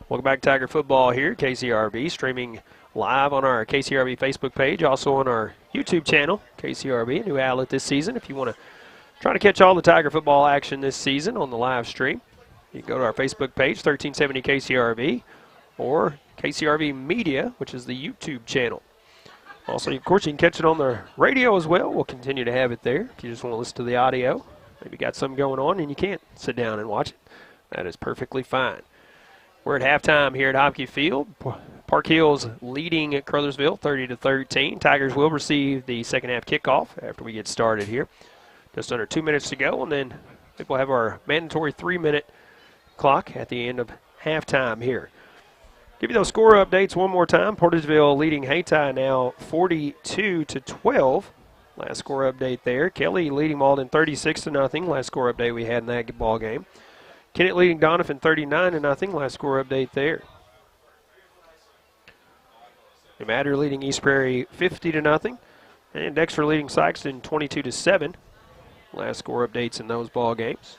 Welcome back to Tiger Football here, KCRB, streaming live on our KCRB Facebook page, also on our YouTube channel, KCRB, a new outlet this season. If you want to try to catch all the Tiger football action this season on the live stream, you can go to our Facebook page, 1370 KCRB, or KCRB Media, which is the YouTube channel. Also, of course, you can catch it on the radio as well. We'll continue to have it there if you just want to listen to the audio. Maybe got something going on and you can't sit down and watch it. That is perfectly fine. We're at halftime here at Hopke Field. Park Hills leading at Caruthersville 30-13. Tigers will receive the second half kickoff after we get started here. Just under 2 minutes to go, and then I think we'll have our mandatory 3-minute clock at the end of halftime here. Give you those score updates one more time. Portageville leading Hayti now 42-12. Last score update there. Kelly leading Malden 36-0. Last score update we had in that ball game. Kennett leading Donovan 39-0. Last score update there. New Madrid leading East Prairie 50-0. And Dexter leading Sykeston 22-7. Last score updates in those ball games.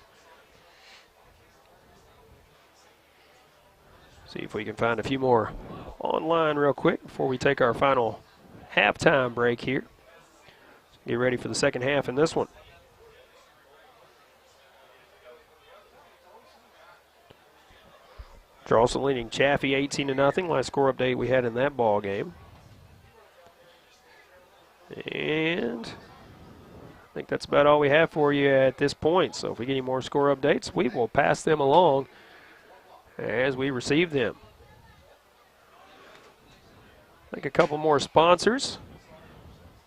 See if we can find a few more online real quick before we take our final halftime break here. Get ready for the second half in this one. Charleston leading Chaffee 18-0. Last score update we had in that ball game. And I think that's about all we have for you at this point. So if we get any more score updates, we will pass them along as we receive them. I think a couple more sponsors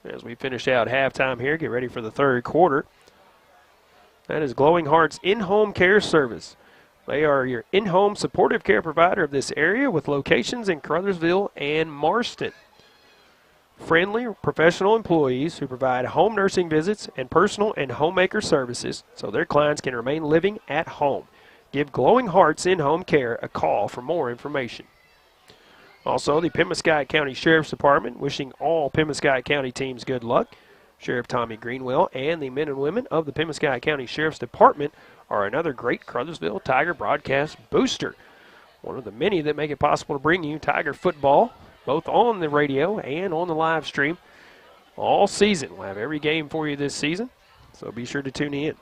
as we finish out halftime here. Get ready for the third quarter. That is Glowing Hearts In-Home Care Service. They are your in-home supportive care provider of this area with locations in Caruthersville and Marston. Friendly, professional employees who provide home nursing visits and personal and homemaker services so their clients can remain living at home. Give Glowing Hearts In-Home Care a call for more information. Also, the Pembroke County Sheriff's Department wishing all Pembroke County teams good luck. Sheriff Tommy Greenwell and the men and women of the Pembroke County Sheriff's Department are another great Caruthersville Tiger broadcast booster. One of the many that make it possible to bring you Tiger football, both on the radio and on the live stream all season. We'll have every game for you this season, so be sure to tune in.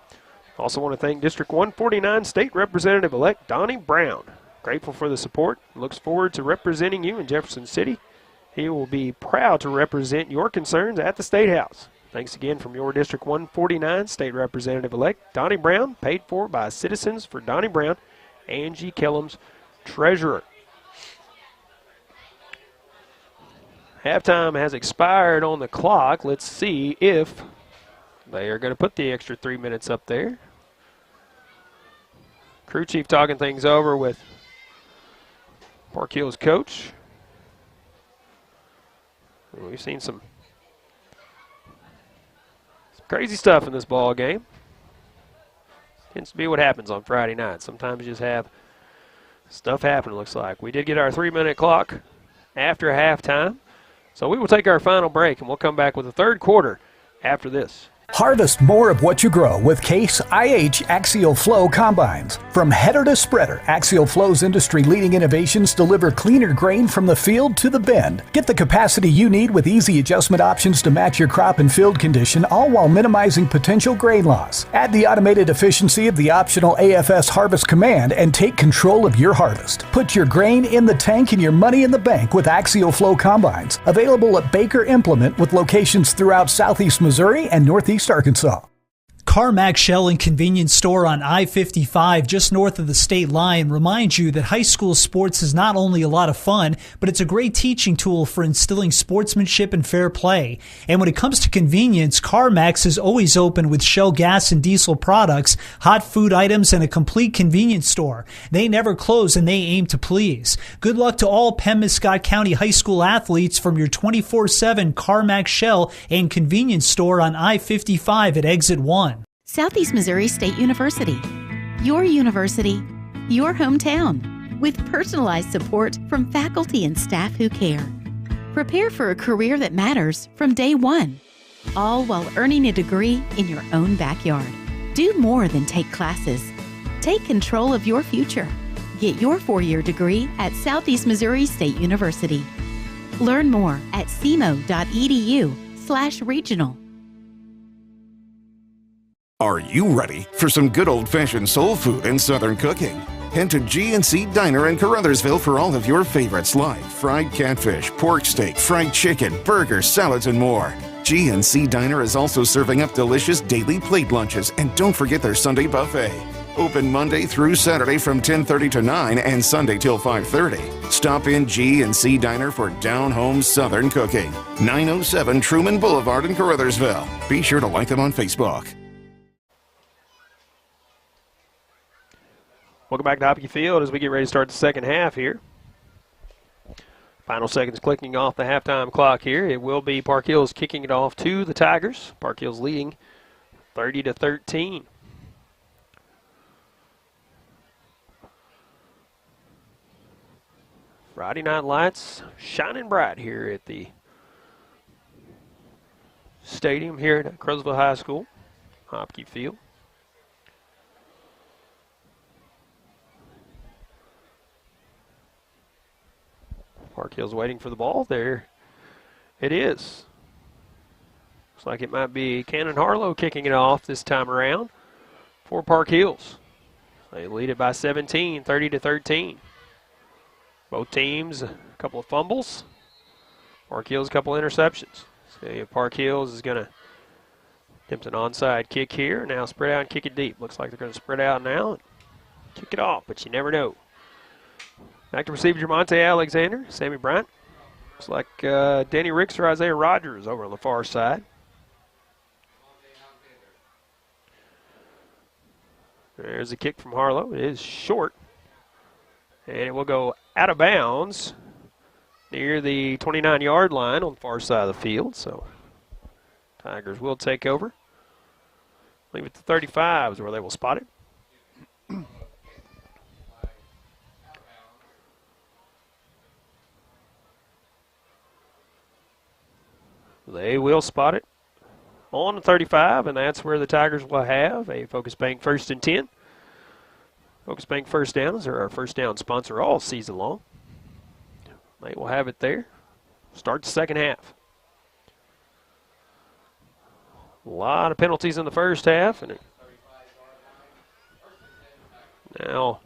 Also want to thank District 149 State Representative-elect Donnie Brown. Grateful for the support. Looks forward to representing you in Jefferson City. He will be proud to represent your concerns at the State House. Thanks again from your District 149 State Representative-elect Donnie Brown, paid for by Citizens for Donnie Brown, Angie Kellums, Treasurer. Halftime has expired on the clock. Let's see if they are going to put the extra 3 minutes up there. Crew chief talking things over with Park Hills coach. We've seen some crazy stuff in this ball game. Tends to be what happens on Friday night. Sometimes you just have stuff happen, it looks like. We did get our 3-minute clock after halftime. So we will take our final break, and we'll come back with the third quarter after this. Harvest more of what you grow with Case IH Axial Flow Combines. From header to spreader, Axial Flow's industry-leading innovations deliver cleaner grain from the field to the bin. Get the capacity you need with easy adjustment options to match your crop and field condition, all while minimizing potential grain loss. Add the automated efficiency of the optional AFS Harvest Command and take control of your harvest. Put your grain in the tank and your money in the bank with Axial Flow Combines. Available at Baker Implement with locations throughout southeast Missouri and northeast Arkansas. CarMax Shell and Convenience Store on I-55 just north of the state line reminds you that high school sports is not only a lot of fun, but it's a great teaching tool for instilling sportsmanship and fair play. And when it comes to convenience, CarMax is always open with Shell gas and diesel products, hot food items, and a complete convenience store. They never close and they aim to please. Good luck to all Penn-Scott County high school athletes from your 24/7 CarMax Shell and Convenience Store on I-55 at Exit 1. Southeast Missouri State University. Your university, your hometown, with personalized support from faculty and staff who care. Prepare for a career that matters from day one, all while earning a degree in your own backyard. Do more than take classes. Take control of your future. Get your 4-year degree at Southeast Missouri State University. Learn more at cmo.edu/regional. Are you ready for some good old-fashioned soul food and Southern cooking? Head to G&C Diner in Caruthersville for all of your favorites like fried catfish, pork steak, fried chicken, burgers, salads, and more. G&C Diner is also serving up delicious daily plate lunches, and don't forget their Sunday buffet. Open Monday through Saturday from 10:30 to 9 and Sunday till 5:30. Stop in G&C Diner for down-home Southern cooking. 907 Truman Boulevard in Caruthersville. Be sure to like them on Facebook. Welcome back to Hopke Field as we get ready to start the second half here. Final seconds clicking off the halftime clock here. It will be Park Hills kicking it off to the Tigers. Park Hills leading 30-13. Friday night lights shining bright here at the stadium here at Caruthersville High School, Hopke Field. Park Hills waiting for the ball. There it is. Looks like it might be Cannon Harlow kicking it off this time around for Park Hills. They lead it by 17, 30-13. Both teams, a couple of fumbles. Park Hills, a couple of interceptions. So Park Hills is going to attempt an onside kick here. Now spread out and kick it deep. Looks like they're going to spread out now and kick it off, but you never know. Back to receive Jermonte Alexander, Sammy Bryant. Looks like Danny Ricks or Isaiah Rogers over on the far side. There's a kick from Harlow. It is short. And it will go out of bounds near the 29-yard line on the far side of the field. So Tigers will take over. Leave it to 35 is where they will spot it. They will spot it on the 35, and that's where the Tigers will have a Focus Bank 1st and 10. Focus Bank First Downs are our first down sponsor all season long. They will have it there. Start the second half. A lot of penalties in the first half, and now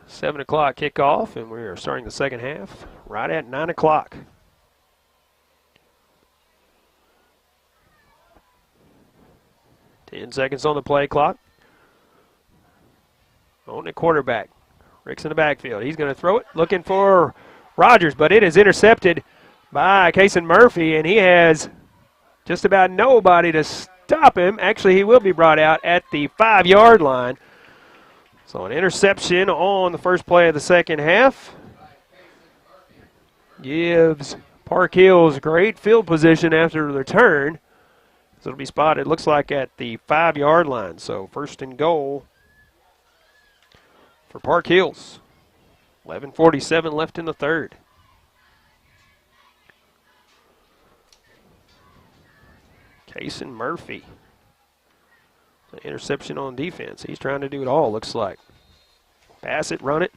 7 o'clock kickoff, and we are starting the second half right at 9 o'clock. Ten seconds on the play clock. On the quarterback. Rick's in the backfield. He's going to throw it, looking for Rogers, but it is intercepted by Kason Murphy, and he has just about nobody to stop him. Actually, he will be brought out at the 5-yard line. So an interception on the first play of the second half gives Park Hills great field position after the return. So it'll be spotted, looks like, at the 5-yard line. So 1st and goal for Park Hills. 11:47 left in the third. Kason Murphy. An interception on defense. He's trying to do it all, looks like. Pass it, run it,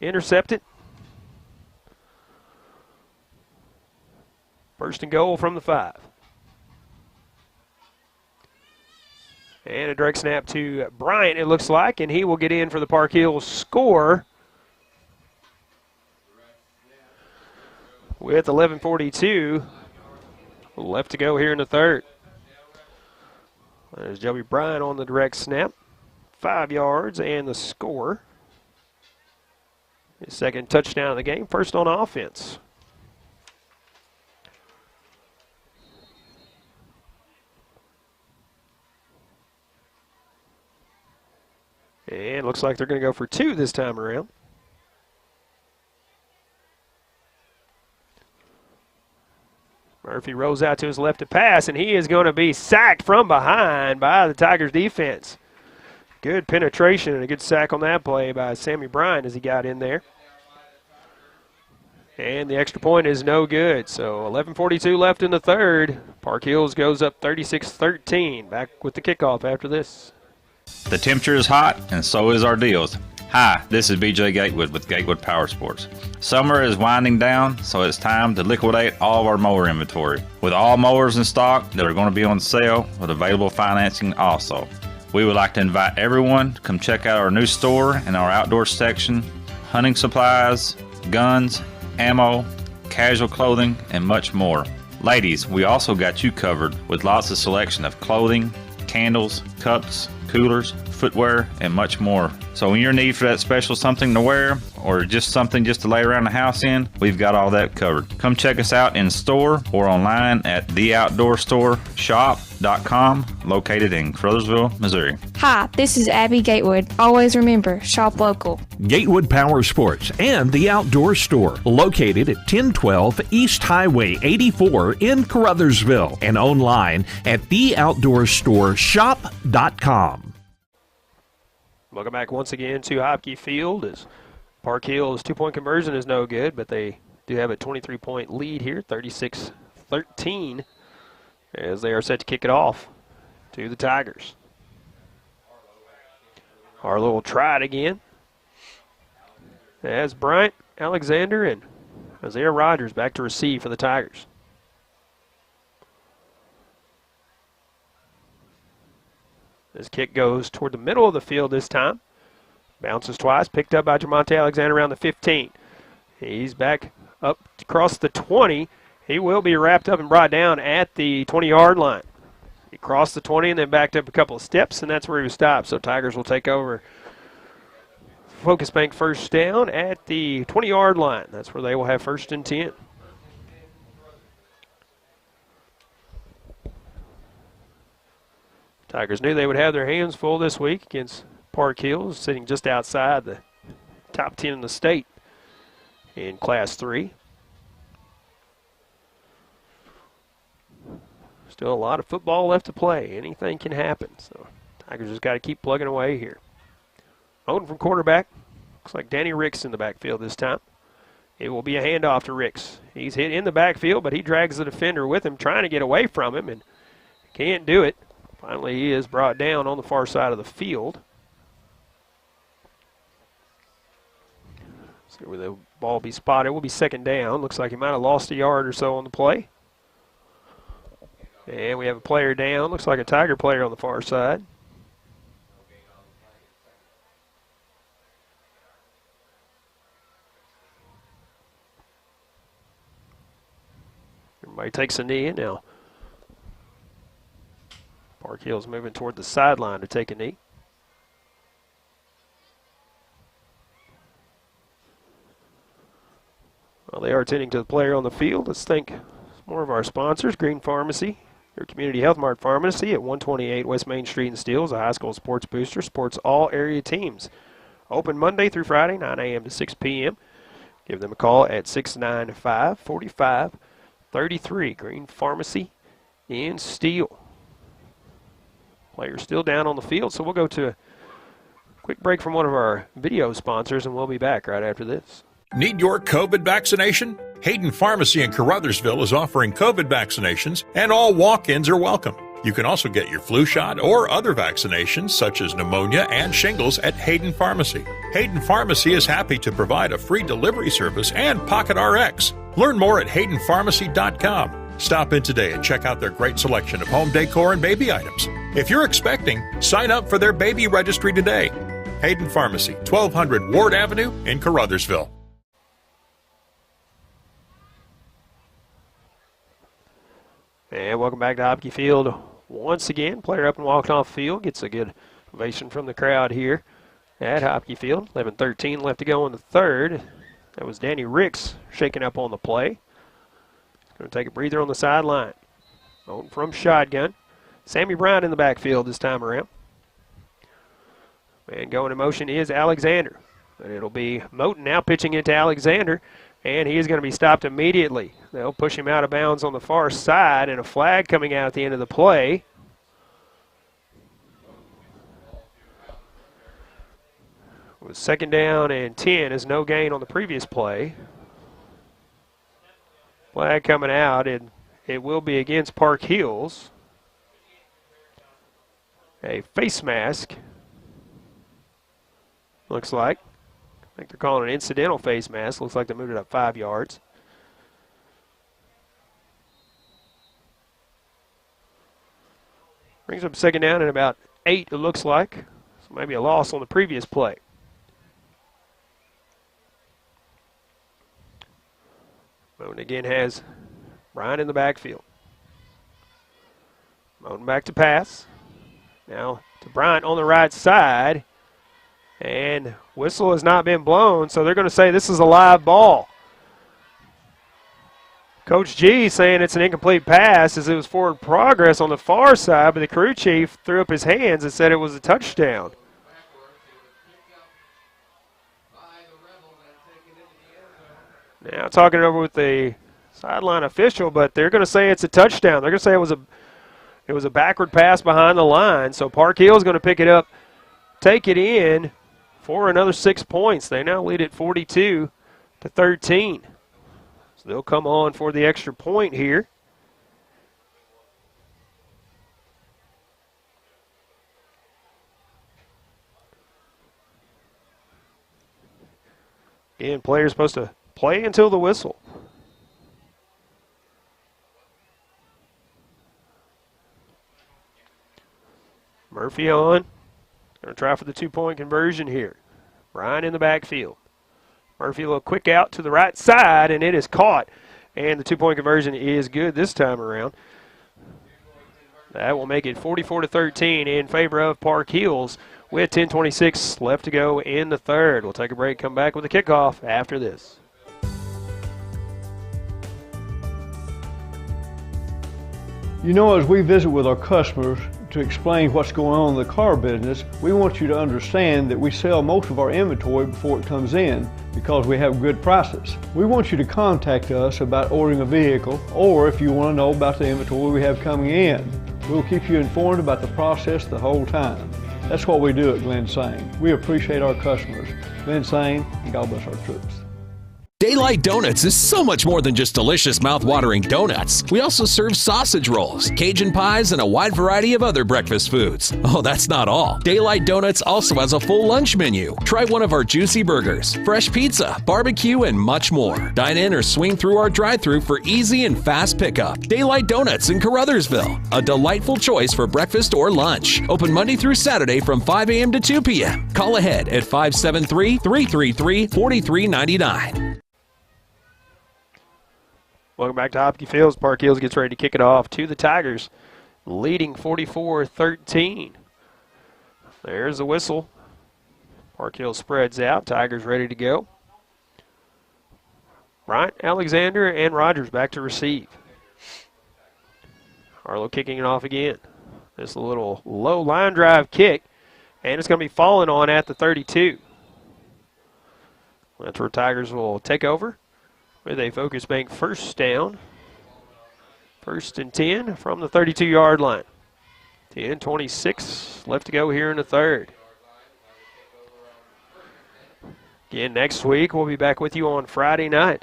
intercept it. 1st and goal from the 5. And a direct snap to Bryant, it looks like, and he will get in for the Park Hills score with 11:42 left to go here in the third. There's Joey Bryant on the direct snap. 5 yards and the score. His second touchdown of the game, first on offense. And looks like they're going to go for 2 this time around. Murphy rolls out to his left to pass, and he is going to be sacked from behind by the Tigers defense. Good penetration and a good sack on that play by Sammy Bryant as he got in there. And the extra point is no good. So 11:42 left in the third. Park Hills goes up 36-13. Back with the kickoff after this. The temperature is hot, and so is our deals. Hi, this is BJ Gatewood with Gatewood Power Sports. Summer is winding down, so it's time to liquidate all of our mower inventory. With all mowers in stock that are going to be on sale with available financing also. We would like to invite everyone to come check out our new store and our outdoor section, hunting supplies, guns, ammo, casual clothing, and much more. Ladies, we also got you covered with lots of selection of clothing, candles, cups, coolers, footwear, and much more. So when you're in need for that special something to wear or just something just to lay around the house in, we've got all that covered. Come check us out in store or online at theoutdoorstore.shop.com, located in Caruthersville, Missouri. Hi, this is Abby Gatewood. Always remember, shop local. Gatewood Power Sports and the Outdoor Store, located at 1012 East Highway 84 in Caruthersville, and online at theoutdoorstore.shop.com. Welcome back once again to Hopke Field as Park Hills' 2-point conversion is no good, but they do have a 23-point lead here, 36-13, as they are set to kick it off to the Tigers. Harlow will try it again. As Bryant, Alexander, and Isaiah Rogers back to receive for the Tigers. This kick goes toward the middle of the field this time. Bounces twice, picked up by Jermonte Alexander around the 15. He's back up across the 20. He will be wrapped up and brought down at the 20-yard line. He crossed the 20 and then backed up a couple of steps, and that's where he was stopped. So Tigers will take over Focus Bank first down at the 20-yard line. That's where they will have 1st and 10. Tigers knew they would have their hands full this week against Park Hills, sitting just outside the top 10 in the state in Class 3. Still a lot of football left to play. Anything can happen. So Tigers just got to keep plugging away here. Oden from quarterback. Looks like Danny Ricks in the backfield this time. It will be a handoff to Ricks. He's hit in the backfield, but he drags the defender with him, trying to get away from him, and can't do it. Finally, he is brought down on the far side of the field. See where the ball will be spotted. It will be 2nd down. Looks like he might have lost a yard or so on the play. And we have a player down. Looks like a Tiger player on the far side. Everybody takes a knee now. Park Hill's moving toward the sideline to take a knee. Well, they are attending to the player on the field. Let's thank more of our sponsors. Green Pharmacy, your community health mart pharmacy at 128 West Main Street in Steeles, a high school sports booster, supports all area teams. Open Monday through Friday, 9 a.m. to 6 p.m. Give them a call at 695-4533. Green Pharmacy in Steele. Players still down on the field, so we'll go to a quick break from one of our video sponsors, and we'll be back right after this. Need your COVID vaccination? Hayden Pharmacy in Caruthersville is offering COVID vaccinations, and all walk-ins are welcome. You can also get your flu shot or other vaccinations such as pneumonia and shingles at Hayden Pharmacy. Hayden Pharmacy is happy to provide a free delivery service and Pocket RX. Learn more at haydenpharmacy.com. Stop in today and check out their great selection of home decor and baby items. If you're expecting, sign up for their baby registry today. Hayden Pharmacy, 1200 Ward Avenue in Caruthersville. And welcome back to Hopke Field once again. Player up and walked off field. Gets a good ovation from the crowd here at Hopke Field. 11-13 left to go in the third. That was Danny Ricks shaking up on the play. Going to take a breather on the sideline. On from shotgun. Sammy Brown in the backfield this time around. And going in motion is Alexander. And it'll be Moten now pitching it to Alexander. And he is going to be stopped immediately. They'll push him out of bounds on the far side, and a flag coming out at the end of the play. With 2nd down and 10 is no gain on the previous play. Flag coming out, and it will be against Park Hills. A face mask, looks like. I think they're calling it an incidental face mask. Looks like they moved it up 5 yards. Brings up 2nd down and about 8, it looks like. So maybe a loss on the previous play. Moten again has Brian in the backfield. Moten back to pass. Now to Bryant on the right side. And whistle has not been blown, so they're going to say this is a live ball. Coach G saying it's an incomplete pass as it was forward progress on the far side, but the crew chief threw up his hands and said it was a touchdown. Now talking it over with the sideline official, but they're going to say it's a touchdown. They're going to say it was a backward pass behind the line, so Park Hill is going to pick it up, take it in for another 6 points. They now lead at 42-13. So they'll come on for the extra point here. Again, players supposed to play until the whistle. Murphy on. Going to try for the 2-point conversion here. Ryan in the backfield. Murphy a little quick out to the right side, and it is caught. And the 2-point conversion is good this time around. That will make it 44-13 in favor of Park Hills with 10:26 left to go in the third. We'll take a break, come back with the kickoff after this. You know, as we visit with our customers to explain what's going on in the car business, we want you to understand that we sell most of our inventory before it comes in because we have good prices. We want you to contact us about ordering a vehicle, or if you want to know about the inventory we have coming in. We'll keep you informed about the process the whole time. That's what we do at Glen Sane. We appreciate our customers. Glen Sane, and God bless our troops. Daylight Donuts is so much more than just delicious mouth-watering donuts. We also serve sausage rolls, Cajun pies, and a wide variety of other breakfast foods. Oh, that's not all. Daylight Donuts also has a full lunch menu. Try one of our juicy burgers, fresh pizza, barbecue, and much more. Dine in or swing through our drive-thru for easy and fast pickup. Daylight Donuts in Caruthersville, a delightful choice for breakfast or lunch. Open Monday through Saturday from 5 a.m. to 2 p.m. Call ahead at 573-333-4399. Welcome back to Hopke Field. Park Hills gets ready to kick it off to the Tigers, leading 44-13. There's the whistle. Park Hills spreads out. Tigers ready to go. Bryant, Alexander, and Rogers back to receive. Harlow kicking it off again. This little low line drive kick, and it's going to be falling on at the 32. That's where Tigers will take over with a Focus Bank first down. 1st and 10 from the 32-yard line. 10:26 left to go here in the third. Again, next week we'll be back with you on Friday night.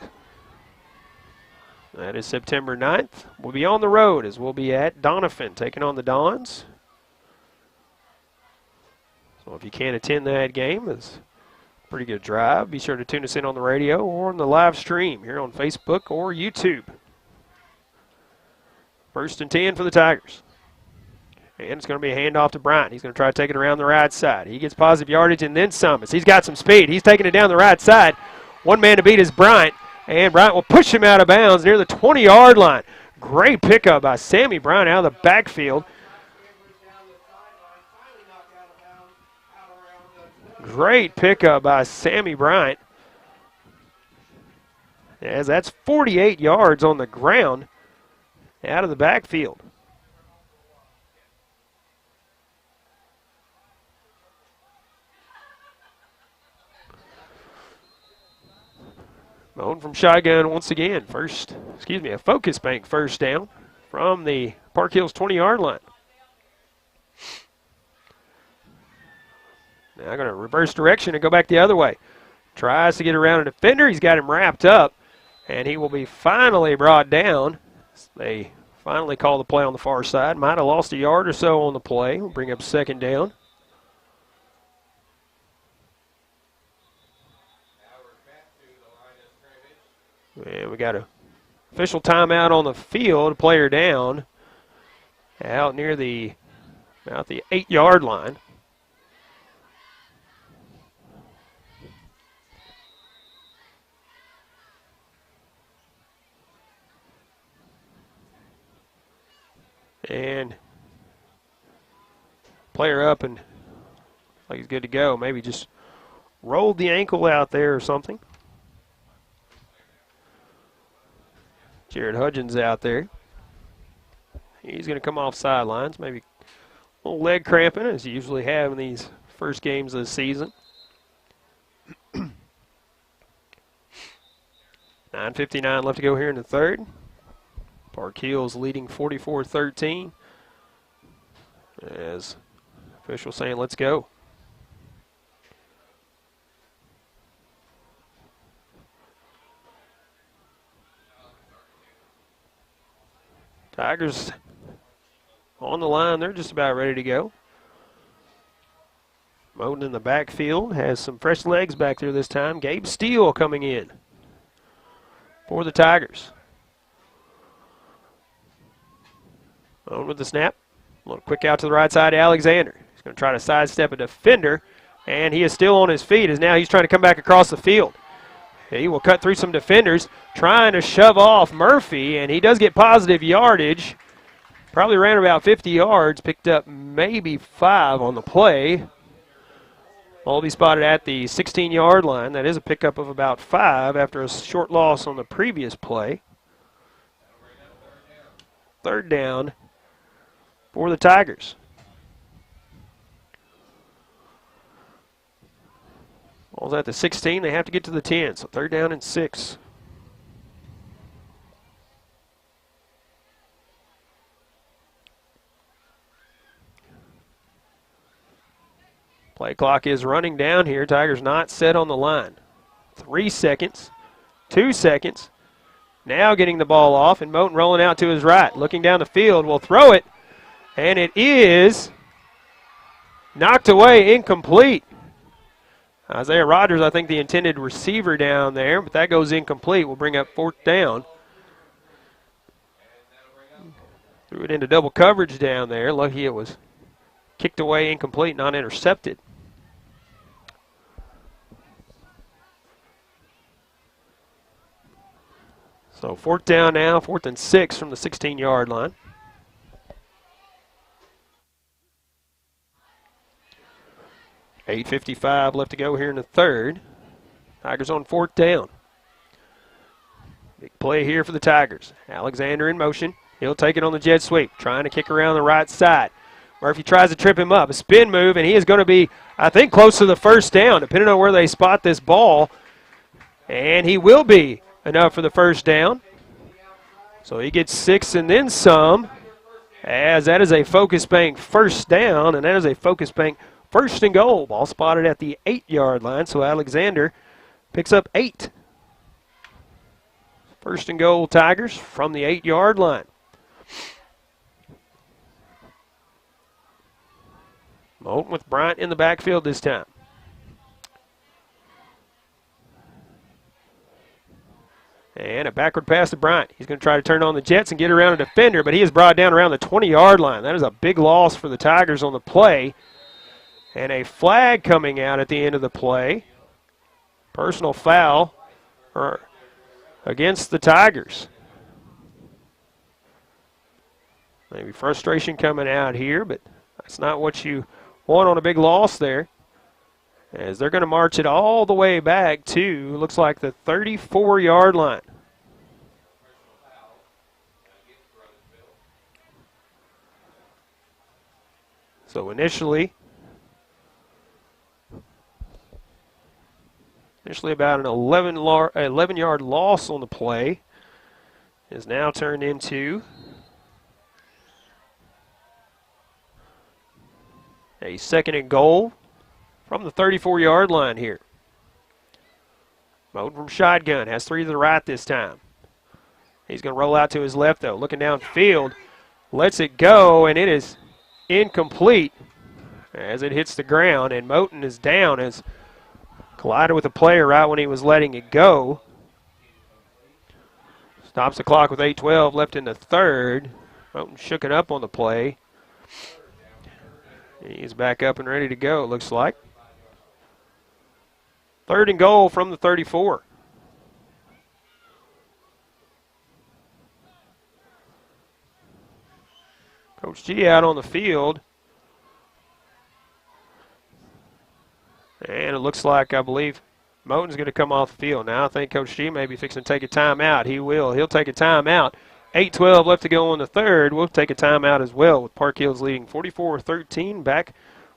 That is September 9th. We'll be on the road as we'll be at Doniphan taking on the Dons. So if you can't attend that game, it's pretty good drive. Be sure to tune us in on the radio or on the live stream here on Facebook or YouTube. 1st and 10 for the Tigers. And it's going to be a handoff to Bryant. He's going to try to take it around the right side. He gets positive yardage and then some. He's got some speed. He's taking it down the right side. One man to beat is Bryant. And Bryant will push him out of bounds near the 20-yard line. Great pickup by Sammy Bryant out of the backfield. Great pickup by Sammy Bryant, as that's 48 yards on the ground out of the backfield. Bone from shotgun once again. A Focus Bank first down from the Park Hills 20-yard line. Now going to reverse direction and go back the other way. Tries to get around a defender. He's got him wrapped up, and he will be finally brought down. They finally call the play on the far side. Might have lost a yard or so on the play. We'll bring up 2nd down. And we got an official timeout on the field. Player down out near about the 8-yard line. And player up and like he's good to go. Maybe just rolled the ankle out there or something. Jared Hudgens out there. He's going to come off sidelines. Maybe a little leg cramping, as you usually have in these first games of the season. 9:59 left to go here in the third. Park Hills leading 44-13. As officials saying, let's go. Tigers on the line. They're just about ready to go. Moden in the backfield has some fresh legs back there this time. Gabe Steele coming in for the Tigers. On with the snap. A little quick out to the right side to Alexander. He's going to try to sidestep a defender, and he is still on his feet as now he's trying to come back across the field. He will cut through some defenders, trying to shove off Murphy, and he does get positive yardage. Probably ran about 50 yards, picked up maybe 5 on the play. Ball will be spotted at the 16-yard line. That is a pickup of about 5 after a short loss on the previous play. Third down for the Tigers. Ball's at the 16. They have to get to the 10, so third down and 6. Play clock is running down here. Tigers not set on the line. 3 seconds, 2 seconds. Now getting the ball off, and Moten rolling out to his right. Looking down the field, will throw it, and it is knocked away, incomplete. Isaiah Rogers, I think the intended receiver down there, but that goes incomplete. We'll bring up 4th down. Threw it into double coverage down there. Lucky it was kicked away, incomplete, not intercepted. So 4th down now, 4th and 6 from the 16-yard line. $8:55 left to go here in the third. Tigers on 4th down. Big play here for the Tigers. Alexander in motion. He'll take it on the jet sweep, trying to kick around the right side. Murphy tries to trip him up. A spin move, and he is going to be, I think, close to the first down, depending on where they spot this ball. And he will be enough for the first down. So he gets 6 and then some, as that is a Focus Bank first down, and that is a Focus Bank first and goal. Ball spotted at the 8-yard line, so Alexander picks up 8. First and goal, Tigers from the 8-yard line. Moten with Bryant in the backfield this time. And a backward pass to Bryant. He's going to try to turn on the Jets and get around a defender, but he is brought down around the 20-yard line. That is a big loss for the Tigers on the play. And a flag coming out at the end of the play. Personal foul against the Tigers. Maybe frustration coming out here, but that's not what you want on a big loss there. As they're going to march it all the way back to, looks like the 34-yard line. So initially about an 11-yard loss on the play is now turned into a 2nd and goal from the 34-yard line here. Moten from shotgun, has 3 to the right this time. He's going to roll out to his left, though. Looking downfield, lets it go, and it is incomplete as it hits the ground, and Moten is down as collided with a player right when he was letting it go. Stops the clock with 8:12 left in the third. Moten shook it up on the play. He's back up and ready to go, it looks like. 3rd and goal from the 34. Coach G out on the field. And it looks like, I believe, Moten's going to come off the field. Now I think Coach G may be fixing to take a timeout. He will. He'll take a timeout. 8:12 left to go in the third. We'll take a timeout as well, with Park Hills leading 44-13. Back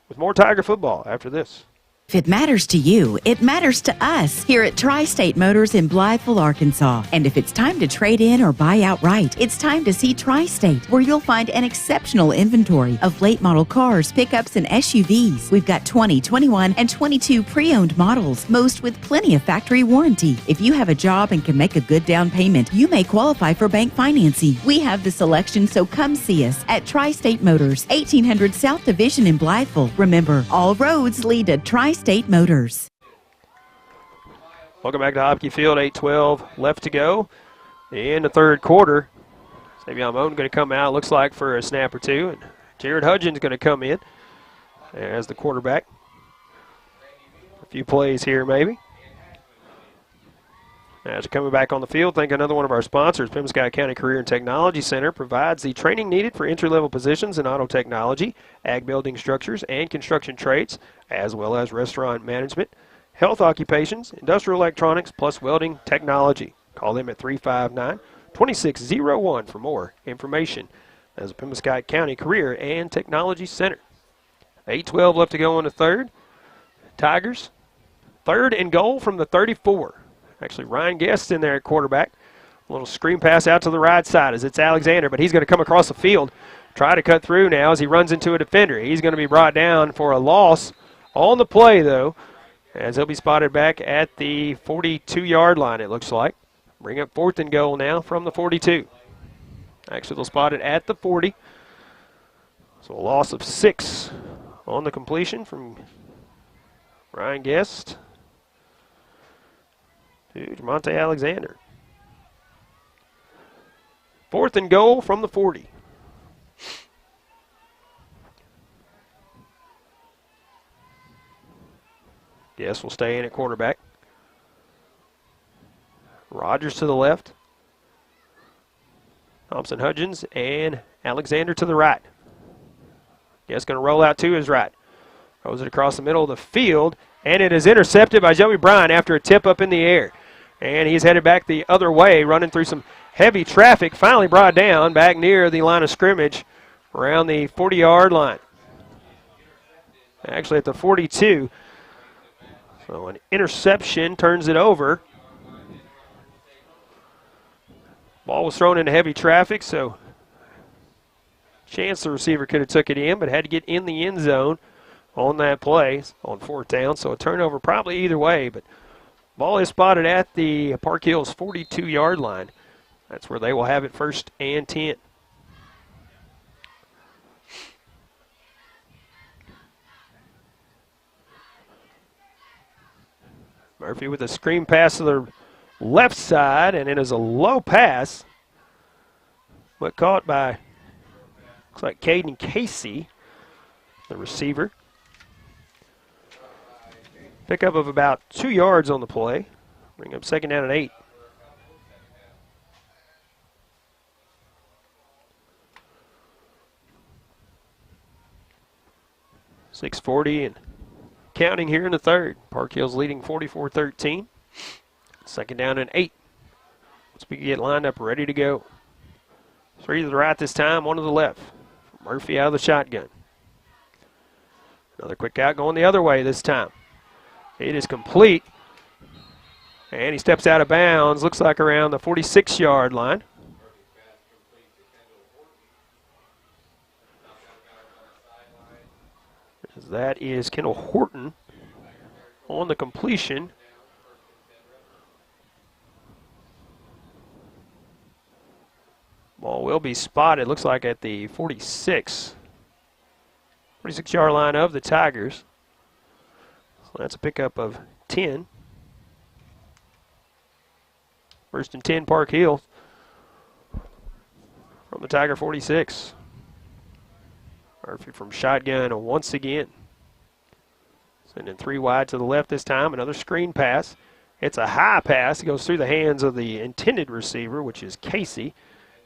with more Tiger football after this. If it matters to you, it matters to us here at Tri-State Motors in Blytheville, Arkansas. And if it's time to trade in or buy outright, it's time to see Tri-State, where you'll find an exceptional inventory of late model cars, pickups, and SUVs. We've got 20, 21, and 22 pre-owned models, most with plenty of factory warranty. If you have a job and can make a good down payment, you may qualify for bank financing. We have the selection, so come see us at Tri-State Motors, 1800 South Division in Blytheville. Remember, all roads lead to Tri-State Motors. Welcome back to Hopke Field. 8:12 left to go in the third quarter. Savion Moten going to come out, looks like, for a snap or two. And Jared Hudgens going to come in as the quarterback. A few plays here maybe. As we're coming back on the field, thank another one of our sponsors. Pembroke County Career and Technology Center provides the training needed for entry-level positions in auto technology, ag building structures, and construction trades, as well as restaurant management, health occupations, industrial electronics, plus welding technology. Call them at 359-2601 for more information. As a Pembroke County Career and Technology Center. 8:12 left to go in the third. Tigers, 3rd and goal from the 34. Actually, Ryan Guest in there at quarterback. A little screen pass out to the right side as it's Alexander, but he's going to come across the field. Try to cut through now as he runs into a defender. He's going to be brought down for a loss on the play, though, as he'll be spotted back at the 42-yard line, it looks like. Bring up 4th and goal now from the 42. Actually, they'll spot it at the 40. So a loss of 6 on the completion from Ryan Guest to Jamonte Alexander. 4th and goal from the 40. Guest will stay in at quarterback. Rogers to the left. Thompson Hudgens and Alexander to the right. Guest going to roll out to his right. Throws it across the middle of the field, and it is intercepted by Joey Bryan after a tip up in the air. And he's headed back the other way, running through some heavy traffic, finally brought down back near the line of scrimmage around the 40-yard line. Actually at the 42. So an interception turns it over. Ball was thrown into heavy traffic, so chance the receiver could have took it in, but had to get in the end zone on that play on 4th down. So a turnover probably either way, but ball is spotted at the Park Hills 42-yard line. That's where they will have it 1st and 10. Murphy with a screen pass to the left side, and it is a low pass, but caught by, looks like Caden Casey, the receiver. Pickup of about 2 yards on the play. Bring up 2nd down and 8. .640 and counting here in the third. Park Hills leading 44-13. 2nd down and 8. Once we get lined up, ready to go. 3 to the right this time, 1 to the left. Murphy out of the shotgun. Another quick out going the other way this time. It is complete. And he steps out of bounds, looks like around the 46-yard line. That is Kendall Horton on the completion. Ball will be spotted, looks like at the 46-yard line of the Tigers. So that's a pickup of 10. 1st and 10, Park Hill from the Tiger 46. Murphy from shotgun once again. Sending 3 wide to the left this time. Another screen pass. It's a high pass. It goes through the hands of the intended receiver, which is Casey,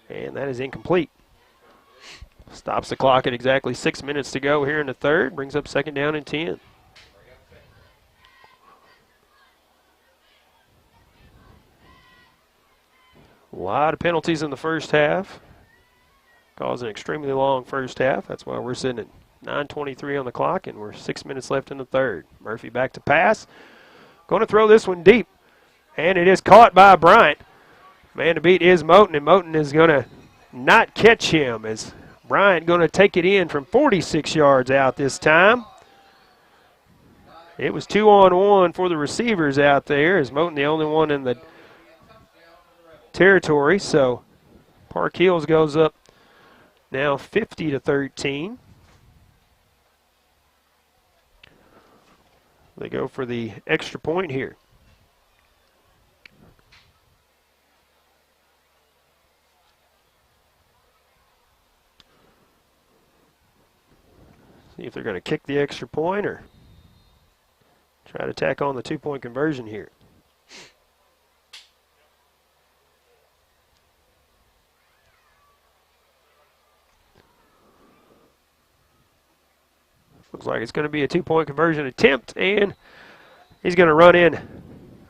and that is incomplete. Stops the clock at exactly 6 minutes to go here in the third. Brings up 2nd down and 10. A lot of penalties in the first half. Caused an extremely long first half. That's why we're sitting at 9:23 on the clock, and we're 6 minutes left in the third. Murphy back to pass. Going to throw this one deep, and it is caught by Bryant. Man to beat is Moten, and Moten is going to not catch him as Bryant going to take it in from 46 yards out this time. It was 2-on-1 for the receivers out there, as Moten the only one in the territory. So Park Hills goes up now 50-13. They go for the extra point here. See if they're going to kick the extra point or try to tack on the 2-point conversion here. Looks like it's going to be a two-point conversion attempt, and he's going to run in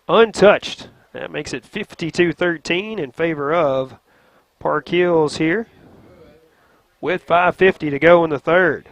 untouched. That makes it 52-13 in favor of Park Hills here with 5:50 to go in the third.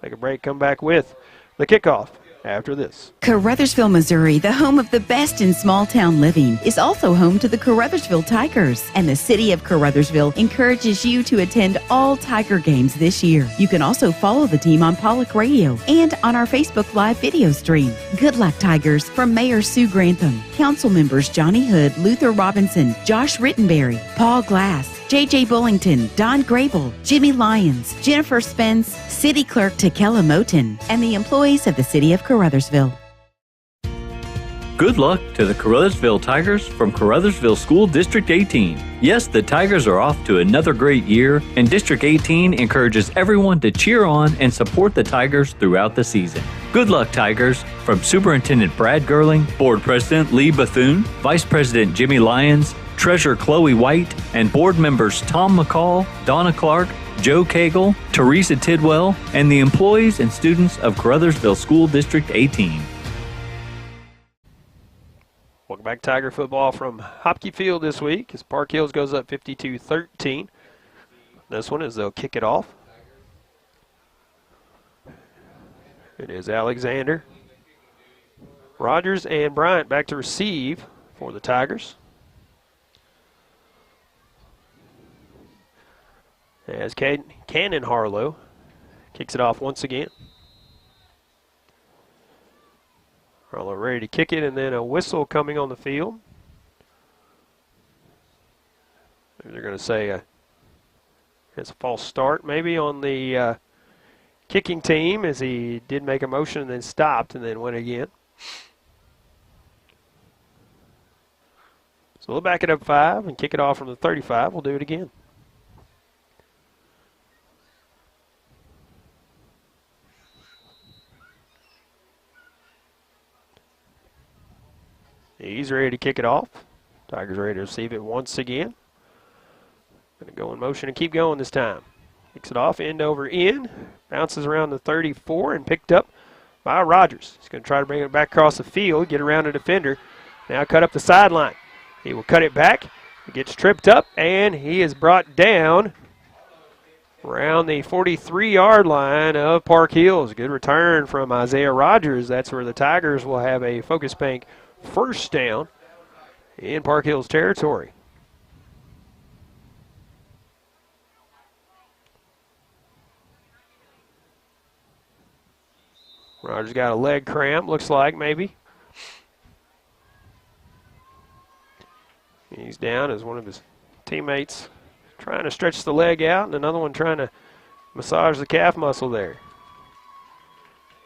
Take a break, come back with the kickoff after this. Caruthersville, Missouri, the home of the best in small town living, is also home to the Caruthersville Tigers. And the city of Caruthersville encourages you to attend all Tiger games this year. You can also follow the team on Pollock Radio and on our Facebook Live video stream. Good luck, Tigers, from Mayor Sue Grantham, council members Johnny Hood, Luther Robinson, Josh Rittenberry, Paul Glass, J.J. Bullington, Don Grable, Jimmy Lyons, Jennifer Spence, City Clerk Takela Moten, and the employees of the City of Caruthersville. Good luck to the Caruthersville Tigers from Caruthersville School District 18. Yes, the Tigers are off to another great year, and District 18 encourages everyone to cheer on and support the Tigers throughout the season. Good luck, Tigers, from Superintendent Brad Gerling, Board President Lee Bethune, Vice President Jimmy Lyons, Treasurer Chloe White, and board members Tom McCall, Donna Clark, Joe Cagle, Teresa Tidwell, and the employees and students of Caruthersville School District 18. Welcome back, Tiger football from Hopke Field this week as Park Hills goes up 52-13. This one is they'll kick it off. It is Alexander, Rogers, and Bryant back to receive for the Tigers. As Cannon Harlow kicks it off once again. Harlow ready to kick it, and then a whistle coming on the field. Maybe they're going to say it's a false start maybe on the kicking team, as he did make a motion and then stopped and then went again. So we'll back it up 5 and kick it off from the 35. We'll do it again. He's ready to kick it off. Tigers ready to receive it once again. Going to go in motion and keep going this time. Kicks it off, end over end. Bounces around the 34 and picked up by Rogers. He's going to try to bring it back across the field, get around a defender. Now cut up the sideline. He will cut it back. He gets tripped up, and he is brought down around the 43-yard line of Park Hills. Good return from Isaiah Rogers. That's where the Tigers will have a Focus Bank first down in Park Hills territory. Rogers got a leg cramp, looks like, maybe. He's down as one of his teammates trying to stretch the leg out, and another one trying to massage the calf muscle there.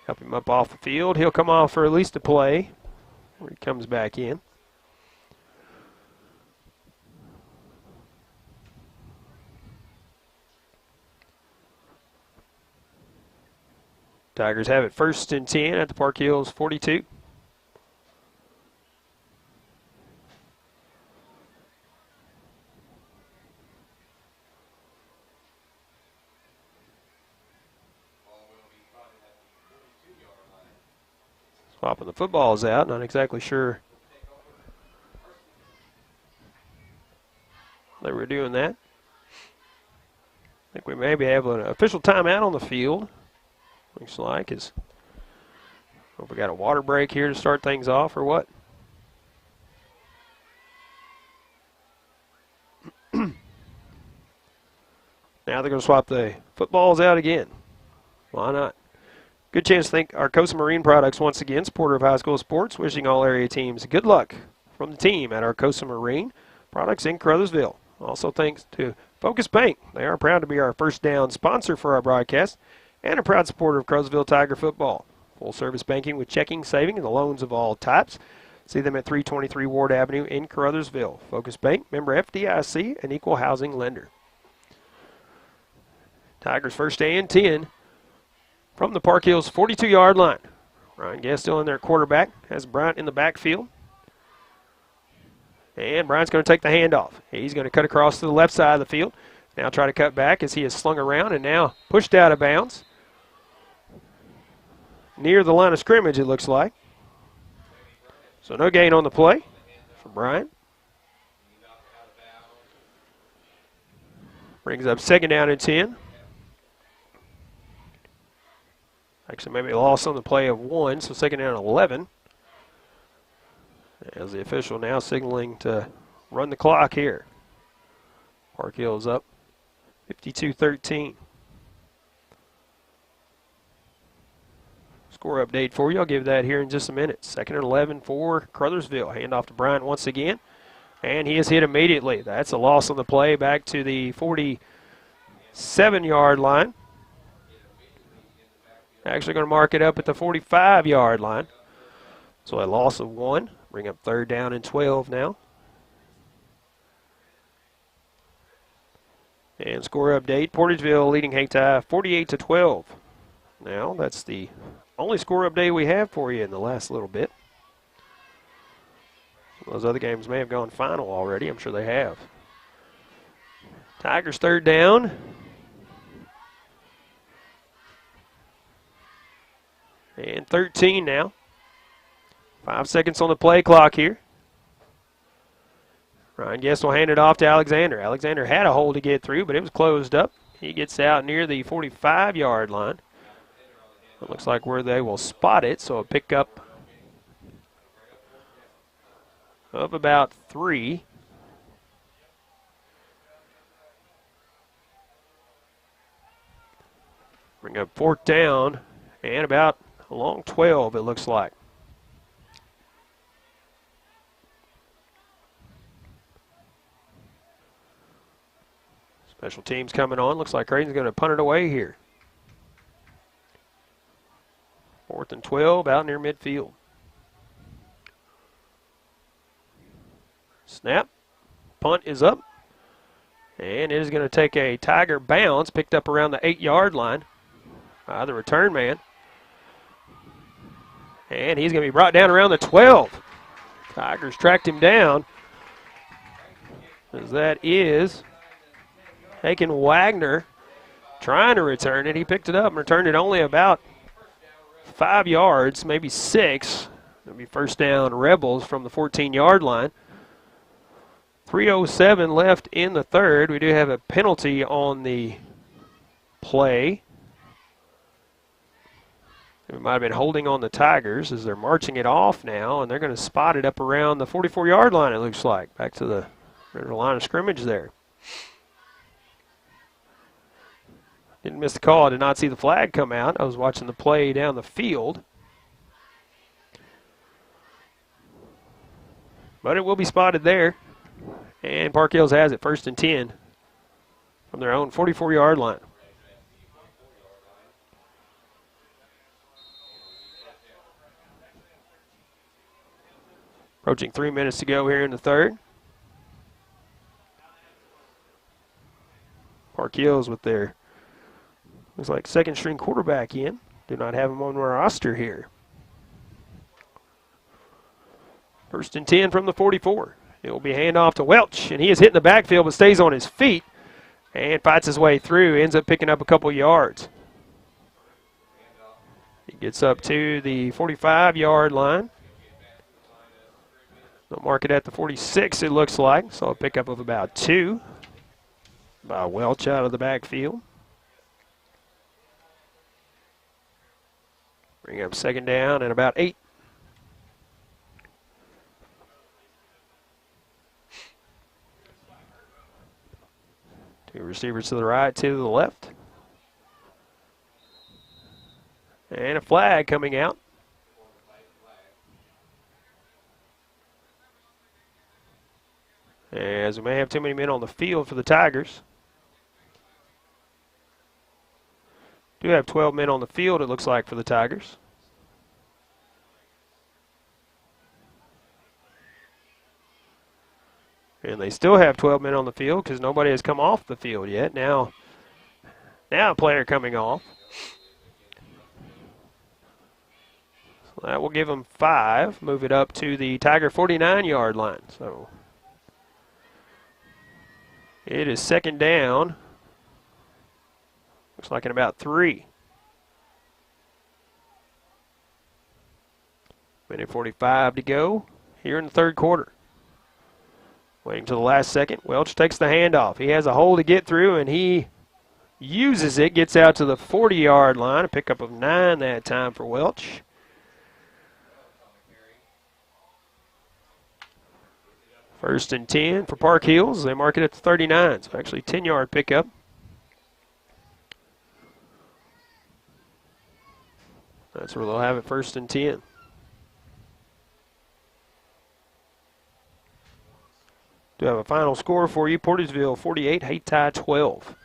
Help him up off the field. He'll come off for at least a play where he comes back in. Tigers have it 1st and 10 at the Park Hills 42. Swapping the footballs out, not exactly sure they were doing that. I think we maybe have an official timeout on the field. Looks like is. Hope we got a water break here to start things off, or what? Now they're going to swap the footballs out again. Why not? Good chance to thank Arcosa Marine Products once again, supporter of high school sports, wishing all area teams good luck from the team at Arcosa Marine Products in Caruthersville. Also thanks to Focus Bank. They are proud to be our first down sponsor for our broadcast and a proud supporter of Caruthersville Tiger football. Full service banking with checking, saving, and the loans of all types. See them at 323 Ward Avenue in Caruthersville. Focus Bank, member FDIC, an equal housing lender. Tigers 1st and 10 from the Park Hills 42-yard line. Ryan Guest still in there, quarterback. Has Bryant in the backfield. And Bryant's going to take the handoff. He's going to cut across to the left side of the field. Now try to cut back as he is slung around and now pushed out of bounds near the line of scrimmage, it looks like. So no gain on the play for Bryant. Brings up 2nd down and 10. Actually, maybe a loss on the play of 1, so 2nd down and 11. As the official now signaling to run the clock here. Park Hill's up 52-13. Score update for you. I'll give that here in just a minute. 2nd and 11 for Caruthersville. Hand off to Bryant once again. And he is hit immediately. That's a loss on the play back to the 47-yard line. Actually going to mark it up at the 45-yard line. So a loss of 1. Bring up 3rd down and 12 now. And score update. Portageville leading hang tie 48-12. Now that's the only score update we have for you in the last little bit. Those other games may have gone final already. I'm sure they have. Tigers 3rd down. And 13 now. 5 seconds on the play clock here. Ryan Guest will hand it off to Alexander. Alexander had a hole to get through, but it was closed up. He gets out near the 45-yard line. It looks like where they will spot it, so a pickup of about 3. Bring up 4th down and about along 12, it looks like. Special teams coming on. Looks like Creighton's going to punt it away here. 4th and 12 out near midfield. Snap. Punt is up. And it is going to take a Tiger bounce, picked up around the 8-yard line by the return man. And he's going to be brought down around the 12. Tigers tracked him down. As that is Haken Wagner trying to return it. He picked it up and returned it only about 5 yards, maybe 6. It'll be 1st down Rebels from the 14-yard line. 3:07 left in the 3rd. We do have a penalty on the play. It might have been holding on the Tigers as they're marching it off now, and they're going to spot it up around the 44-yard line, it looks like, back to the line of scrimmage there. Didn't miss the call. I did not see the flag come out. I was watching the play down the field. But it will be spotted there. And Park Hills has it 1st and 10 from their own 44-yard line. Approaching 3 minutes to go here in the 3rd. Park Hills with their, looks like 2nd-string quarterback in. Do not have him on our roster here. 1st and 10 from the 44. It will be handoff to Welch, and he is hitting the backfield but stays on his feet and fights his way through, ends up picking up a couple yards. He gets up to the 45-yard line. They'll mark it at the 46, it looks like, so a pickup of about 2 by Welch out of the backfield. Bring up 2nd down and about 8. Two receivers to the right, 2 to the left. And a flag coming out. As we may have too many men on the field for the Tigers. Do have 12 men on the field, it looks like, for the Tigers. And they still have 12 men on the field because nobody has come off the field yet. Now a player coming off. So that will give them 5. Move it up to the Tiger 49-yard line. So it is 2nd down. Looks like in about 3. Minute 45 to go here in the third quarter. Waiting to the last second. Welch takes the handoff. He has a hole to get through, and he uses it. Gets out to the 40-yard line. A pickup of 9 that time for Welch. First and 10 for Park Hills. They mark it at the 39, so actually 10-yard pickup. That's where they'll have it, first and 10. Do have a final score for you. Portersville 48, Hayti 12.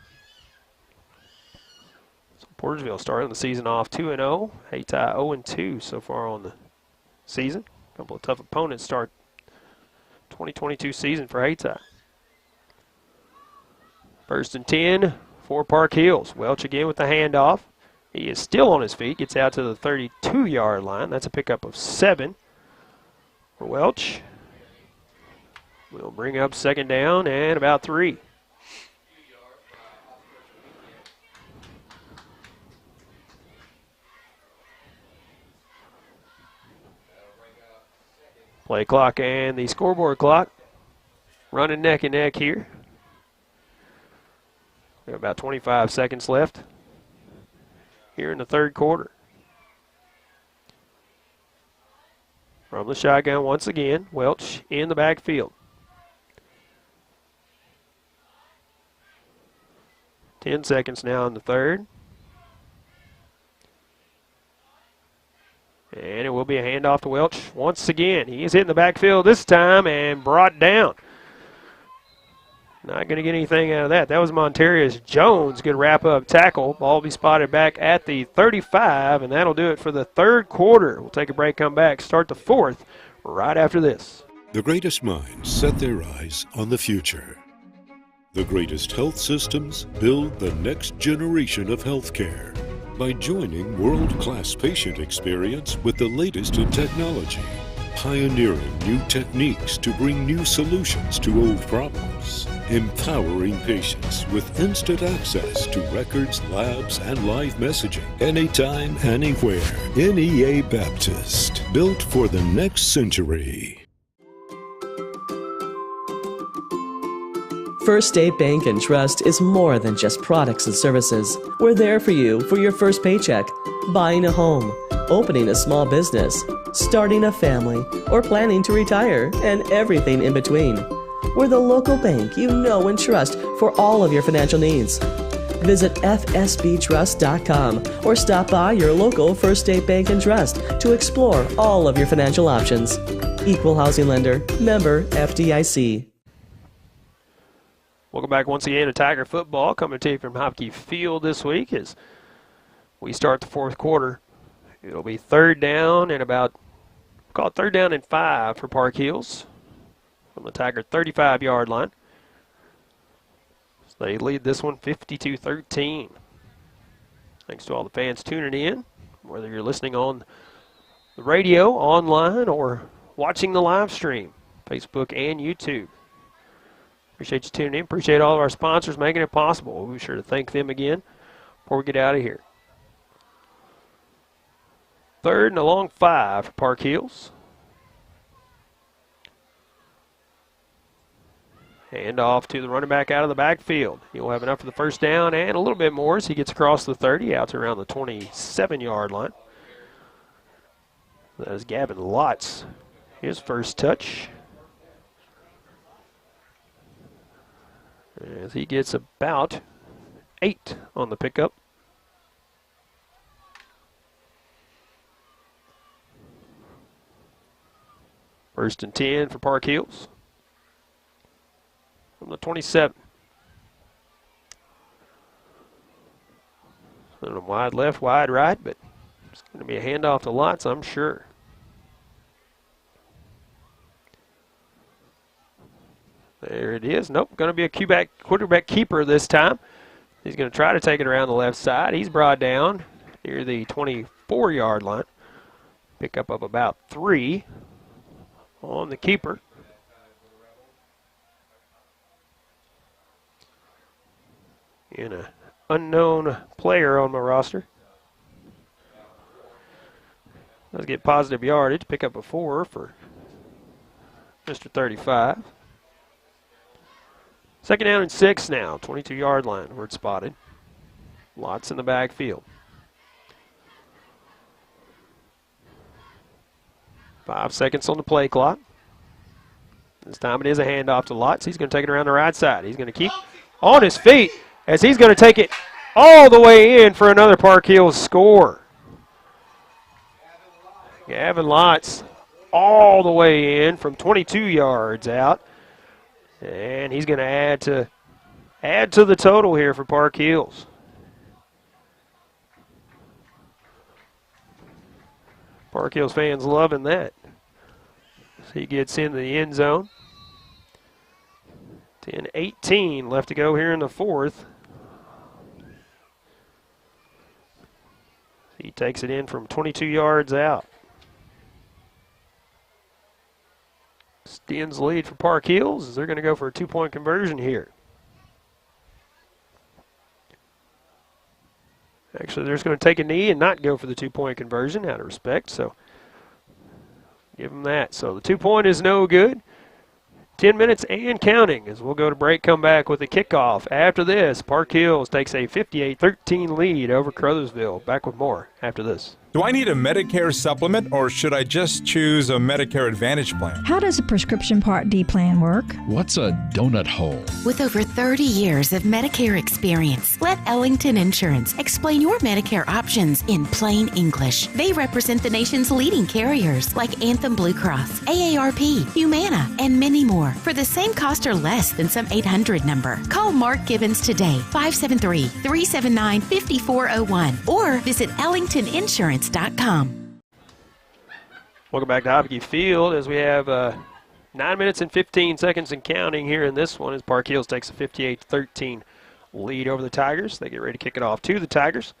So Portersville starting the season off 2-0. Hayti 0-2 so far on the season. A couple of tough opponents start 2022 season for Hayti. First and 10 for Park Hills. Welch again with the handoff. He is still on his feet. Gets out to the 32-yard line. That's a pickup of 7 for Welch. We'll bring up second down and about 3. Play clock and the scoreboard clock running neck and neck here. We have about 25 seconds left here in the third quarter. From the shotgun once again, Welch in the backfield. 10 seconds now in the third. And it will be a handoff to Welch once again. He is hitting the backfield this time and brought down. Not going to get anything out of that. That was Montarius Jones. Good wrap-up tackle. Ball will be spotted back at the 35, and that'll do it for the third quarter. We'll take a break, come back, start the fourth right after this. The greatest minds set their eyes on the future. The greatest health systems build the next generation of healthcare by joining world-class patient experience with the latest in technology, pioneering new techniques to bring new solutions to old problems, empowering patients with instant access to records, labs, and live messaging anytime, anywhere. NEA Baptist, built for the next century. First State Bank and Trust is more than just products and services. We're there for you for your first paycheck, buying a home, opening a small business, starting a family, or planning to retire, and everything in between. We're the local bank you know and trust for all of your financial needs. Visit fsbtrust.com or stop by your local First State Bank and Trust to explore all of your financial options. Equal housing lender, member FDIC. Welcome back once again to Tiger Football, coming to you from Hopke Field this week as we start the fourth quarter. It'll be third down and about, call it 3rd down and 5 for Park Hills from the Tiger 35-yard line. So they lead this one 52-13. Thanks to all the fans tuning in, whether you're listening on the radio, online, or watching the live stream, Facebook and YouTube. Appreciate you tuning in. Appreciate all of our sponsors making it possible. We'll be sure to thank them again before we get out of here. 3rd and a long 5 for Park Hills. Hand off to the running back out of the backfield. He'll have enough for the first down and a little bit more as he gets across the 30 out to around the 27-yard line. That is Gavin Lotz. His first touch. As he gets about 8 on the pickup. First and 10 for Park Hills. From the 27. Send him wide left, wide right, but it's going to be a handoff to Lotz, I'm sure. There it is. Nope, going to be a quarterback keeper this time. He's going to try to take it around the left side. He's brought down near the 24-yard line. Pickup of about 3 on the keeper. And an unknown player on my roster. Let's get positive yardage. Pick up a 4 for Mr. 35. Second down and 6 now. 22-yard line where it's spotted. Lots in the backfield. 5 seconds on the play clock. This time it is a handoff to Lotz. He's going to take it around the right side. He's going to keep on his feet as he's going to take it all the way in for another Park Hills score. Gavin Lotz all the way in from 22 yards out. And he's going to add to the total here for Park Hills. Park Hills fans loving that. So he gets into the end zone. 10-18 left to go here in the fourth. He takes it in from 22 yards out. Extends the lead for Park Hills as they're going to go for a 2-point conversion here. Actually, they're just going to take a knee and not go for the 2-point conversion out of respect, so give them that. So the 2-point is no good. 10 minutes and counting as we'll go to break, come back with a kickoff. After this, Park Hills takes a 58-13 lead over Caruthersville. Back with more after this. Do I need a Medicare supplement or should I just choose a Medicare Advantage plan? How does a prescription Part D plan work? What's a donut hole? With over 30 years of Medicare experience, let Ellington Insurance explain your Medicare options in plain English. They represent the nation's leading carriers like Anthem Blue Cross, AARP, Humana, and many more for the same cost or less than some 800 number. Call Mark Gibbons today, 573-379-5401, or visit ellingtoninsurance.com. Welcome back to Hopke Field as we have 9 minutes and 15 seconds and counting here in this one as Park Hills takes a 58-13 lead over the Tigers. They get ready to kick it off to the Tigers.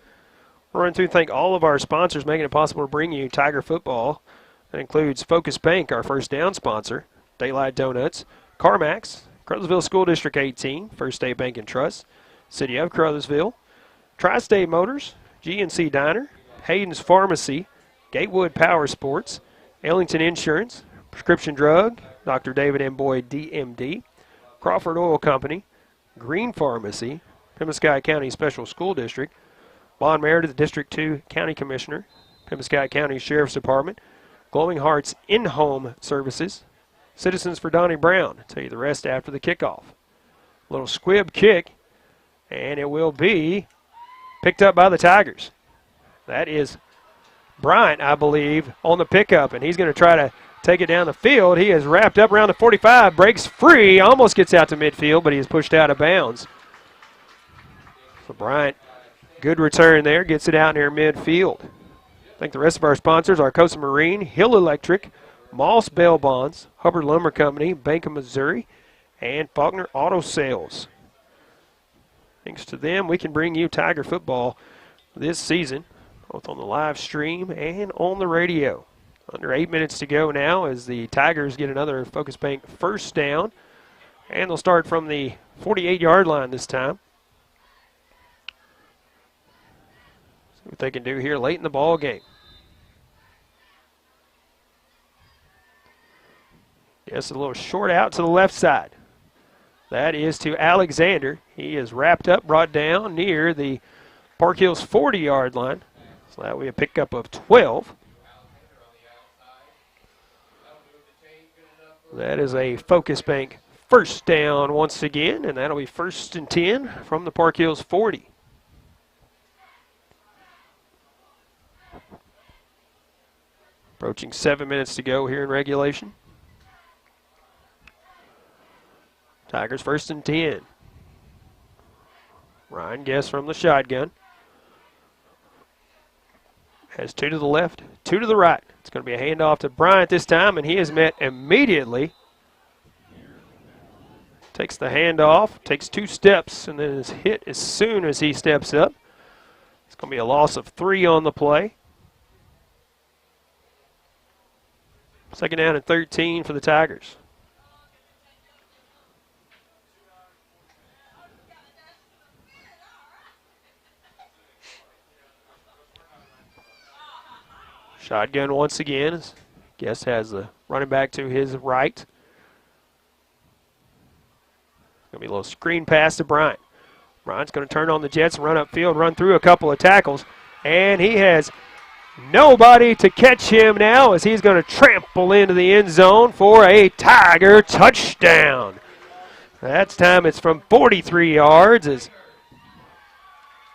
We'll run through and thank all of our sponsors making it possible to bring you Tiger football. That includes Focus Bank, our first down sponsor, Daylight Donuts, CarMax, Caruthersville School District 18, First State Bank and Trust, City of Caruthersville, Tri-State Motors, GNC Diner, Hayden's Pharmacy, Gatewood Power Sports, Ellington Insurance, Prescription Drug, Dr. David M. Boyd, DMD, Crawford Oil Company, Green Pharmacy, Pembroke County Special School District, Bond Meredith, District 2 County Commissioner, Pembroke County Sheriff's Department, Glowing Hearts In-Home Services, Citizens for Donnie Brown. I'll tell you the rest after the kickoff. Little squib kick, and it will be picked up by the Tigers. That is Bryant, I believe, on the pickup, and he's going to try to take it down the field. He is wrapped up around the 45, breaks free, almost gets out to midfield, but he is pushed out of bounds. So Bryant, good return there, gets it out near midfield. Thank the rest of our sponsors, Arcosa Marine, Hill Electric, Moss Bell Bonds, Hubbard Lumber Company, Bank of Missouri, and Faulkner Auto Sales. Thanks to them, we can bring you Tiger football this season, both on the live stream and on the radio. Under 8 minutes to go now as the Tigers get another Focus Bank first down. And they'll start from the 48-yard line this time. See what they can do here late in the ball game. Yes, a little short out to the left side. That is to Alexander. He is wrapped up, brought down near the Park Hills 40-yard line. So that will be a pickup of 12. That is a Focus Bank first down once again, and that'll be 1st and 10 from the Park Hills 40. Approaching 7 minutes to go here in regulation. Tigers 1st and 10. Ryan Guess from the shotgun. Has 2 to the left, 2 to the right. It's going to be a handoff to Bryant this time, and he is met immediately. Takes the handoff, takes 2 steps, and then is hit as soon as he steps up. It's going to be a loss of 3 on the play. 2nd down and 13 for the Tigers. Shotgun once again. Guest has the running back to his right. Going to be a little screen pass to Bryant. Bryant's going to turn on the Jets, run upfield, run through a couple of tackles, and he has nobody to catch him now as he's going to trample into the end zone for a Tiger touchdown. That time it's from 43 yards as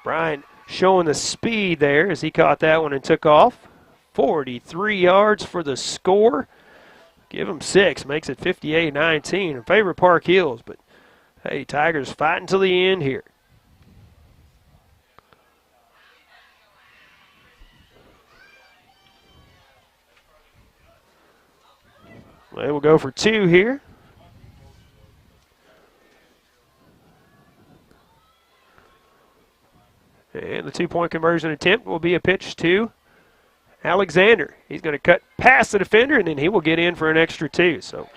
Bryant showing the speed there as he caught that one and took off. 43 yards for the score. Give him 6, makes it 58-19 in favor of Park Hills, but hey, Tigers fighting to the end here. They will go for 2 here. And the 2-point conversion attempt will be a pitch to Alexander. He's going to cut past the defender, and then he will get in for an extra 2. So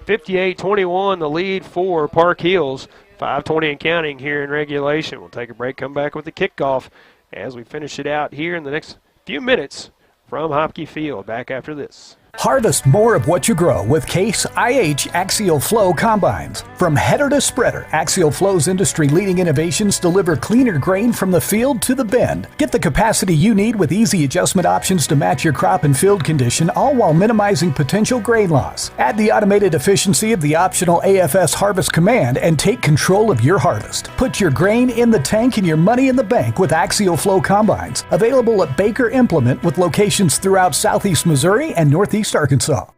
58-21, the lead for Park Hills. 5:20 and counting here in regulation. We'll take a break, come back with the kickoff as we finish it out here in the next few minutes from Hopke Field. Back after this. Harvest more of what you grow with Case IH Axial Flow Combines. From header to spreader, Axial Flow's industry-leading innovations deliver cleaner grain from the field to the bin. Get the capacity you need with easy adjustment options to match your crop and field condition, all while minimizing potential grain loss. Add the automated efficiency of the optional AFS Harvest command and take control of your harvest. Put your grain in the tank and your money in the bank with Axial Flow Combines. Available at Baker Implement with locations throughout southeast Missouri and northeast Arkansas.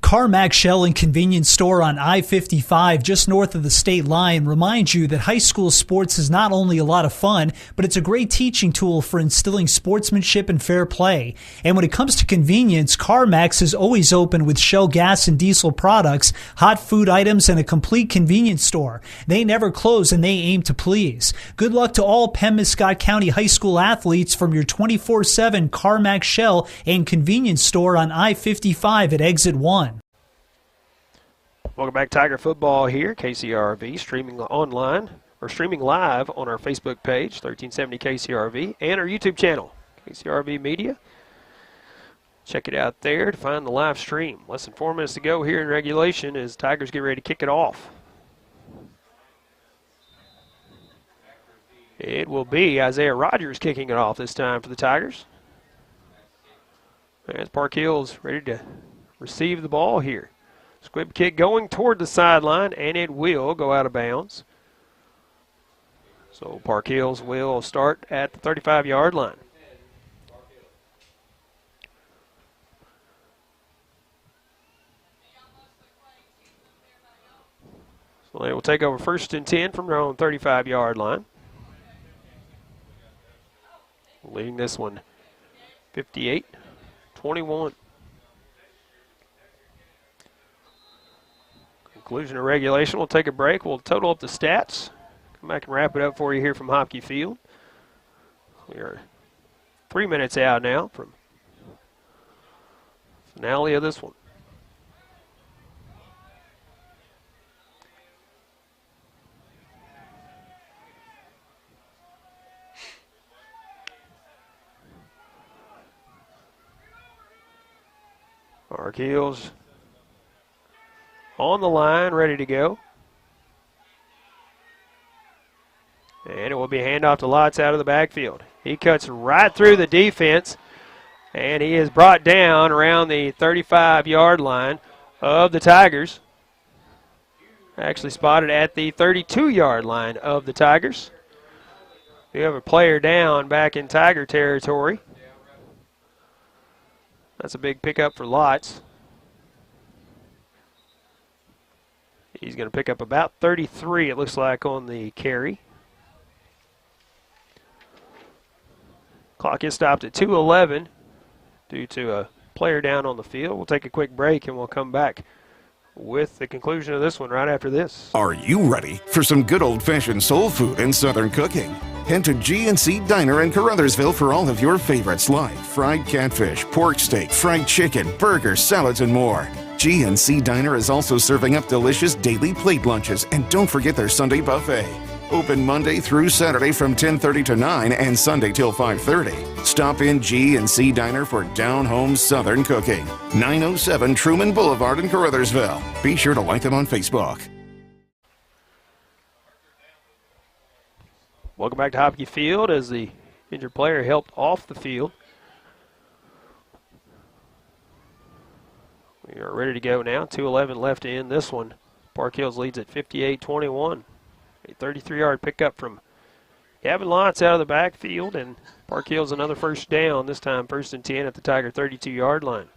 CarMax Shell and Convenience Store on I-55 just north of the state line reminds you that high school sports is not only a lot of fun, but it's a great teaching tool for instilling sportsmanship and fair play. And when it comes to convenience, CarMax is always open with Shell gas and diesel products, hot food items, and a complete convenience store. They never close and they aim to please. Good luck to all Penn-Scott County high school athletes from your 24/7 CarMax Shell and Convenience Store on I-55 at Exit 1. Welcome back, Tiger football here. KCRV streaming online or streaming live on our Facebook page, 1370 KCRV, and our YouTube channel, KCRV Media. Check it out there to find the live stream. Less than 4 minutes to go here in regulation as Tigers get ready to kick it off. It will be Isaiah Rogers kicking it off this time for the Tigers. As Park Hills ready to receive the ball here. Squib kick going toward the sideline, and it will go out of bounds. So Park Hills will start at the 35-yard line. So they will take over 1st and 10 from their own 35-yard line. Leading this one 58-21. Conclusion of regulation. We'll take a break. We'll total up the stats. Come back and wrap it up for you here from Hopke Field. We are 3 minutes out now from finale of this one. Park Hills on the line, ready to go. And it will be a handoff to Lotz out of the backfield. He cuts right through the defense, and he is brought down around the 35-yard line of the Tigers. Actually spotted at the 32-yard line of the Tigers. We have a player down back in Tiger territory. That's a big pickup for Lotz. He's going to pick up about 33, it looks like, on the carry. Clock is stopped at 2:11 due to a player down on the field. We'll take a quick break and we'll come back with the conclusion of this one right after this. Are you ready for some good old-fashioned soul food and Southern cooking? Head to G&C Diner in Caruthersville for all of your favorites like fried catfish, pork steak, fried chicken, burgers, salads, and more. G&C Diner is also serving up delicious daily plate lunches, and don't forget their Sunday buffet. Open Monday through Saturday from 10:30 to 9 and Sunday till 5:30. Stop in G&C Diner for down-home Southern cooking. 907 Truman Boulevard in Caruthersville. Be sure to like them on Facebook. Welcome back to Hopke Field as the injured player helped off the field. We are ready to go now. 2:11 left to end this one. Park Hills leads at 58-21. A 33-yard pickup from Gavin Lotz out of the backfield, and Park Hills another first down, this time 1st and 10 at the Tiger 32-yard line.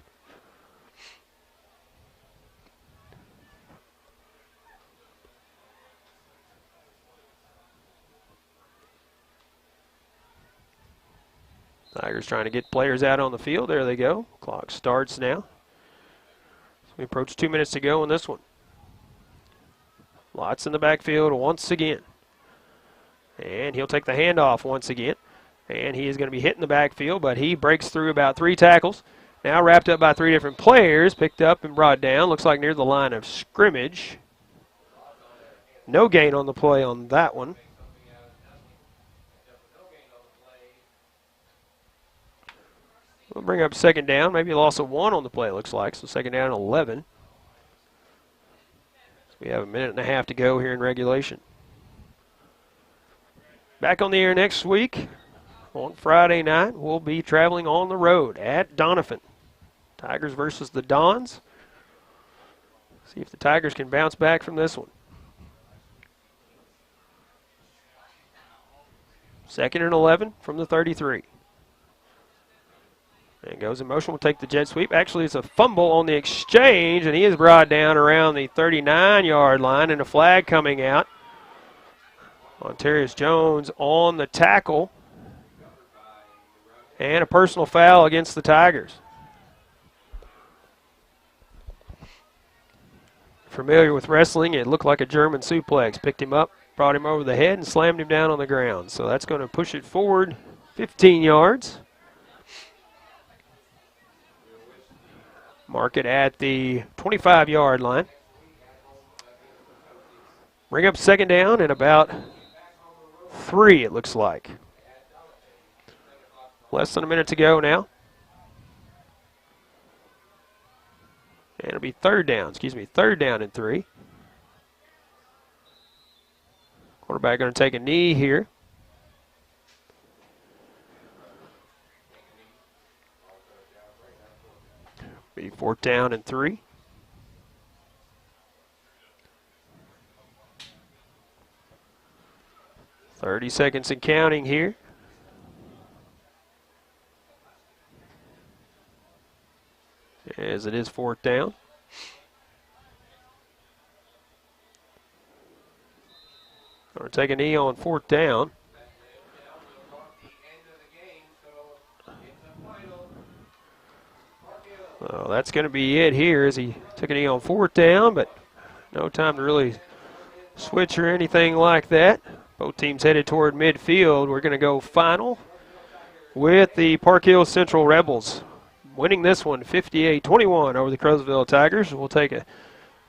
Tigers trying to get players out on the field. There they go. Clock starts now. So we approach 2 minutes to go in this one. Lots in the backfield once again. And he'll take the handoff once again. And he is going to be hit in the backfield, but he breaks through about 3 tackles. Now wrapped up by 3 different players, picked up and brought down. Looks like near the line of scrimmage. No gain on the play on that one. We'll bring up 2nd down. Maybe a loss of 1 on the play, it looks like. So 2nd down and 11. We have a minute and a half to go here in regulation. Back on the air next week on Friday night. We'll be traveling on the road at Doniphan. Tigers versus the Dons. See if the Tigers can bounce back from this one. 2nd and 11 from the 33. And goes in motion. We'll take the jet sweep. Actually, it's a fumble on the exchange, and he is brought down around the 39-yard line, and a flag coming out. Ontarius Jones on the tackle. And a personal foul against the Tigers. Familiar with wrestling, it looked like a German suplex. Picked him up, brought him over the head, and slammed him down on the ground. So that's going to push it forward 15 yards. Mark it at the 25-yard line. Bring up 2nd down and about 3, it looks like. Less than a minute to go now. And it'll be 3rd down and 3. Quarterback going to take a knee here. Be 4th down and 3. .30 seconds and counting here. As it is 4th down. Going to take a knee on 4th down. So that's going to be it here as he took a knee on 4th down, but no time to really switch or anything like that. Both teams headed toward midfield. We're going to go final with the Park Hills Central Rebels winning this one 58-21 over the Caruthersville Tigers. We'll take a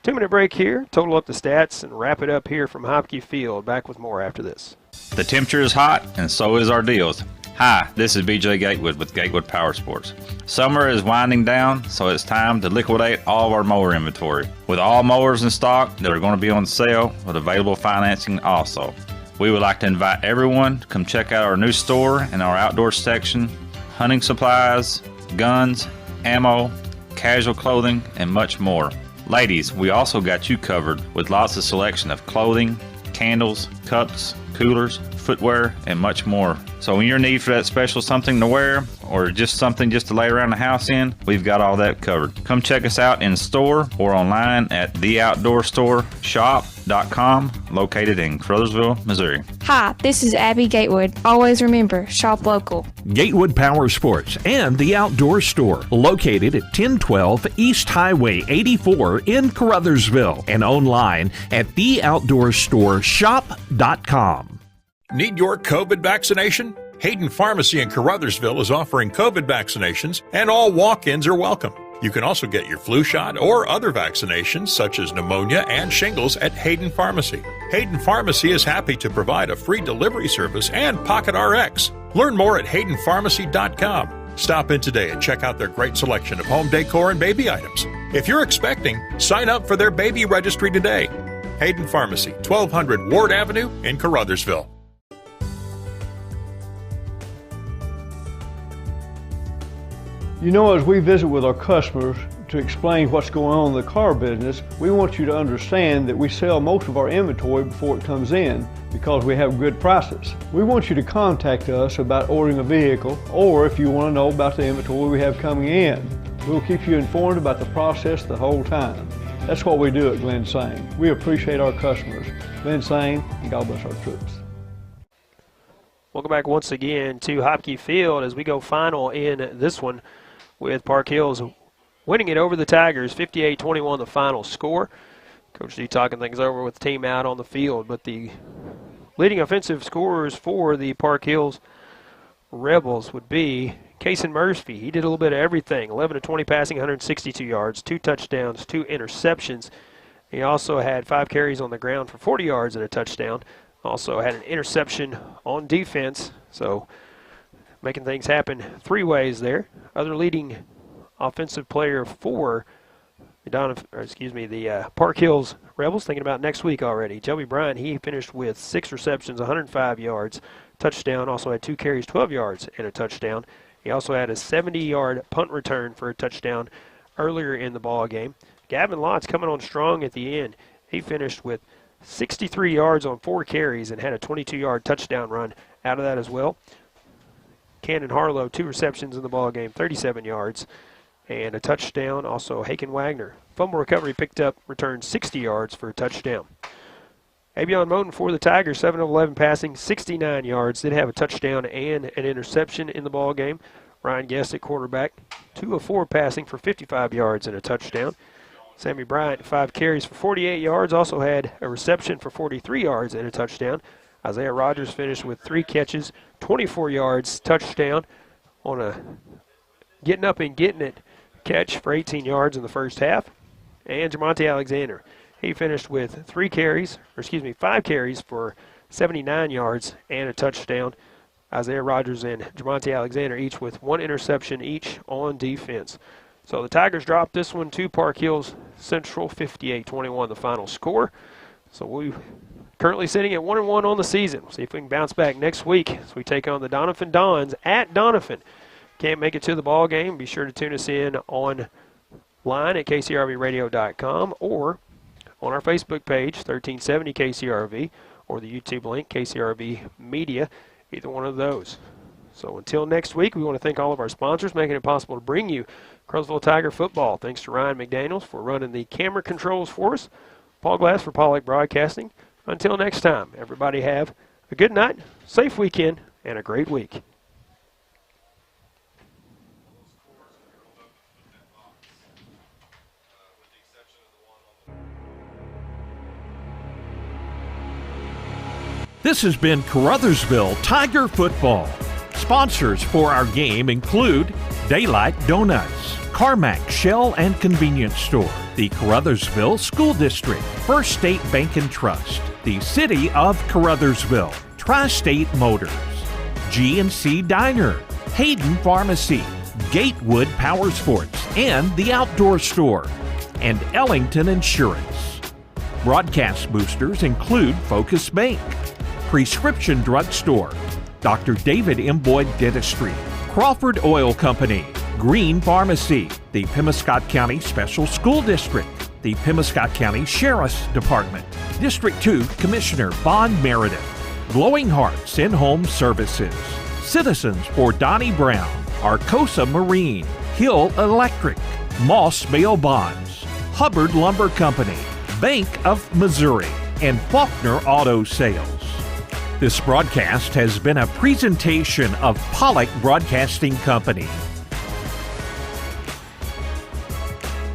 2-minute break here, total up the stats, and wrap it up here from Hopke Field. Back with more after this. The temperature is hot, and so is our deals. Hi, this is BJ Gatewood with Gatewood Power Sports. Summer is winding down, so it's time to liquidate all of our mower inventory. With all mowers in stock that are going to be on sale with available financing also. We would like to invite everyone to come check out our new store and our outdoor section, hunting supplies, guns, ammo, casual clothing, and much more. Ladies, we also got you covered with lots of selection of clothing, candles, cups, coolers, footwear, and much more. So when you're in need for that special something to wear or just something just to lay around the house in, we've got all that covered. Come check us out in store or online at theoutdoorstore.shop.com, located in Caruthersville, Missouri. Hi, this is Abby Gatewood. Always remember, shop local. Gatewood Power Sports and the Outdoor Store, located at 1012 East Highway 84 in Caruthersville, and online at theoutdoorstore.shop.com. Need your COVID vaccination? Hayden Pharmacy in Caruthersville is offering COVID vaccinations, and all walk-ins are welcome. You can also get your flu shot or other vaccinations such as pneumonia and shingles at Hayden Pharmacy. Hayden Pharmacy is happy to provide a free delivery service and Pocket RX. Learn more at haydenpharmacy.com. Stop in today and check out their great selection of home decor and baby items. If you're expecting, sign up for their baby registry today. Hayden Pharmacy, 1200 Ward Avenue in Caruthersville. You know, as we visit with our customers to explain what's going on in the car business, we want you to understand that we sell most of our inventory before it comes in because we have good prices. We want you to contact us about ordering a vehicle, or if you want to know about the inventory we have coming in. We'll keep you informed about the process the whole time. That's what we do at Glen Sane. We appreciate our customers. Glen Sane, and God bless our troops. Welcome back once again to Hopke Field as we go final in this one, with Park Hills winning it over the Tigers, 58-21 the final score. Coach D talking things over with the team out on the field, but the leading offensive scorers for the Park Hills Rebels would be Kason Murphy. He did a little bit of everything, 11 of 20 passing, 162 yards, 2 touchdowns, 2 interceptions. He also had 5 carries on the ground for 40 yards and a touchdown. Also had an interception on defense, so making things happen 3 ways there. Other leading offensive player for the Park Hills Rebels, thinking about next week already. Joey Bryant, he finished with 6 receptions, 105 yards, touchdown. Also had 2 carries, 12 yards, and a touchdown. He also had a 70-yard punt return for a touchdown earlier in the ball game. Gavin Lott's coming on strong at the end. He finished with 63 yards on 4 carries and had a 22-yard touchdown run out of that as well. Cannon Harlow, 2 receptions in the ball game, 37 yards and a touchdown. Also, Haken Wagner, fumble recovery picked up, returned 60 yards for a touchdown. Avion Moten for the Tigers, 7 of 11 passing, 69 yards. Did have a touchdown and an interception in the ball game. Ryan Guest at quarterback, 2 of 4 passing for 55 yards and a touchdown. Sammy Bryant, 5 carries for 48 yards, also had a reception for 43 yards and a touchdown. Isaiah Rogers finished with 3 catches, 24 yards, touchdown on a getting up and getting it catch for 18 yards in the first half. And Jamonte Alexander, he finished with 5 carries for 79 yards and a touchdown. Isaiah Rogers and Jamonte Alexander each with 1 interception each on defense. So the Tigers dropped this one to Park Hills Central, 58-21 the final score. So we currently sitting at 1-1 on the season. We'll see if we can bounce back next week as we take on the Doniphan Dons at Doniphan. Can't make it to the ball game, be sure to tune us in online at kcrvradio.com or on our Facebook page, 1370 KCRV, or the YouTube link, KCRV Media, either one of those. So until next week, we want to thank all of our sponsors making it possible to bring you Caruthersville Tiger football. Thanks to Ryan McDaniels for running the camera controls for us, Paul Glass for Pollock Broadcasting. Until next time, everybody have a good night, safe weekend, and a great week. This has been Caruthersville Tiger Football. Sponsors for our game include Daylight Donuts, Carmack Shell and Convenience Store, the Caruthersville School District, First State Bank and Trust, the City of Caruthersville, Tri-State Motors, G&C Diner, Hayden Pharmacy, Gatewood Power Sports, and the Outdoor Store, and Ellington Insurance. Broadcast boosters include Focus Bank, Prescription Drug Store, Dr. David M. Boyd Dentistry, Crawford Oil Company, Green Pharmacy, the Pemiscot County Special School District, the Pemiscot County Sheriff's Department, District 2 Commissioner Vaughn Meredith, Glowing Hearts In-Home Services, Citizens for Donnie Brown, Arcosa Marine, Hill Electric, Moss Bail Bonds, Hubbard Lumber Company, Bank of Missouri, and Faulkner Auto Sales. This broadcast has been a presentation of Pollock Broadcasting Company.